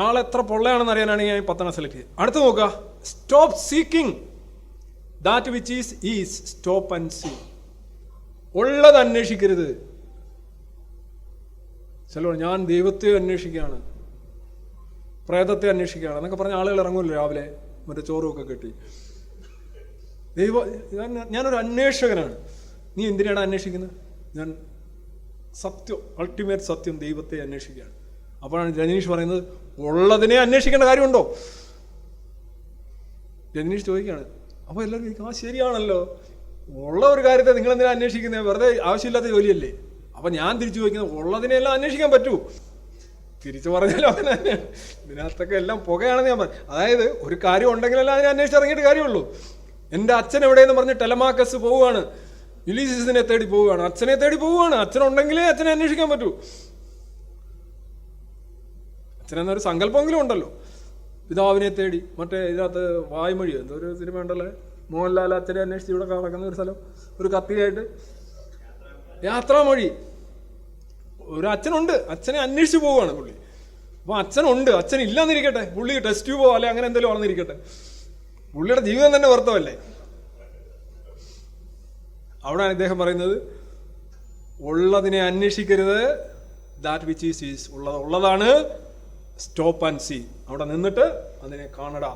ആളെത്ര പൊള്ളയാണെന്ന് അറിയാനാണ് ഞാൻ 10 സെലക്ട് ചെയ്ത്. അടുത്ത് നോക്കുക. Stop seeking that which is stop and see. ഉള്ളത് അന്വേഷിക്കരുത്. ചിലപ്പോൾ ഞാൻ ദൈവത്തെ അന്വേഷിക്കുകയാണ്, പ്രേതത്തെ അന്വേഷിക്കുകയാണ് എന്നൊക്കെ പറഞ്ഞ ആളുകൾ ഇറങ്ങുമല്ലോ രാവിലെ മറ്റേ ചോറുമൊക്കെ കെട്ടി. ഞാനൊരു അന്വേഷകനാണ്. നീ എന്തിനാണ് അന്വേഷിക്കുന്നത്? ഞാൻ സത്യം, അൾട്ടിമേറ്റ് സത്യം ദൈവത്തെ അന്വേഷിക്കുകയാണ്. അപ്പോഴാണ് രജനീഷ് പറയുന്നത്, ഉള്ളതിനെ അന്വേഷിക്കേണ്ട കാര്യമുണ്ടോ? രജനീഷ് ചോദിക്കുകയാണ്. അപ്പോൾ എല്ലാവരും ചോദിക്കും, ആ ശരിയാണല്ലോ, ഉള്ള ഒരു കാര്യത്തെ നിങ്ങൾ എന്തിനാ അന്വേഷിക്കുന്നത്? വെറുതെ ആവശ്യമില്ലാത്ത ജോലിയല്ലേ. അപ്പം ഞാൻ തിരിച്ചു ചോദിക്കുന്നത്, ഉള്ളതിനെല്ലാം അന്വേഷിക്കാൻ പറ്റൂ? തിരിച്ചു പറഞ്ഞാലും അങ്ങനെ തന്നെയാണ്. ഇതിനകത്തൊക്കെ എല്ലാം പുകയാണെന്ന് ഞാൻ പറഞ്ഞു. അതായത് ഒരു കാര്യം ഉണ്ടെങ്കിലല്ല അതിനെ അന്വേഷിച്ചിറങ്ങിയിട്ട് കാര്യമുള്ളൂ. എൻ്റെ അച്ഛൻ എവിടെയെന്ന് പറഞ്ഞ് ടെലമാക്കസ് പോവുകയാണ്, യുലീസിസിനെ തേടി പോവുകയാണ്, അച്ഛനെ തേടി പോവുകയാണ്. അച്ഛനുണ്ടെങ്കിലേ അച്ഛനെ അന്വേഷിക്കാൻ പറ്റൂ. അച്ഛനെന്നൊരു സങ്കല്പമെങ്കിലും ഉണ്ടല്ലോ. പിതാവിനെ തേടി. മറ്റേ ഇതിനകത്ത് വായ്മൊഴി എന്തോ ഒരു സിനിമ ഉണ്ടല്ലോ, മോഹൻലാൽ അച്ഛനെ അന്വേഷിച്ച് ഇവിടെ നടക്കുന്ന ഒരു സ്ഥലം, ഒരു കത്തിയായിട്ട് യാത്രാമൊഴി. ഒരു അച്ഛനുണ്ട്, അച്ഛനെ അന്വേഷിച്ച് പോവുകയാണ് പുള്ളി. അപ്പോൾ അച്ഛനുണ്ട്, അച്ഛൻ ഇല്ലാന്നിരിക്കട്ടെ, പുള്ളി ടെസ്റ്റ് ട്യൂബോ അല്ലെ അങ്ങനെ എന്തെങ്കിലും വളർന്നിരിക്കട്ടെ, പുള്ളിയുടെ ജീവിതം തന്നെ വ്യർത്ഥമല്ലേ. അവിടെയാണ് ഇദ്ദേഹം പറയുന്നത്, ഉള്ളതിനെ അന്വേഷിക്കരുത്, ദാറ്റ് വിച്ച് ഈസ് ഉള്ളതാണ്, സ്റ്റോപ്പ് ആൻഡ് സീ. അവിടെ നിന്നിട്ട് അതിനെ കാണടാ.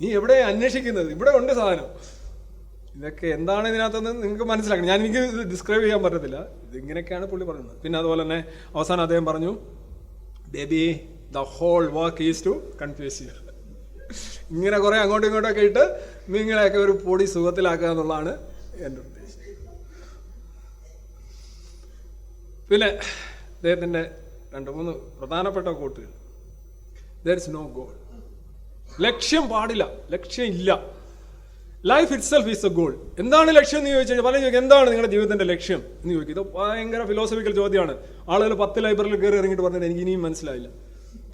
നീ എവിടെ അന്വേഷിക്കുന്നത്? ഇവിടെ ഉണ്ട് സാധനം. ഇതൊക്കെ എന്താണ് ഇതിനകത്തെന്ന് നിങ്ങൾക്ക് മനസ്സിലാക്കണം. എനിക്ക് ഇത് ഡിസ്ക്രൈബ് ചെയ്യാൻ പറ്റത്തില്ല. ഇതിങ്ങനെയൊക്കെയാണ് പുള്ളി പറയുന്നത്. പിന്നെ അതുപോലെ തന്നെ അവസാനം അദ്ദേഹം പറഞ്ഞു, baby the whole work is to confuse you. ഇങ്ങനെ കുറെ അങ്ങോട്ടും ഇങ്ങോട്ടൊക്കെ ഇട്ട് നിങ്ങളെയൊക്കെ ഒരു പൊടി സുഖത്തിലാക്കുക എന്നുള്ളതാണ് എൻ്റെ ഉദ്ദേശം. പിന്നെ അദ്ദേഹത്തിൻ്റെ 2-3 പ്രധാനപ്പെട്ട കോട്ടുകൾ. There is no goal. ലക്ഷ്യം പാടില്ല, ലക്ഷ്യം ഇല്ല. Life itself is a goal. എന്താണ് ലക്ഷ്യം എന്ന് ചോദിച്ചു കഴിഞ്ഞാൽ പലരും ചോദിക്കും, എന്താണ് നിങ്ങളുടെ ജീവിതത്തിന്റെ ലക്ഷ്യം എന്ന് ചോദിക്കും. ഇത് ഭയങ്കര ഫിലോസഫിക്കൽ ചോദ്യമാണ്. ആളുകൾ 10 ലൈബ്രറിയിൽ കയറി ഇറങ്ങിയിട്ട് പറഞ്ഞിട്ട് എനിക്ക് ഇനിയും മനസ്സിലായില്ല,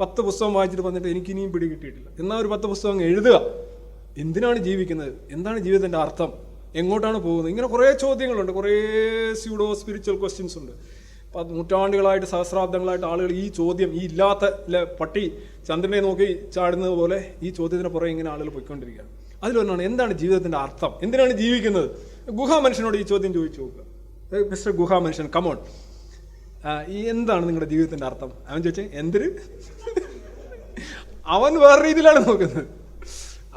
10 പുസ്തകം വായിച്ചിട്ട് പറഞ്ഞിട്ട് എനിക്ക് ഇനിയും പിടി കിട്ടിയിട്ടില്ല. എന്നാൽ ഒരു 10 പുസ്തകം എഴുതുക. എന്തിനാണ് ജീവിക്കുന്നത്? എന്താണ് ജീവിതത്തിന്റെ അർത്ഥം? എങ്ങോട്ടാണ് പോകുന്നത്? ഇങ്ങനെ കുറേ ചോദ്യങ്ങളുണ്ട്, കുറേ സ്യൂഡോ സ്പിരിച്വൽ ക്വസ്റ്റ്യൻസ് ഉണ്ട്. നൂറ്റാണ്ടുകളായിട്ട് സഹസ്രാബ്ദങ്ങളായിട്ട് ആളുകൾ ഈ ചോദ്യം, ഈ ഇല്ലാത്ത പട്ടി ചന്ദ്രനെ നോക്കി ചാടുന്നത് പോലെ ഈ ചോദ്യത്തിന് പുറകെ ഇങ്ങനെ ആളുകൾ പോയിക്കൊണ്ടിരിക്കുകയാണ്. അതിലൊന്നാണ്, എന്താണ് ജീവിതത്തിന്റെ അർത്ഥം? എന്തിനാണ് ജീവിക്കുന്നത്? ഗുഹാ മനുഷ്യനോട് ഈ ചോദ്യം ചോദിച്ചു നോക്കുക. മിസ്റ്റർ ഗുഹാ മനുഷ്യൻ, കമോൺ, എന്താണ് നിങ്ങളുടെ ജീവിതത്തിന്റെ അർത്ഥം? അവൻ ചോദിച്ചാൽ എന്തിന്? അവൻ വേറെ രീതിയിലാണ് നോക്കുന്നത്.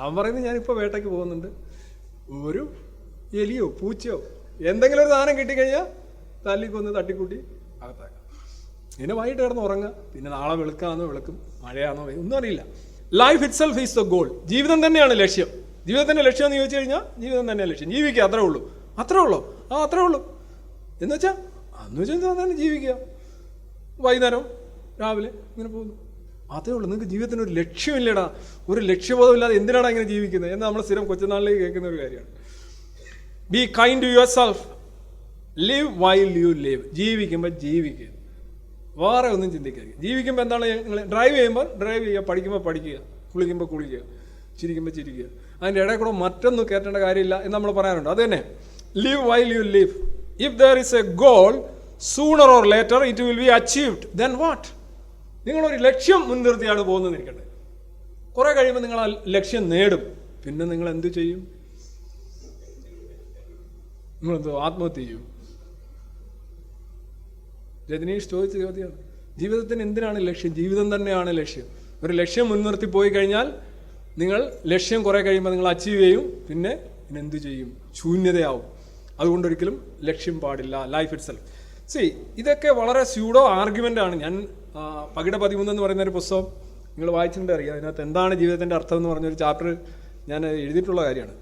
അവൻ പറയുന്നത്, ഞാനിപ്പോൾ വേട്ടയ്ക്ക് പോകുന്നുണ്ട്, ഒരു എലിയോ പൂച്ചയോ എന്തെങ്കിലും ഒരു സാധനം കിട്ടിക്കഴിഞ്ഞാൽ തല്ലിക്കൊന്ന് തട്ടിക്കൂട്ടി അകത്താക്കാം. പിന്നെ വൈകിട്ട് കിടന്ന് ഉറങ്ങുക. പിന്നെ നാളെ വെളുക്കാന്നോ വെളുക്കും, മഴയാണോ ഒന്നും അറിയില്ല. Life itself is the goal. ജീവിതം തന്നെയാണ് ലക്ഷ്യം. ജീവിതത്തിന്റെ ലക്ഷ്യം എന്ന് ചോദിച്ചു കഴിഞ്ഞാൽ ജീവിതം തന്നെയാണ് ലക്ഷ്യം. ജീവിക്കുക, അത്രേ ഉള്ളൂ. അത്രേ ഉള്ളൂ. അത്രേ ഉള്ളൂ എന്ന് വെച്ചാൽ ജീവിക്കുക. വൈകുന്നേരം രാവിലെ ഇങ്ങനെ പോകുന്നു, അതേ ഉള്ളൂ. നിങ്ങൾക്ക് ജീവിതത്തിന് ഒരു ലക്ഷ്യമില്ലടാ, ഒരു ലക്ഷ്യബോധമില്ലാതെ എന്തിനാണ് ഇങ്ങനെ ജീവിക്കുന്നത് എന്ന് നമ്മൾ സ്ഥിരം കൊച്ചുനാളിലേക്ക് കേൾക്കുന്ന ഒരു കാര്യമാണ്. Be kind to yourself, live while you live. ജീവിക്കുമ്പോൾ ജീവിക്കുക, വേറെ ഒന്നും ചിന്തിക്കുക. ജീവിക്കുമ്പോൾ എന്താണ്? നിങ്ങൾ ഡ്രൈവ് ചെയ്യുമ്പോൾ ഡ്രൈവ് ചെയ്യുക, പഠിക്കുമ്പോൾ പഠിക്കുക, കുളിക്കുമ്പോൾ കുളിക്കുക, ചിരിക്കുമ്പോൾ ചിരിക്കുക. അതിൻ്റെ ഇടയിൽ കൂടെ മറ്റൊന്നും കയറ്റേണ്ട കാര്യമില്ല എന്ന് നമ്മൾ പറയാറുണ്ട്. അത് തന്നെ, live while you live. If there is A goal, sooner or later it will be achieved. Then what? നിങ്ങളൊരു ലക്ഷ്യം മുൻനിർത്തിയാണ് പോകുന്നത് ഇരിക്കട്ടെ. കുറെ കഴിയുമ്പോൾ നിങ്ങൾ ആ ലക്ഷ്യം നേടും. പിന്നെ നിങ്ങൾ എന്ത് ചെയ്യും? നിങ്ങളെന്തോ ആത്മഹത്യ ചെയ്യും? രജനീഷ് ചോദിച്ച ചോദ്യമാണ്. ജീവിതത്തിന് എന്തിനാണ് ലക്ഷ്യം? ജീവിതം തന്നെയാണ് ലക്ഷ്യം. ഒരു ലക്ഷ്യം മുൻനിർത്തി പോയി കഴിഞ്ഞാൽ നിങ്ങൾ ലക്ഷ്യം കുറെ കഴിയുമ്പോൾ നിങ്ങൾ അച്ചീവ് ചെയ്യും. പിന്നെ എന്ത് ചെയ്യും? ശൂന്യതയാവും. അതുകൊണ്ടൊരിക്കലും ലക്ഷ്യം പാടില്ല. Life it self. ഇതൊക്കെ വളരെ സ്യൂഡോ ആർഗ്യുമെൻ്റ് ആണ്. ഞാൻ പകിട 13 എന്ന് പറയുന്ന ഒരു പുസ്തകം നിങ്ങൾ വായിച്ചിട്ടുണ്ട്, അറിയാം. അതിനകത്ത് എന്താണ് ജീവിതത്തിൻ്റെ അർത്ഥം എന്ന് പറഞ്ഞൊരു ചാപ്റ്റർ ഞാൻ എഴുതിയിട്ടുള്ള കാര്യമാണ്.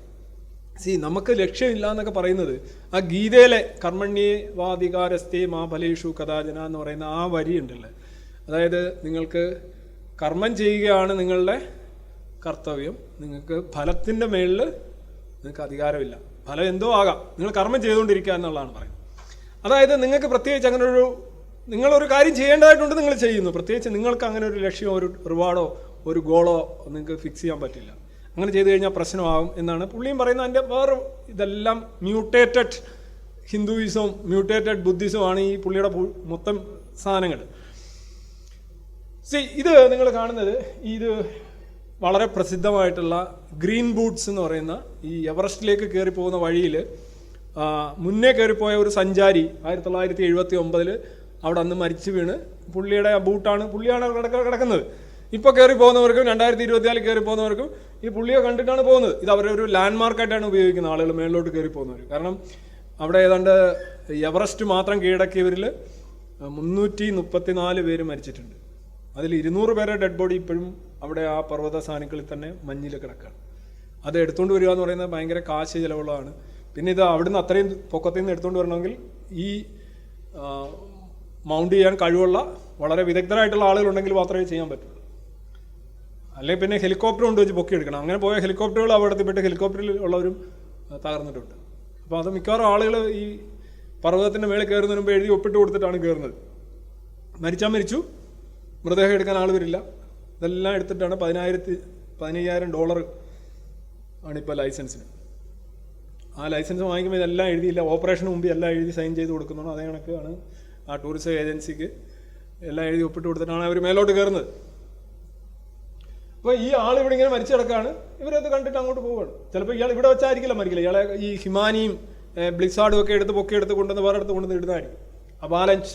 നമുക്ക് ലക്ഷ്യമില്ല എന്നൊക്കെ പറയുന്നത് ആ ഗീതയിലെ കർമ്മണ്യേ വാധികാരസ്തേ മാ ഫലേഷു കഥാചന എന്ന് പറയുന്ന ആ വരി ഉണ്ടല്ലേ. അതായത് നിങ്ങൾക്ക് കർമ്മം ചെയ്യുകയാണ് നിങ്ങളുടെ കർത്തവ്യം, നിങ്ങൾക്ക് ഫലത്തിൻ്റെ മേളിൽ നിങ്ങൾക്ക് അധികാരമില്ല. ഫലം എന്തോ ആകാം, നിങ്ങൾ കർമ്മം ചെയ്തുകൊണ്ടിരിക്കുക എന്നുള്ളതാണ് പറയുന്നത്. അതായത് നിങ്ങൾക്ക് പ്രത്യേകിച്ച് അങ്ങനെ നിങ്ങളൊരു കാര്യം ചെയ്യേണ്ടതായിട്ടുണ്ട്, നിങ്ങൾ ചെയ്യുന്നു. പ്രത്യേകിച്ച് നിങ്ങൾക്ക് അങ്ങനെ ഒരു ലക്ഷ്യമോ ഒരു റിവാർഡോ ഒരു ഗോളോ നിങ്ങൾക്ക് ഫിക്സ് ചെയ്യാൻ പറ്റില്ല. അങ്ങനെ ചെയ്തു കഴിഞ്ഞാൽ പ്രശ്നമാകും എന്നാണ് പുള്ളിയും പറയുന്നത്. അതിൻ്റെ വേറെ ഇതെല്ലാം മ്യൂട്ടേറ്റഡ് ഹിന്ദുയിസവും മ്യൂട്ടേറ്റഡ് ബുദ്ധിസവുമാണ് ഈ പുള്ളിയുടെ മൊത്തം സാധനങ്ങൾ. ഇത് നിങ്ങൾ കാണുന്നത് ഇത് വളരെ പ്രസിദ്ധമായിട്ടുള്ള ഗ്രീൻ ബൂട്ട്സ് എന്ന് പറയുന്ന ഈ എവറസ്റ്റിലേക്ക് കയറി പോകുന്ന വഴിയിൽ മുന്നേ കയറിപ്പോയ ഒരു സഞ്ചാരി 1979 അവിടെ അന്ന് മരിച്ചു വീണ് പുള്ളിയുടെ പുള്ളിയാണ് കിടക്കുന്നത്. ഇപ്പോൾ കയറി പോകുന്നവർക്കും 2024 കയറി പോകുന്നവർക്കും ഈ പുള്ളിയെ കണ്ടിട്ടാണ് പോകുന്നത്. ഇത് അവരുടെ ഒരു ലാൻഡ് മാർക്കായിട്ടാണ് ഉപയോഗിക്കുന്നത് ആളുകൾ മേളിലോട്ട് കയറി പോകുന്നവർ. കാരണം അവിടെ ഏതാണ്ട് എവറസ്റ്റ് മാത്രം കീഴടക്കിയവരിൽ 334 പേര് മരിച്ചിട്ടുണ്ട്. അതിൽ 200 പേരുടെ ഡെഡ് ബോഡി ഇപ്പോഴും അവിടെ ആ പർവ്വത സാനുക്കളിൽ തന്നെ മഞ്ഞിൽ കിടക്കുകയാണ്. അത് എടുത്തുകൊണ്ട് വരിക എന്ന് പറയുന്നത് ഭയങ്കര കാശ് ചിലവുള്ളതാണ്. പിന്നെ ഇത് അവിടുന്ന് അത്രയും പൊക്കത്തിൽ നിന്ന് എടുത്തുകൊണ്ട് വരണമെങ്കിൽ ഈ മൗണ്ട് ചെയ്യാൻ കഴിവുള്ള വളരെ വിദഗ്ധരായിട്ടുള്ള ആളുകളുണ്ടെങ്കിൽ മാത്രമേ ചെയ്യാൻ പറ്റുള്ളൂ. അല്ലെങ്കിൽ പിന്നെ ഹെലികോപ്റ്റർ കൊണ്ട് വെച്ച് പൊക്കിയെടുക്കണം. അങ്ങനെ പോയ ഹെലികോപ്റ്ററുകൾ അവിടത്തിൽപ്പെട്ട് ഹെലികോപ്റ്ററിൽ ഉള്ളവരും തകർന്നിട്ടുണ്ട്. അപ്പോൾ അത് മിക്കവാറും ആളുകൾ ഈ പർവ്വതത്തിൻ്റെ മേളിൽ കയറുന്നതിന് മുമ്പ് എഴുതി ഒപ്പിട്ട് കൊടുത്തിട്ടാണ് കയറുന്നത്. മരിച്ചാൽ മരിച്ചു, മൃതദേഹം എടുക്കാൻ ആൾ വരില്ല. ഇതെല്ലാം എടുത്തിട്ടാണ് $15,000 ആണിപ്പോൾ ലൈസൻസിന്. ആ ലൈസൻസ് വാങ്ങിക്കുമ്പോൾ ഇതെല്ലാം എഴുതിയില്ല, ഓപ്പറേഷന് മുമ്പ് എല്ലാം എഴുതി സൈൻ ചെയ്ത് കൊടുക്കുന്നു. അതേ കണക്കാണ് ആ ടൂറിസം ഏജൻസിക്ക് എല്ലാം എഴുതി ഒപ്പിട്ട് കൊടുത്തിട്ടാണ് അവർ മേലോട്ട് കയറുന്നത്. അപ്പോൾ ഈ ആൾ ഇവിടെ ഇങ്ങനെ മരിച്ചു കിടക്കുകയാണ്. ഇവരത് കണ്ടിട്ട് അങ്ങോട്ട് പോവുകയാണ്. ചിലപ്പോൾ ഇയാൾ ഇവിടെ വെച്ചായിരിക്കില്ല മരിക്കില്ല, ഇയാളെ ഈ ഹിമാനിയും ബ്ലിസാർഡും ഒക്കെ പൊക്കിയെടുത്ത് കൊണ്ടുവന്ന് വേറെ അടുത്ത് കൊണ്ടുവന്ന് ഇടുന്നതായിരിക്കും. അവാലഞ്ച്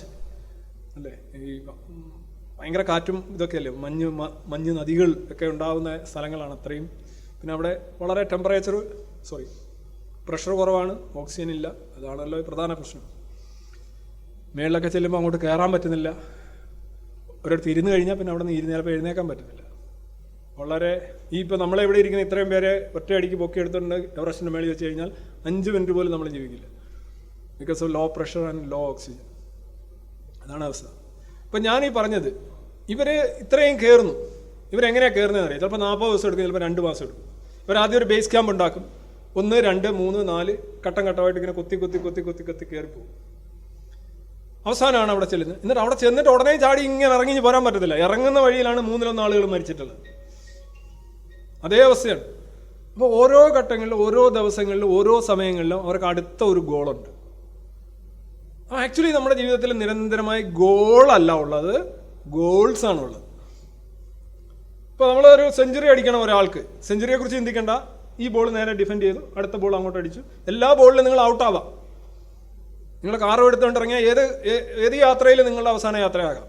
അല്ലേ, ഈ ഭയങ്കര കാറ്റും ഇതൊക്കെ അല്ലേ, മഞ്ഞ് നദികൾ ഒക്കെ ഉണ്ടാകുന്ന സ്ഥലങ്ങളാണ് അത്രയും. പിന്നെ അവിടെ വളരെ പ്രഷർ കുറവാണ്, ഓക്സിജൻ ഇല്ല. അതാണല്ലോ പ്രധാന പ്രശ്നം. മേളിലൊക്കെ ചെല്ലുമ്പോൾ അങ്ങോട്ട് കയറാൻ പറ്റുന്നില്ല. ഒരിടത്ത് ഇരുന്ന് കഴിഞ്ഞാൽ പിന്നെ അവിടെ നിന്ന് ചിലപ്പോൾ എഴുന്നേക്കാൻ പറ്റുന്നില്ല. വളരെ ഇപ്പോൾ നമ്മളെവിടെ ഇരിക്കുന്ന ഇത്രയും പേരെ ഒറ്റയടിക്ക് പൊക്കിയെടുത്തുകൊണ്ട് എവറസ്റ്റിൻ്റെ മേളിൽ വെച്ച് കഴിഞ്ഞാൽ 5 മിനിറ്റ് പോലും നമ്മൾ ജീവിക്കില്ല. Because of low pressure and low oxygen. അതാണ് അവസ്ഥ. ഇപ്പം ഞാനീ പറഞ്ഞത് ഇവർ ഇത്രയും കയറുന്നു. ഇവരെങ്ങനെയാണ് കയറുന്നതെന്ന് അറിയാം. ചിലപ്പോൾ 40 ദിവസം എടുക്കും, ചിലപ്പോൾ 2 മാസം എടുക്കും. ഇവരാദ്യം ഒരു ബേസ് ക്യാമ്പ് ഉണ്ടാക്കും. 1, 2, 3, 4 ഘട്ടം ഘട്ടമായിട്ട് ഇങ്ങനെ കൊത്തി കയറിപ്പോകും. അവസാനമാണ് അവിടെ ചെല്ലുന്നത്. എന്നിട്ട് അവിടെ ചെന്നിട്ട് ഉടനെ ചാടി ഇങ്ങനെ ഇറങ്ങി പോരാൻ പറ്റത്തില്ല. ഇറങ്ങുന്ന വഴിയിലാണ് 3-1 ആളുകൾ മരിച്ചിട്ടുള്ളത്. അതേ അവസ്ഥയാണ്. അപ്പോൾ ഓരോ ഘട്ടങ്ങളിലും ഓരോ ദിവസങ്ങളിലും ഓരോ സമയങ്ങളിലും അവർക്ക് അടുത്ത ഒരു ഗോളുണ്ട്. ആക്ച്വലി നമ്മുടെ ജീവിതത്തിൽ നിരന്തരമായി ഗോളല്ല ഉള്ളത്, ഗോൾസ് ആണ് ഉള്ളത്. ഇപ്പോൾ നമ്മളൊരു സെഞ്ചുറി അടിക്കണം ഒരാൾക്ക്, സെഞ്ചുറിയെ കുറിച്ച് ചിന്തിക്കേണ്ട. ഈ ബോൾ നേരെ ഡിഫെൻഡ് ചെയ്തു, അടുത്ത ബോൾ അങ്ങോട്ട് അടിച്ചു. എല്ലാ ബോളിലും നിങ്ങൾ ഔട്ടാവാം. നിങ്ങൾ കാറും എടുത്തുകൊണ്ട് ഇറങ്ങിയാൽ ഏത് യാത്രയിലും നിങ്ങളുടെ അവസാന യാത്രയാകാം.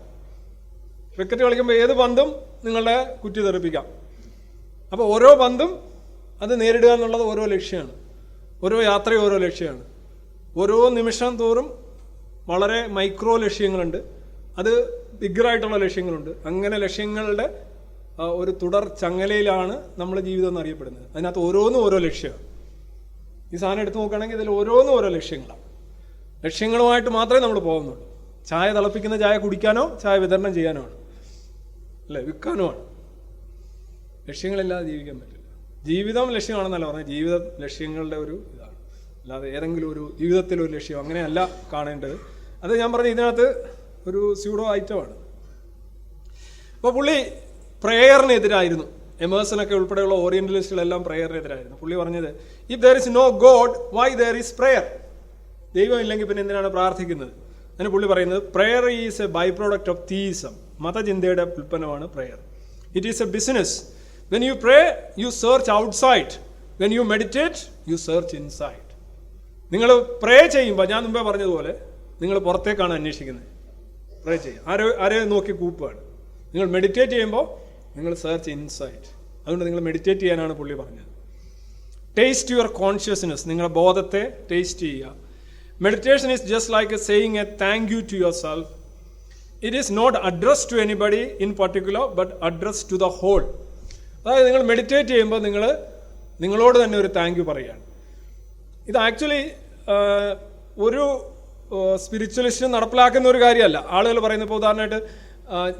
ക്രിക്കറ്റ് കളിക്കുമ്പോൾ ഏത് പന്തും നിങ്ങളുടെ കുറ്റി തെറിപ്പിക്കാം. അപ്പോൾ ഓരോ പന്തും അത് നേരിടുക എന്നുള്ളത് ഓരോ ലക്ഷ്യമാണ്. ഓരോ യാത്രയും ഓരോ ലക്ഷ്യമാണ്. ഓരോ നിമിഷം തോറും വളരെ മൈക്രോ ലക്ഷ്യങ്ങളുണ്ട്, അത് ബിഗ്ഗറായിട്ടുള്ള ലക്ഷ്യങ്ങളുണ്ട്. അങ്ങനെ ലക്ഷ്യങ്ങളുടെ ഒരു തുടർ ചങ്ങലയിലാണ് നമ്മൾ ജീവിതം എന്നറിയപ്പെടുന്നത്. അതിനകത്ത് ഓരോന്നും ഓരോ ലക്ഷ്യമാണ്. ഈ സാധനം എടുത്ത് നോക്കുകയാണെങ്കിൽ ഇതിൽ ഓരോന്നും ഓരോ ലക്ഷ്യങ്ങളാണ്. ലക്ഷ്യങ്ങളുമായിട്ട് മാത്രമേ നമ്മൾ പോകുന്നുള്ളൂ. ചായ തിളപ്പിക്കുന്ന ചായ കുടിക്കാനോ ചായ വിതരണം ചെയ്യാനോ ആണ്. അല്ലേ, വിൽക്കാനുമാണ്. ലക്ഷ്യങ്ങളില്ലാതെ ജീവിക്കാൻ പറ്റില്ല. ജീവിതം ലക്ഷ്യമാണെന്നല്ല പറഞ്ഞത്, ജീവിതം ലക്ഷ്യങ്ങളുടെ ഒരു ഇതാണ്, അല്ലാതെ ഏതെങ്കിലും ഒരു ജീവിതത്തിലൊരു ലക്ഷ്യം അങ്ങനെയല്ല കാണേണ്ടത്. അത് ഞാൻ പറഞ്ഞ ഇതിനകത്ത് ഒരു സ്യൂഡോ ഐറ്റമാണ്. അപ്പോൾ പുള്ളി പ്രേയറിനെതിരായിരുന്നു. എമേഴ്സണൊക്കെ ഉൾപ്പെടെയുള്ള ഓറിയന്റലിസ്റ്റുകളെല്ലാം പ്രേയറിനെതിരായിരുന്നു. പുള്ളി പറഞ്ഞത്, if there is no God why there is prayer, ദൈവം ഇല്ലെങ്കിൽ പിന്നെ എന്തിനാണ് പ്രാർത്ഥിക്കുന്നത്? അതിന് പുള്ളി പറയുന്നത്, prayer is a by product of theism, മതചിന്തയുടെ ഉൽപ്പന്നമാണ് prayer. It is a business. When you pray you search outside, when you meditate you search inside. നിങ്ങൾ പ്രേ ചെയ്യുമ്പോൾ ഞാൻ മുമ്പേ പറഞ്ഞതുപോലെ നിങ്ങൾ പുറത്തേക്കാണ് അന്വേഷിക്കുന്നത്. പ്രേ ചെയ്യുക, ആരെയും നോക്കി കൂപ്പാണ്. നിങ്ങൾ മെഡിറ്റേറ്റ് ചെയ്യുമ്പോൾ നിങ്ങൾ സെർച്ച് ഇൻസൈഡ്. അതുകൊണ്ട് നിങ്ങൾ മെഡിറ്റേറ്റ് ചെയ്യാനാണ് പുള്ളി പറഞ്ഞത്. ടേസ്റ്റ് യുവർ കോൺഷ്യസ്നെസ്, നിങ്ങളുടെ ബോധത്തെ ടേസ്റ്റ് ചെയ്യുക. Meditation is just like a saying a thank you to yourself. It is not address to anybody in particular but address to the whole. അതായത് നിങ്ങൾ മെഡിറ്റേറ്റ് ചെയ്യുമ്പോൾ നിങ്ങളോട് തന്നെ ഒരു താങ്ക് യു പറയുകയാണ്. ഇത് ആക്ച്വലി ഒരു സ്പിരിച്വലിസ്റ്റും നടപ്പിലാക്കുന്ന ഒരു കാര്യമല്ല. ആളുകൾ പറയുന്നത്, ഇപ്പോൾ ഉദാഹരണമായിട്ട്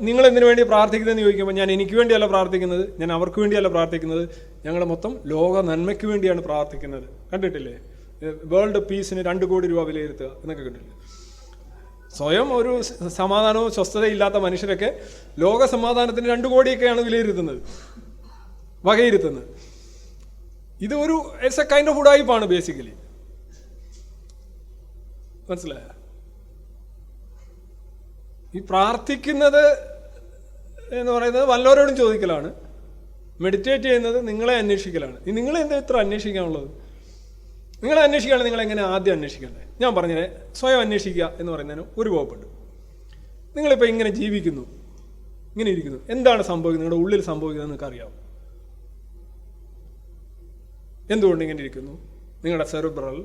നിങ്ങൾ എന്തിനു വേണ്ടി പ്രാർത്ഥിക്കുന്നതെന്ന് ചോദിക്കുമ്പോൾ, ഞാൻ എനിക്ക് വേണ്ടിയല്ല പ്രാർത്ഥിക്കുന്നത്, ഞാൻ അവർക്ക് വേണ്ടിയല്ല പ്രാർത്ഥിക്കുന്നത്, ഞങ്ങൾ മൊത്തം ലോക നന്മയ്ക്ക് വേണ്ടിയാണ് പ്രാർത്ഥിക്കുന്നത്. കണ്ടിട്ടില്ലേ? വേൾഡ് പീസിന് 2 കോടി രൂപ വിലയിരുത്തുക എന്നൊക്കെ കണ്ടിട്ടില്ലേ? സ്വയം ഒരു സമാധാനവും സ്വസ്ഥതയില്ലാത്ത മനുഷ്യരൊക്കെ ലോക സമാധാനത്തിന് 2 കോടിയൊക്കെയാണ് വകയിരുത്തുന്നത്. ഇത് ഒരു ഇറ്റ്സ് എ കൈൻഡ് ഓഫ് ഉഡായിപ്പാണ് ബേസിക്കലി. മനസ്സിലായ? ഈ പ്രാർത്ഥിക്കുന്നത് എന്ന് പറയുന്നത് വല്ലവരോടും ചോദിക്കലാണ്. മെഡിറ്റേറ്റ് ചെയ്യുന്നത് നിങ്ങളെ അന്വേഷിക്കലാണ്. നിങ്ങൾ എന്താ ഇത്ര അന്വേഷിക്കാനുള്ളത്? നിങ്ങളെ അന്വേഷിക്കുകയാണ്, നിങ്ങൾ എങ്ങനെ ആദ്യം അന്വേഷിക്കേണ്ടത്? ഞാൻ പറഞ്ഞത് സ്വയം അന്വേഷിക്കുക എന്ന് പറയുന്നതിന് ഒരു വകുപ്പുണ്ട്. നിങ്ങളിപ്പോൾ ഇങ്ങനെ ജീവിക്കുന്നു, ഇങ്ങനെ ഇരിക്കുന്നു, എന്താണ് സംഭവിക്കുന്നത്? നിങ്ങളുടെ ഉള്ളിൽ സംഭവിക്കുന്നത് നിങ്ങൾക്ക് അറിയാം. എന്തുകൊണ്ട് ഇങ്ങനെ ഇരിക്കുന്നു? നിങ്ങളുടെ സെറിബ്രൽ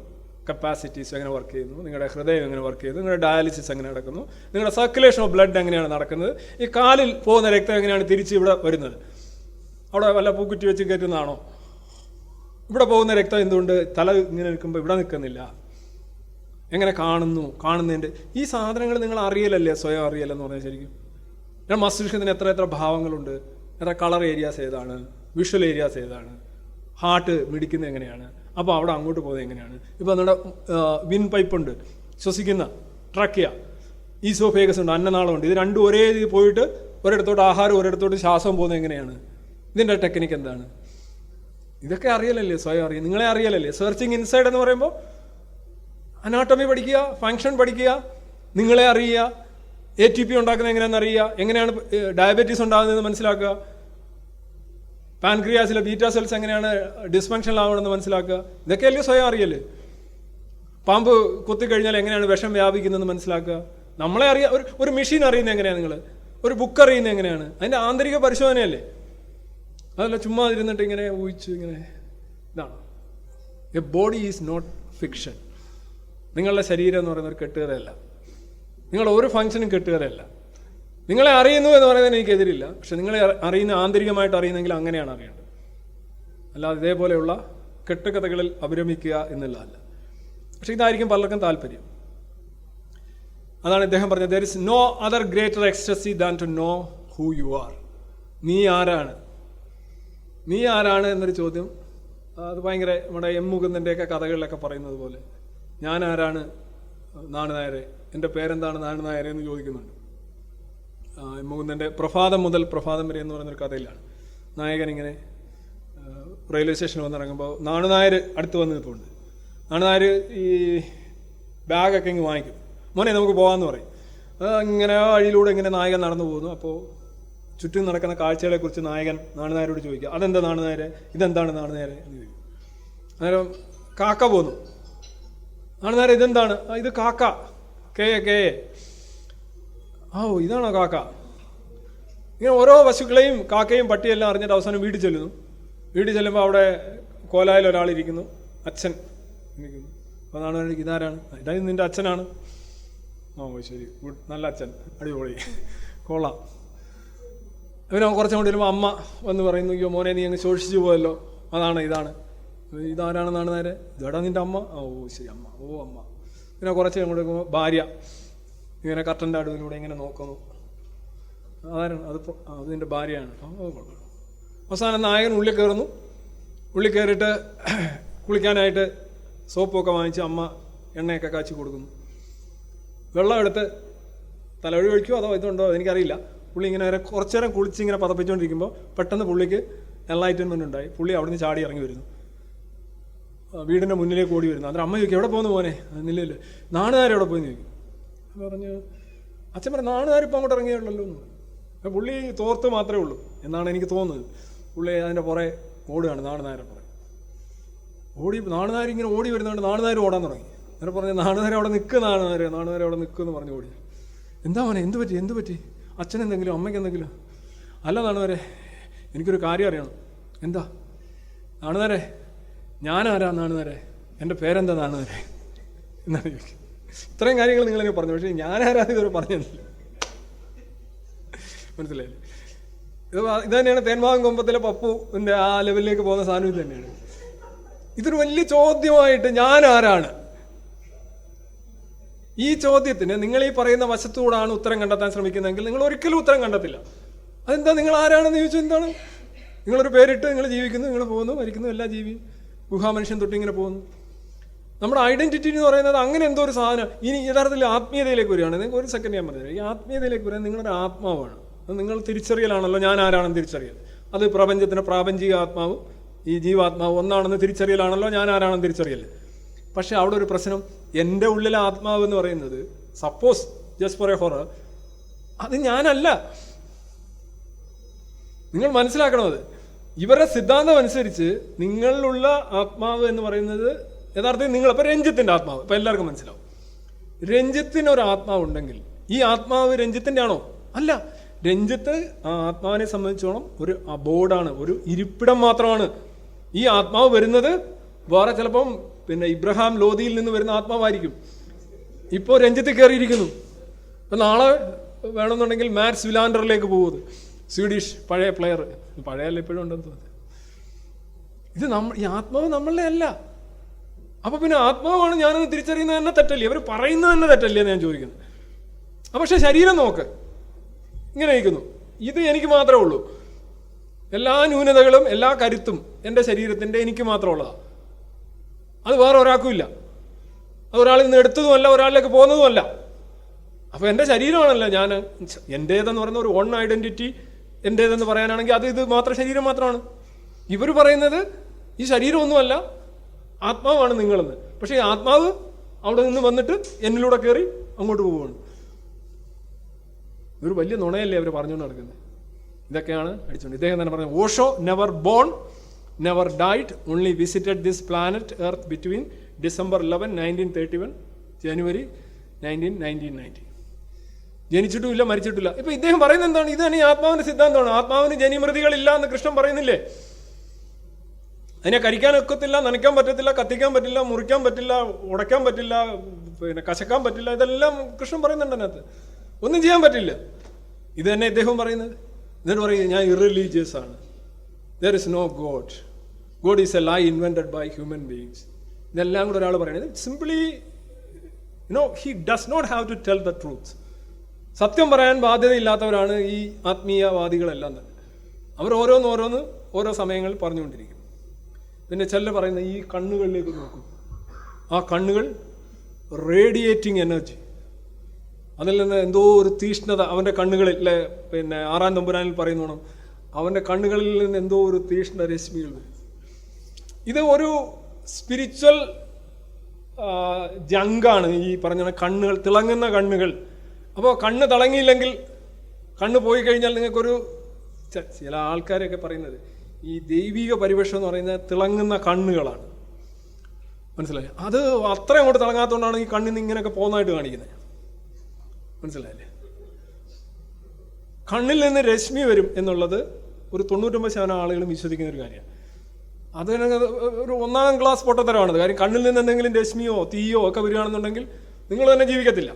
കപ്പാസിറ്റീസ് എങ്ങനെ വർക്ക് ചെയ്യുന്നു, നിങ്ങളുടെ ഹൃദയം എങ്ങനെ വർക്ക് ചെയ്യുന്നു, നിങ്ങളുടെ ഡയാലിസിസ് എങ്ങനെ നടക്കുന്നു, നിങ്ങളുടെ സർക്കുലേഷൻ ഓഫ് ബ്ലഡ് എങ്ങനെയാണ് നടക്കുന്നത്, ഈ കാലിൽ പോകുന്ന രക്തം എങ്ങനെയാണ് തിരിച്ച് ഇവിടെ വരുന്നത്? അവിടെ വല്ല പൂക്കുറ്റി വെച്ച് കയറ്റുന്നതാണോ? ഇവിടെ പോകുന്ന രക്തം എന്തുകൊണ്ട് തല ഇങ്ങനെ നിൽക്കുമ്പോൾ ഇവിടെ നിൽക്കുന്നില്ല? എങ്ങനെ കാണുന്നതിൻ്റെ ഈ സാധനങ്ങൾ നിങ്ങൾ അറിയലല്ലേ? സ്വയം അറിയലെന്ന് പറഞ്ഞാൽ ശരിക്കും ഞാൻ മസ്തിഷ്കത്തിന് എത്ര ഭാവങ്ങളുണ്ട്, എത്ര കളർ ഏരിയാസ് ഏതാണ്, വിഷ്വൽ ഏരിയാസ് ഏതാണ്, ഹാർട്ട് മിടിക്കുന്നത് എങ്ങനെയാണ്, അപ്പോൾ അവിടെ അങ്ങോട്ട് പോകുന്നത് എങ്ങനെയാണ്? ഇപ്പോൾ നമ്മുടെ വിൻ പൈപ്പ് ഉണ്ട്, ശ്വസിക്കുന്ന ട്രക്കിയ, ഈസോഫേഗസ് ഉണ്ട്, അന്നനാളമുണ്ട്. ഇത് രണ്ടും ഒരേ രീതിയിൽ പോയിട്ട് ഒരിടത്തോട്ട് ആഹാരം ഒരിടത്തോട്ട് ശ്വാസം പോകുന്നത് എങ്ങനെയാണ്? ഇതിൻ്റെ ടെക്നിക്ക് എന്താണ്? ഇതൊക്കെ അറിയലല്ലേ? സ്വയം അറിയാം, നിങ്ങളെ അറിയലല്ലേ? സെർച്ചിങ് ഇൻസൈഡ് എന്ന് പറയുമ്പോൾ അനാട്ടമി പഠിക്കുക, ഫങ്ഷൻ പഠിക്കുക, നിങ്ങളെ അറിയുക, ATP ഉണ്ടാക്കുന്നത് എങ്ങനെയാണെന്ന് അറിയുക, എങ്ങനെയാണ് ഡയബറ്റീസ് ഉണ്ടാകുന്നതെന്ന് മനസ്സിലാക്കുക, പാൻക്രിയാസിലെ ബീറ്റാ സെൽസ് എങ്ങനെയാണ് ഡിസ്ഫങ്ഷണൽ ആവണമെന്ന് മനസ്സിലാക്കുക. ഇതൊക്കെയല്ലേ സ്വയം അറിയല്ലേ? പാമ്പ് കുത്തിക്കഴിഞ്ഞാൽ എങ്ങനെയാണ് വിഷം വ്യാപിക്കുന്നതെന്ന് മനസ്സിലാക്കുക. നമ്മളെ അറിയാം. ഒരു മെഷീൻ അറിയുന്നത് എങ്ങനെയാണ്? നിങ്ങൾ ഒരു ബുക്ക് അറിയുന്നത് എങ്ങനെയാണ്? അതിൻ്റെ ആന്തരിക പരിശോധനയല്ലേ? അതല്ല ചുമ്മാ ഇരുന്നിട്ട് ഇങ്ങനെ ഊഹിച്ച് ഇങ്ങനെ. ഇതാണ് a body is not fiction. നിങ്ങളുടെ ശരീരം എന്ന് പറയുന്ന ഒരു കെട്ടുകഥയല്ല. നിങ്ങളുടെ ഒരു ഫങ്ഷനും കെട്ടുകഥയല്ല. നിങ്ങളെ അറിയുന്നു എന്ന് പറയുന്നതിന് എനിക്കെതിരില്ല. പക്ഷെ നിങ്ങളെ അറിയുന്ന ആന്തരികമായിട്ട് അറിയുന്നെങ്കിൽ അങ്ങനെയാണ് അറിയേണ്ടത്. അല്ലാതെ ഇതേപോലെയുള്ള കെട്ടുകഥകളിൽ അഭിരമിക്കുക എന്നുള്ളതല്ല. പക്ഷെ ഇതായിരിക്കും പലർക്കും താല്പര്യം. അതാണ് ഇദ്ദേഹം പറഞ്ഞത്, there is no other greater ecstasy than to know who you are. നീ ആരാണ് എന്നൊരു ചോദ്യം, അത് ഭയങ്കര നമ്മുടെ എം മുകുന്ദൻ്റെയൊക്കെ കഥകളിലൊക്കെ പറയുന്നത് പോലെ, ഞാൻ ആരാണ് നാണുനായരെ, എൻ്റെ പേരെന്താണ് നാണുനായരെ എന്ന് ചോദിക്കുന്നുണ്ട്. എം മുകുന്ദൻ്റെ പ്രഭാതം മുതൽ പ്രഭാതം വരെ എന്ന് പറയുന്നൊരു കഥയിലാണ് നായകൻ ഇങ്ങനെ റെയിൽവേ സ്റ്റേഷനിൽ വന്നിറങ്ങുമ്പോൾ നാണുനായർ അടുത്ത് വന്ന് നിൽപ്പുണ്ട്. നാണുനായർ ഈ ബാഗൊക്കെ ഇങ്ങ് വാങ്ങിക്കും. മോനെ നമുക്ക് പോകാമെന്ന് പറയും. ഇങ്ങനെ വഴിയിലൂടെ ഇങ്ങനെ നായകൻ നടന്നു പോകുന്നു. അപ്പോൾ ചുറ്റും നടക്കുന്ന കാഴ്ചകളെക്കുറിച്ച് നായകൻ നാണുനായരോട് ചോദിക്കുക, അതെന്താ നാണുനായരെ, ഇതെന്താണ് നാണുനായരെ എന്ന് ചോദിക്കും. അന്നേരം കാക്ക പോന്നു. നാണുനായരെ ഇതെന്താണ്? ഇത് കാക്ക, കേ. ഓ ഇതാണോ കാക്ക? ഇങ്ങനെ ഓരോ പശുക്കളെയും കാക്കയും പട്ടിയെല്ലാം അറിഞ്ഞിട്ട് അവസാനം വീട്ടിൽ ചെല്ലുന്നു. വീട്ടിൽ ചെല്ലുമ്പോൾ അവിടെ കോലായിൽ ഒരാളിരിക്കുന്നു, അച്ഛൻ ഇരിക്കുന്നു. അപ്പോൾ നാണുനായർക്ക് ഇതാരാണ്? ഇതായത് നിൻ്റെ അച്ഛനാണ്. ഓ ശരി, ഗുഡ്, നല്ല അച്ഛൻ, അടിപൊളി, കൊള്ളാം. അവന് കുറച്ചും കൂടി വരുമ്പോൾ അമ്മ വന്ന് പറയുന്നു, അയ്യോ മോനെ നീ അങ്ങ് ശോഷിച്ചു പോയല്ലോ, ഇതാരാണെന്നാണ് നേരെ, ഇതാടാ നിൻ്റെ അമ്മ. ഓ ശരി അമ്മ, ഓ അമ്മ. പിന്നെ കുറച്ച് അങ്ങോട്ട് ഭാര്യ ഇങ്ങനെ കർട്ടൻ്റെ അടുവിലൂടെ ഇങ്ങനെ നോക്കുന്നു. ആരാണ് അത്? അതിൻ്റെ ഭാര്യയാണ്. അവസാനം നായകൻ ഉള്ളിൽ കയറുന്നു. ഉള്ളിൽ കയറിയിട്ട് കുളിക്കാനായിട്ട് സോപ്പൊക്കെ വാങ്ങിച്ച് അമ്മ എണ്ണയൊക്കെ കാച്ചി കൊടുക്കുന്നു. വെള്ളം എടുത്ത് തലവഴി ഒഴിക്കുമോ അതോ ഇതുണ്ടോ എനിക്കറിയില്ല. പുള്ളി ഇങ്ങനെ കുറച്ചു നേരം കുളിച്ച് ഇങ്ങനെ പതപ്പിച്ചുകൊണ്ടിരിക്കുമ്പോൾ പെട്ടെന്ന് പുള്ളിക്ക് എൻലൈറ്റൻമെൻ്റ് ഉണ്ടായി. പുള്ളി അവിടെ നിന്ന് ചാടി ഇറങ്ങി വരുന്നു, വീടിൻ്റെ മുന്നിലേക്ക് ഓടി വരുന്നു. അന്നേരം അമ്മ ചോദിക്കും, എവിടെ പോകുന്നു മോനെ? നില്ലില്ല, നാണുകാർ എവിടെ പോയി ചോദിക്കും. പറഞ്ഞു, അച്ഛൻ പറഞ്ഞു നാണുകാരിപ്പോൾ അങ്ങോട്ട് ഇറങ്ങിയുള്ളല്ലോ എന്ന് പറഞ്ഞു. അപ്പം പുള്ളി തോർത്ത് മാത്രമേ ഉള്ളൂ എന്നാണ് എനിക്ക് തോന്നുന്നത്. പുള്ളി അതിൻ്റെ പുറകെ ഓടുകയാണ്, നാണുനാരെ പുറകെ ഓടി. നാണുനാർ ഇങ്ങനെ ഓടി വരുന്നതുകൊണ്ട് നാണുനാർ ഓടാൻ തുടങ്ങി. അങ്ങനെ പറഞ്ഞു, നാണുനാരെ അവിടെ നിൽക്കുക, നാണുനാരെ അവിടെ നിൽക്കുമെന്ന് പറഞ്ഞു ഓടി. എന്താ മോനെ, എന്ത് പറ്റി? അച്ഛനെന്തെങ്കിലും അമ്മയ്ക്ക് എന്തെങ്കിലും? അല്ല നാണുനാരെ, എനിക്കൊരു കാര്യം അറിയണം. എന്താ? നാണുനാരെ, ഞാനാരാ നാണുനാരെ? എൻ്റെ പേരെന്താ നാണുനാരെ എന്നാണ് ചോദിക്കുന്നത്. ഇത്രയും കാര്യങ്ങൾ നിങ്ങളെന്നെ പറഞ്ഞു, പക്ഷേ ഞാനാരാന്ന് ഇതുവരെ പറഞ്ഞില്ല. മനസ്സിലായില്ലേ? ഇത് തന്നെയാണ് തേന്മാവൻ കൊമ്പത്തിലെ പപ്പുവിൻ്റെ ആ ലെവലിലേക്ക് പോകുന്ന സാധനം. ഇത് തന്നെയാണ്. ഇതൊരു വലിയ ചോദ്യമായിട്ട് ഞാൻ ആരാണ്, ഈ ചോദ്യത്തിന് നിങ്ങൾ ഈ പറയുന്ന വശത്തുകൂടാണ് ഉത്തരം കണ്ടെത്താൻ ശ്രമിക്കുന്നതെങ്കിൽ നിങ്ങൾ ഒരിക്കലും ഉത്തരം കണ്ടെത്തില്ല. അതെന്താ? നിങ്ങൾ ആരാണെന്ന് ചോദിച്ചാൽ എന്താണ്? നിങ്ങളൊരു പേരിട്ട് നിങ്ങൾ ജീവിക്കുന്നു, നിങ്ങൾ പോകുന്നു, മരിക്കുന്നു, എല്ലാ ജീവിയും ഗുഹാമനുഷ്യൻ തൊട്ട് ഇങ്ങനെ പോകുന്നു. നമ്മുടെ ഐഡന്റിറ്റി എന്ന് പറയുന്നത് അങ്ങനെ എന്തോ ഒരു സാധനം. ഇനി യഥാർത്ഥത്തിൽ ആത്മീയതയിലേക്ക് വരികയാണ്. നിങ്ങൾക്ക് ഒരു സെക്കൻഡ് ഞാൻ പറഞ്ഞത്, ഈ ആത്മീയതയിലേക്ക് വരാൻ നിങ്ങളുടെ ആത്മാവാണ്. അത് നിങ്ങൾ തിരിച്ചറിയലാണല്ലോ ഞാൻ ആരാണെന്ന് തിരിച്ചറിയൽ. അത് പ്രപഞ്ചത്തിന് പ്രാപഞ്ചിക ആത്മാവും ഈ ജീവാത്മാവ് ഒന്നാണെന്ന് തിരിച്ചറിയലാണല്ലോ ഞാൻ ആരാണെന്ന് തിരിച്ചറിയൽ. പക്ഷെ അവിടെ ഒരു പ്രശ്നം, എൻ്റെ ഉള്ളിലെ ആത്മാവ് എന്ന് പറയുന്നത് suppose just for A horror, അത് ഞാനല്ല. നിങ്ങൾ മനസ്സിലാക്കണത്, ഇവരുടെ സിദ്ധാന്തം അനുസരിച്ച് നിങ്ങളിലുള്ള ആത്മാവ് എന്ന് പറയുന്നത് യഥാർത്ഥത്തിൽ നിങ്ങൾ ഇപ്പം രഞ്ജിത്തിൻ്റെ ആത്മാവ് ഇപ്പം എല്ലാവർക്കും മനസ്സിലാവും. രഞ്ജിത്തിനൊരു ആത്മാവ് ഉണ്ടെങ്കിൽ ഈ ആത്മാവ് രഞ്ജിത്തിൻ്റെ ആണോ? അല്ല. രഞ്ജിത്ത് ആ ആത്മാവിനെ സംബന്ധിച്ചോളം ഒരു അബോർഡാണ്, ഒരു ഇരിപ്പിടം മാത്രമാണ്. ഈ ആത്മാവ് വരുന്നത് വേറെ ചിലപ്പം ഇബ്രഹാം ലോധിയിൽ നിന്ന് വരുന്ന ആത്മാവായിരിക്കും. ഇപ്പോൾ രഞ്ജിത്ത് കയറിയിരിക്കുന്നു. ഇപ്പം നാളെ വേണമെന്നുണ്ടെങ്കിൽ മാറ്റ്സ് വിലാൻഡറിലേക്ക് പോകുന്നത്, സ്വീഡിഷ് പഴയ പ്ലെയർ, പഴയല്ല ഇപ്പോഴും ഉണ്ടെന്ന് തോന്നുന്നത്. ഇത് ഈ ആത്മാവ് നമ്മളുടെ അല്ല. അപ്പൊ പിന്നെ ആത്മാവാണ് ഞാനെന്ന് തിരിച്ചറിയുന്നത് തന്നെ തെറ്റല്ലേ? അവർ പറയുന്നത് തന്നെ തെറ്റല്ലേ എന്ന് ഞാൻ ചോദിക്കുന്നത്. പക്ഷെ ശരീരം നോക്ക്, ഇങ്ങനെ ഇരിക്കുന്നു. ഇത് എനിക്ക് മാത്രമേ ഉള്ളൂ. എല്ലാ ന്യൂനതകളും എല്ലാ കരുത്തും എൻ്റെ ശരീരത്തിൻ്റെ എനിക്ക് മാത്രമുള്ളതാണ്. അത് വേറെ ഒരാൾക്കും ഇല്ല. അത് ഒരാളിൽ നിന്ന് എടുത്തതുമല്ല, ഒരാളിലേക്ക് പോകുന്നതുമല്ല. അപ്പോൾ എൻ്റെ ശരീരമാണല്ലോ ഞാൻ. എൻ്റേതെന്ന് പറയുന്ന ഒരു ഓൺ ഐഡന്റിറ്റി എൻ്റേതെന്ന് പറയാനാണെങ്കിൽ അത് ഇത് മാത്രം, ശരീരം മാത്രമാണ്. ഇവർ പറയുന്നത് ഈ ശരീരമൊന്നുമല്ല, ആത്മാവാണ് നിങ്ങളെന്ന്. പക്ഷേ ഈ ആത്മാവ് അവിടെ നിന്ന് വന്നിട്ട് എന്നിലൂടെ കയറി അങ്ങോട്ട് പോവുകയാണ്. ഇതൊരു വലിയ നുണയല്ലേ അവർ പറഞ്ഞുകൊണ്ട് നടക്കുന്നത്. ഇതൊക്കെയാണ് അടിച്ചുകൊണ്ട് ഇദ്ദേഹം തന്നെ പറഞ്ഞത്, Osho never born, never died, only visited this planet earth between December 11, 1931, January 19, 1990. ജനിച്ചിട്ടുമില്ല, മരിച്ചിട്ടില്ല. ഇപ്പൊ ഇദ്ദേഹം പറയുന്നത് എന്താണ്? ഇതാണ് ഈ ആത്മാവിന്റെ സിദ്ധാന്തമാണ്. ആത്മാവിന് ജനിമൃതികളില്ല എന്ന് കൃഷ്ണൻ പറയുന്നില്ലേ? അതിനെ കരിക്കാൻ ഒക്കത്തില്ല, നനയ്ക്കാൻ പറ്റത്തില്ല, കത്തിക്കാൻ പറ്റില്ല, മുറിക്കാൻ പറ്റില്ല, ഉടയ്ക്കാൻ പറ്റില്ല, കശക്കാൻ പറ്റില്ല. ഇതെല്ലാം കൃഷ്ണൻ പറയുന്നുണ്ട് അതിനകത്ത്. ഒന്നും ചെയ്യാൻ പറ്റില്ല. ഇത് തന്നെ ഇദ്ദേഹം പറയുന്നത്. എന്നിട്ട് പറയുന്നത് ഞാൻ ഇറലീജിയസ് ആണ്. There is no god, god is a lie invented by human beings. ഇതെല്ലാം കൂടെ ഒരാൾ പറയുന്നത് simply he does not have to tell the truth. സത്യം പറയാൻ ബാധ്യതയില്ലാത്തവരാണ് ഈ ആത്മീയവാദികളെല്ലാം തന്നെ. അവർ ഓരോന്ന് ഓരോ സമയങ്ങളിൽ പറഞ്ഞുകൊണ്ടിരിക്കും. പിന്നെ ചിലർ പറയുന്ന ഈ കണ്ണുകളിലേക്ക് നോക്കും, ആ കണ്ണുകൾ റേഡിയേറ്റിംഗ് എനർജി, അതിൽ നിന്ന് എന്തോ ഒരു തീഷ്ണത അവൻ്റെ കണ്ണുകളിൽ, ആറാം തമ്പുരാനിൽ പറയുന്നോണം അവൻ്റെ കണ്ണുകളിൽ നിന്ന് എന്തോ ഒരു തീഷ്ണ രശ്മികൾ വരും. ഇത് ഒരു സ്പിരിച്വൽ ജങ്കാണ് ഈ പറഞ്ഞ കണ്ണുകൾ, തിളങ്ങുന്ന കണ്ണുകൾ. അപ്പോൾ കണ്ണ് തിളങ്ങിയില്ലെങ്കിൽ, കണ്ണ് പോയി കഴിഞ്ഞാൽ നിങ്ങൾക്കൊരു, ചില ആൾക്കാരൊക്കെ പറയുന്നത് ഈ ദൈവിക പരിവേഷം എന്ന് പറയുന്നത് തിളങ്ങുന്ന കണ്ണുകളാണ്. മനസ്സിലായി? അത് അത്രയും അങ്ങോട്ട് തിളങ്ങാത്തതുകൊണ്ടാണ് ഈ കണ്ണിൽ നിന്ന് ഇങ്ങനെയൊക്കെ പോകുന്നതായിട്ട് കാണിക്കുന്നത്. മനസ്സിലായില്ലേ? കണ്ണിൽ നിന്ന് രശ്മി വരും എന്നുള്ളത് ഒരു 99% ആളുകളും വിശ്വസിക്കുന്ന ഒരു കാര്യമാണ്. അത് ഒരു 1ാം ക്ലാസ് പൊട്ടത്തരമാണത്. കാര്യം കണ്ണിൽ നിന്ന് എന്തെങ്കിലും രശ്മിയോ തീയോ ഒക്കെ വരികയാണെന്നുണ്ടെങ്കിൽ നിങ്ങൾ തന്നെ ജീവിക്കത്തില്ല.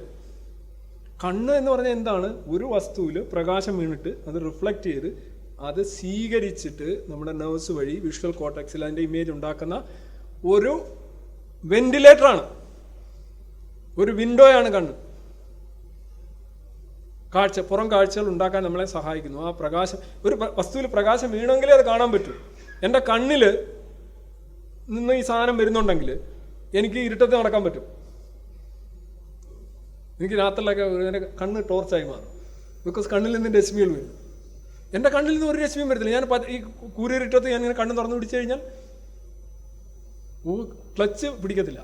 കണ്ണ് എന്ന് പറഞ്ഞാൽ എന്താണ്? ഒരു വസ്തുവിൽ പ്രകാശം വീണിട്ട് അത് റിഫ്ലക്റ്റ് ചെയ്ത് അത് സ്വീകരിച്ചിട്ട് നമ്മുടെ നെർവ്സ് വഴി വിഷ്വൽ കോർട്ടക്സിൽ അതിൻ്റെ ഇമേജ് ഉണ്ടാക്കുന്ന ഒരു വെന്റിലേറ്ററാണ്, ഒരു വിൻഡോയാണ് കണ്ണ്. പുറം കാഴ്ചകൾ ഉണ്ടാക്കാൻ നമ്മളെ സഹായിക്കുന്നു. ആ പ്രകാശം, ഒരു വസ്തുവിൽ പ്രകാശം വീണെങ്കിലേ അത് കാണാൻ പറ്റൂ. എൻ്റെ കണ്ണിൽ നിന്ന് ഈ സാധനം വരുന്നുണ്ടെങ്കിൽ എനിക്ക് ഇരുട്ടത്ത് നടക്കാൻ പറ്റും. എനിക്ക് രാത്രിയിലൊക്കെ എൻ്റെ കണ്ണ് ടോർച്ചായി മാറും. ബിക്കോസ് കണ്ണിൽ നിന്ന് രശ്മികൾ വരും. എൻ്റെ കണ്ണിൽ നിന്ന് ഒരു രശ്മിയും വരത്തില്ല. ഞാൻ ഈ കൂരിരുട്ടത്ത് ഞാൻ ഇങ്ങനെ കണ്ണ് തുറന്നു പിടിച്ചു കഴിഞ്ഞാൽ ക്ലച്ച് പിടിക്കത്തില്ല.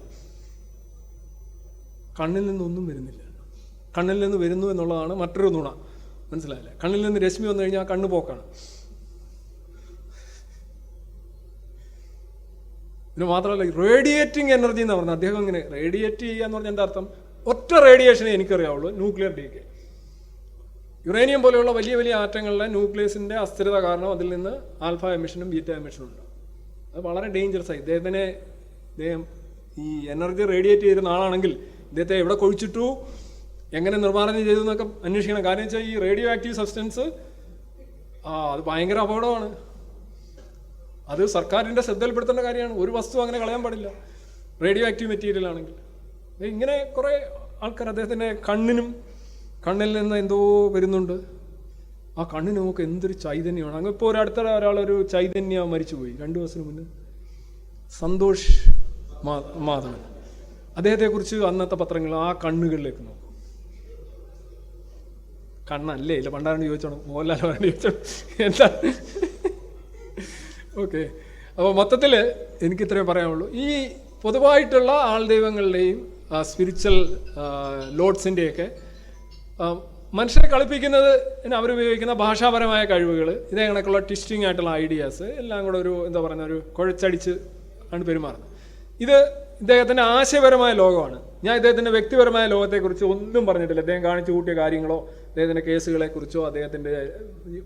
കണ്ണിൽ നിന്നൊന്നും വരുന്നില്ല. കണ്ണിൽ നിന്ന് വരുന്നു എന്നുള്ളതാണ് മറ്റൊരു നുണ. മനസ്സിലായില്ലേ? കണ്ണിൽ നിന്ന് രശ്മി വന്നു കഴിഞ്ഞാൽ ആ കണ്ണ് പോക്കാണ്. പിന്നെ മാത്രമല്ല റേഡിയേറ്റിംഗ് എനർജി എന്ന് പറഞ്ഞാൽ അദ്ദേഹം ഇങ്ങനെ റേഡിയേറ്റ് ചെയ്യുക എന്ന് പറഞ്ഞാൽ എൻ്റെ അർത്ഥം ഒറ്റ റേഡിയേഷനെ എനിക്കറിയാവുള്ളൂ, ന്യൂക്ലിയർ ഡീകേ. യുറേനിയം പോലെയുള്ള വലിയ വലിയ ആറ്റങ്ങളുടെ ന്യൂക്ലിയസിൻ്റെ അസ്ഥിരത കാരണം അതിൽ നിന്ന് ആൽഫ എമിഷനും ബീറ്റ എമിഷനും ഉണ്ട്. അത് വളരെ ഡേഞ്ചറസ് ആയി. ഇദ്ദേഹം ഈ എനർജി റേഡിയേറ്റ് ചെയ്തിരുന്ന ആളാണെങ്കിൽ ഇദ്ദേഹത്തെ എവിടെ കൊഴിച്ചിട്ടു, എങ്ങനെ നിർമ്മാർജ്ജനം ചെയ്തു എന്നൊക്കെ അന്വേഷിക്കണം. കാരണം വെച്ചാൽ ഈ റേഡിയോ ആക്റ്റീവ് സബ്സ്റ്റൻസ് അത് ഭയങ്കര അപകടമാണ്. അത് സർക്കാരിൻ്റെ ശ്രദ്ധയിൽപ്പെടുത്തേണ്ട കാര്യമാണ്. ഒരു വസ്തു അങ്ങനെ കളയാൻ പാടില്ല റേഡിയോ ആക്റ്റീവ് മെറ്റീരിയൽ ആണെങ്കിൽ. ഇങ്ങനെ കുറേ ആൾക്കാർ അദ്ദേഹത്തിൻ്റെ കണ്ണിൽ നിന്ന് എന്തോ വരുന്നുണ്ട്. ആ കണ്ണിന് നമുക്ക് എന്തൊരു ചൈതന്യമാണ്. അങ്ങ് ഇപ്പോൾ അടുത്ത ഒരാളൊരു ചൈതന്യ മരിച്ചുപോയി 2 ദിവസത്തിന് മുന്നേ, സന്തോഷ് മാധവൻ. അദ്ദേഹത്തെക്കുറിച്ച് അന്നത്തെ പത്രങ്ങൾ ആ കണ്ണുകളിലേക്ക് നോക്കും. കണ്ണല്ലേ ഇല്ല, പണ്ടാണ്ട് ചോദിച്ചോണം, മോഹൻലാൽ ചോദിച്ചോണം എന്താ. ഓക്കെ, അപ്പോൾ മൊത്തത്തിൽ എനിക്കിത്രയും പറയാനുള്ളൂ. ഈ പൊതുവായിട്ടുള്ള ആൾ ദൈവങ്ങളുടെയും സ്പിരിച്വൽ ലോഡ്സിൻ്റെയൊക്കെ മനുഷ്യരെ കളിപ്പിക്കുന്നത് അവരുപയോഗിക്കുന്ന ഭാഷാപരമായ കഴിവുകൾ, ഇതേ കണക്കുള്ള ട്വിസ്റ്റിംഗ് ആയിട്ടുള്ള ഐഡിയാസ് എല്ലാം കൂടെ ഒരു എന്താ പറയുന്ന ഒരു കുഴച്ചടിച്ച് ആണ് പെരുമാറുന്നത്. ഇത് ഇദ്ദേഹത്തിൻ്റെ ആശയപരമായ ലോകമാണ്. ഞാൻ ഇദ്ദേഹത്തിൻ്റെ വ്യക്തിപരമായ ലോകത്തെക്കുറിച്ച് ഒന്നും പറഞ്ഞിട്ടില്ല. അദ്ദേഹം കാണിച്ചു കൂട്ടിയ കാര്യങ്ങളോ അദ്ദേഹത്തിൻ്റെ കേസുകളെക്കുറിച്ചോ അദ്ദേഹത്തിൻ്റെ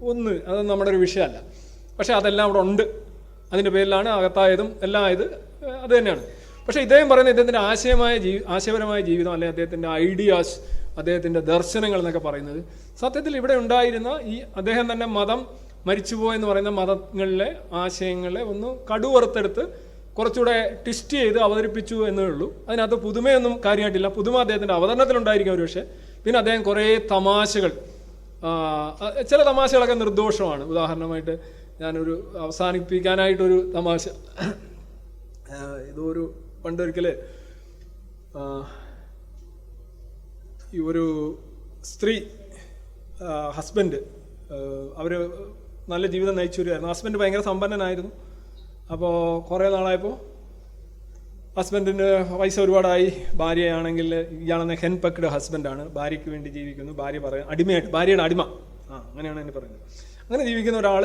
അതൊന്നും നമ്മുടെ ഒരു വിഷയമല്ല. പക്ഷേ അതെല്ലാം അവിടെ ഉണ്ട്. അതിൻ്റെ പേരിലാണ് അകത്തായതും എല്ലാം ഇത് അത് തന്നെയാണ്. പക്ഷേ ഇദ്ദേഹം പറയുന്ന ഇദ്ദേഹത്തിൻ്റെ ആശയപരമായ ജീവിതം, അല്ലെങ്കിൽ അദ്ദേഹത്തിൻ്റെ ഐഡിയാസ്, അദ്ദേഹത്തിൻ്റെ ദർശനങ്ങൾ എന്നൊക്കെ പറയുന്നത് സത്യത്തിൽ ഇവിടെ ഉണ്ടായിരുന്ന ഈ അദ്ദേഹം തന്നെ മരിച്ചുപോയെന്ന് പറയുന്ന മതങ്ങളിലെ ആശയങ്ങളെ ഒന്ന് കടുവറുത്തെടുത്ത് കുറച്ചുകൂടെ ട്വിസ്റ്റ് ചെയ്ത് അവതരിപ്പിച്ചു എന്നേ ഉള്ളൂ. അതിനകത്ത് പുതുമയൊന്നും കാര്യമായിട്ടില്ല. പുതുമ അദ്ദേഹത്തിൻ്റെ അവതരണത്തിലുണ്ടായിരിക്കും ഒരു പക്ഷേ. പിന്നെ അദ്ദേഹം കുറേ തമാശകൾ, ചില തമാശകളൊക്കെ നിർദോഷമാണ്. ഉദാഹരണമായിട്ട് ഞാനൊരു അവസാനിപ്പിക്കാനായിട്ടൊരു തമാശ, ഇതൊരു പണ്ടൊരിക്കൽ ഈ ഒരു സ്ത്രീ ഹസ്ബൻഡ് അവർ നല്ല ജീവിതം നയിച്ചു വരികയായിരുന്നു. ഹസ്ബൻഡ് ഭയങ്കര സമ്പന്നനായിരുന്നു. അപ്പോൾ കുറേ നാളായപ്പോൾ ഹസ്ബൻഡിന് പൈസ ഒരുപാടായി. ഭാര്യയാണെങ്കിൽ ഇയാളെന്ന ഹെൻപെക്ഡ് ഹസ്ബൻഡാണ്, ഭാര്യയ്ക്ക് വേണ്ടി ജീവിക്കുന്നു. ഭാര്യയുടെ അടിമ, അങ്ങനെയാണ് എന്നെ പറയുന്നത്. അങ്ങനെ ജീവിക്കുന്ന ഒരാൾ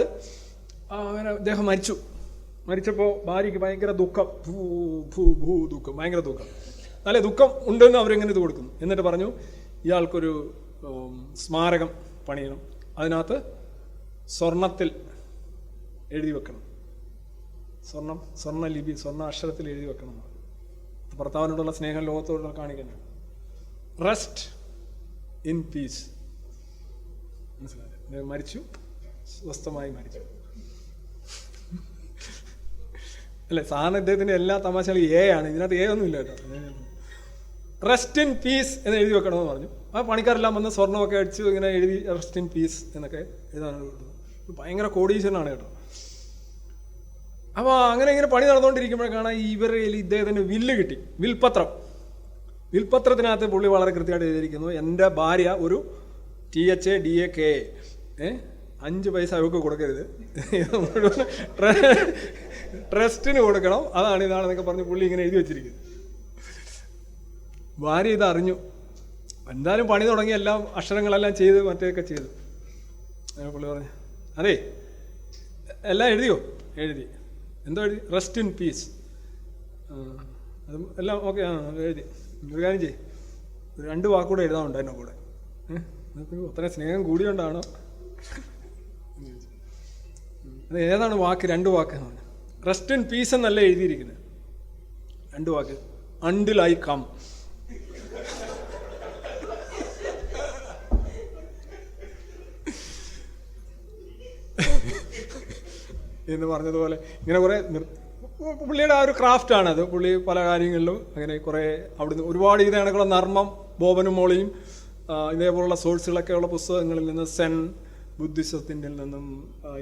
അങ്ങനെ അദ്ദേഹം മരിച്ചപ്പോൾ ഭാര്യയ്ക്ക് ഭയങ്കര ദുഃഖം, ദുഃഖം, ഭയങ്കര ദുഃഖം. നല്ല ദുഃഖം ഉണ്ടെന്ന് അവരെങ്ങനെ ഇത് കൊടുക്കുന്നു. എന്നിട്ട് പറഞ്ഞു ഇയാൾക്കൊരു സ്മാരകം പണിയണം, അതിനകത്ത് സ്വർണത്തിൽ എഴുതി വെക്കണം, സ്വർണ്ണ അക്ഷരത്തിൽ എഴുതി വെക്കണം. ഭർത്താവിനോടുള്ള സ്നേഹം ലോകത്തോടുള്ള കാണിക്കാനാണ്. Rest in peace. മനസ്സിലായി? മരിച്ചു, സ്വസ്ഥമായി മരിച്ചു. അല്ലേ? സാധാരണ ഇദ്ദേഹത്തിൻ്റെ എല്ലാ തമാശകളും ആണ്, ഇതിനകത്ത് ഒന്നും ഇല്ല കേട്ടോ. റെസ്റ്റ് ഇൻ പീസ് എന്ന് എഴുതി വെക്കണമെന്ന് പറഞ്ഞു. ആ പണിക്കാരെല്ലാം വന്ന് സ്വർണ്ണമൊക്കെ അടിച്ച് ഇങ്ങനെ എഴുതി റെസ്റ്റ് ഇൻ പീസ് എന്നൊക്കെ എഴുതാനാണ് കൊടുത്തത്. ഭയങ്കര കോടീശ്വരനാണ് കേട്ടോ. അപ്പോൾ അങ്ങനെ ഇങ്ങനെ പണി നടന്നുകൊണ്ടിരിക്കുമ്പോഴേക്കാണ് ഇദ്ദേഹത്തിന് വില്ല് കിട്ടി, വിൽപത്രത്തിനകത്ത് പുള്ളി വളരെ കൃത്യമായിട്ട് എഴുതിയിരിക്കുന്നു, എൻ്റെ ഭാര്യ ഒരു THADAKA 5 പൈസ അവർക്ക് കൊടുക്കരുത്, ട്രസ്റ്റിന് കൊടുക്കണം, ഇതാണെന്നൊക്കെ പറഞ്ഞ് പുള്ളി ഇങ്ങനെ എഴുതി വെച്ചിരിക്കുന്നു. ഭാര്യ ഇത് അറിഞ്ഞു. എന്തായാലും പണി തുടങ്ങി, എല്ലാം അക്ഷരങ്ങളെല്ലാം ചെയ്ത് മറ്റേതൊക്കെ ചെയ്തു. പുള്ളി പറഞ്ഞു, അതെ എല്ലാം എഴുതിയോ? എഴുതി. എന്തോ എഴുതി? Rest in peace. അത് എല്ലാം ഓക്കെ, എഴുതി. ഒരു കാര്യം ചെയ്യും, 2 വാക്കുകൂടെ എഴുതാനുണ്ട് അതിൻ്റെ കൂടെ. അത്രയും സ്നേഹം കൂടിയോണ്ടാണോ? അത് ഏതാണ് വാക്ക്? 2 വാക്ക്. റെസ്റ്റ് ഇൻ പീസ് എന്നല്ല എഴുതിയിരിക്കുന്നത്, 2 വാക്ക്. Until I come. എന്ന് പറഞ്ഞതുപോലെ ഇങ്ങനെ കുറേ പുള്ളിയുടെ ആ ഒരു ക്രാഫ്റ്റാണത്. പുള്ളി പല കാര്യങ്ങളിലും അങ്ങനെ കുറേ അവിടുന്ന് ഒരുപാട് ഇത് കണക്കുള്ള നർമ്മം ബോബനും മോളിയും ഇതേപോലുള്ള സോഴ്സുകളൊക്കെ ഉള്ള പുസ്തകങ്ങളിൽ നിന്ന് സെൻ ബുദ്ധിസത്തിൻ്റെ നിന്നും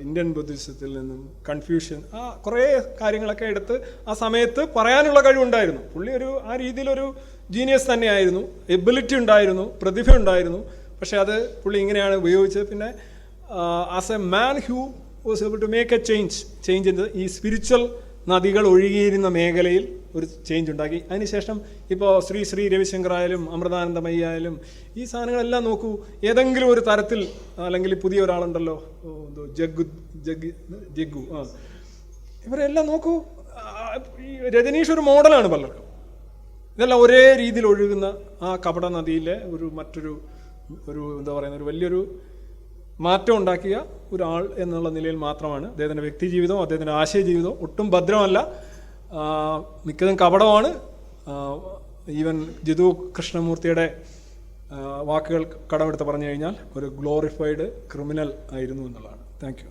ഇന്ത്യൻ ബുദ്ധിസത്തിൽ നിന്നും കൺഫ്യൂഷൻ കുറേ കാര്യങ്ങളൊക്കെ എടുത്ത് ആ സമയത്ത് പറയാനുള്ള കഴിവുണ്ടായിരുന്നു. പുള്ളി ആ രീതിയിലൊരു ജീനിയസ് തന്നെയായിരുന്നു, എബിലിറ്റി ഉണ്ടായിരുന്നു, പ്രതിഭ ഉണ്ടായിരുന്നു. പക്ഷെ അത് പുള്ളി ഇങ്ങനെയാണ് ഉപയോഗിച്ചത്. പിന്നെ as a man who was able to make a change in ഈ സ്പിരിച്വൽ നദികൾ ഒഴുകിയിരുന്ന മേഖലയിൽ ഒരു ചേഞ്ച് ഉണ്ടാക്കി. അതിനുശേഷം ഇപ്പോൾ ശ്രീ രവിശങ്കർ ആയാലും അമൃതാനന്ദമയി ആയാലും ഈ സാധനങ്ങളെല്ലാം നോക്കൂ, ഏതെങ്കിലും ഒരു തരത്തിൽ അല്ലെങ്കിൽ പുതിയ ഒരാളുണ്ടല്ലോ ജഗ്ഗു ഇവരെല്ലാം നോക്കൂ. ഈ രജനീഷ് ഒരു മോഡലാണ് പലർക്കും. ഇതെല്ലാം ഒരേ രീതിയിൽ ഒഴുകുന്ന ആ കപട നദിയിലെ മറ്റൊരു എന്താ പറയുന്ന ഒരു വലിയൊരു മാറ്റം ഉണ്ടാക്കിയ ഒരാൾ എന്നുള്ള നിലയിൽ മാത്രമാണ് അദ്ദേഹത്തിൻ്റെ വ്യക്തി ജീവിതവും അദ്ദേഹത്തിൻ്റെ ആശയ ജീവിതവും ഒട്ടും ഭദ്രമല്ല, മിക്കതും കപടമാണ്. ഈവൻ ജിതു കൃഷ്ണമൂർത്തിയുടെ വാക്കുകൾ കടമെടുത്ത് പറഞ്ഞു കഴിഞ്ഞാൽ ഒരു ഗ്ലോറിഫൈഡ് ക്രിമിനൽ ആയിരുന്നു എന്നുള്ളതാണ്. Thank you.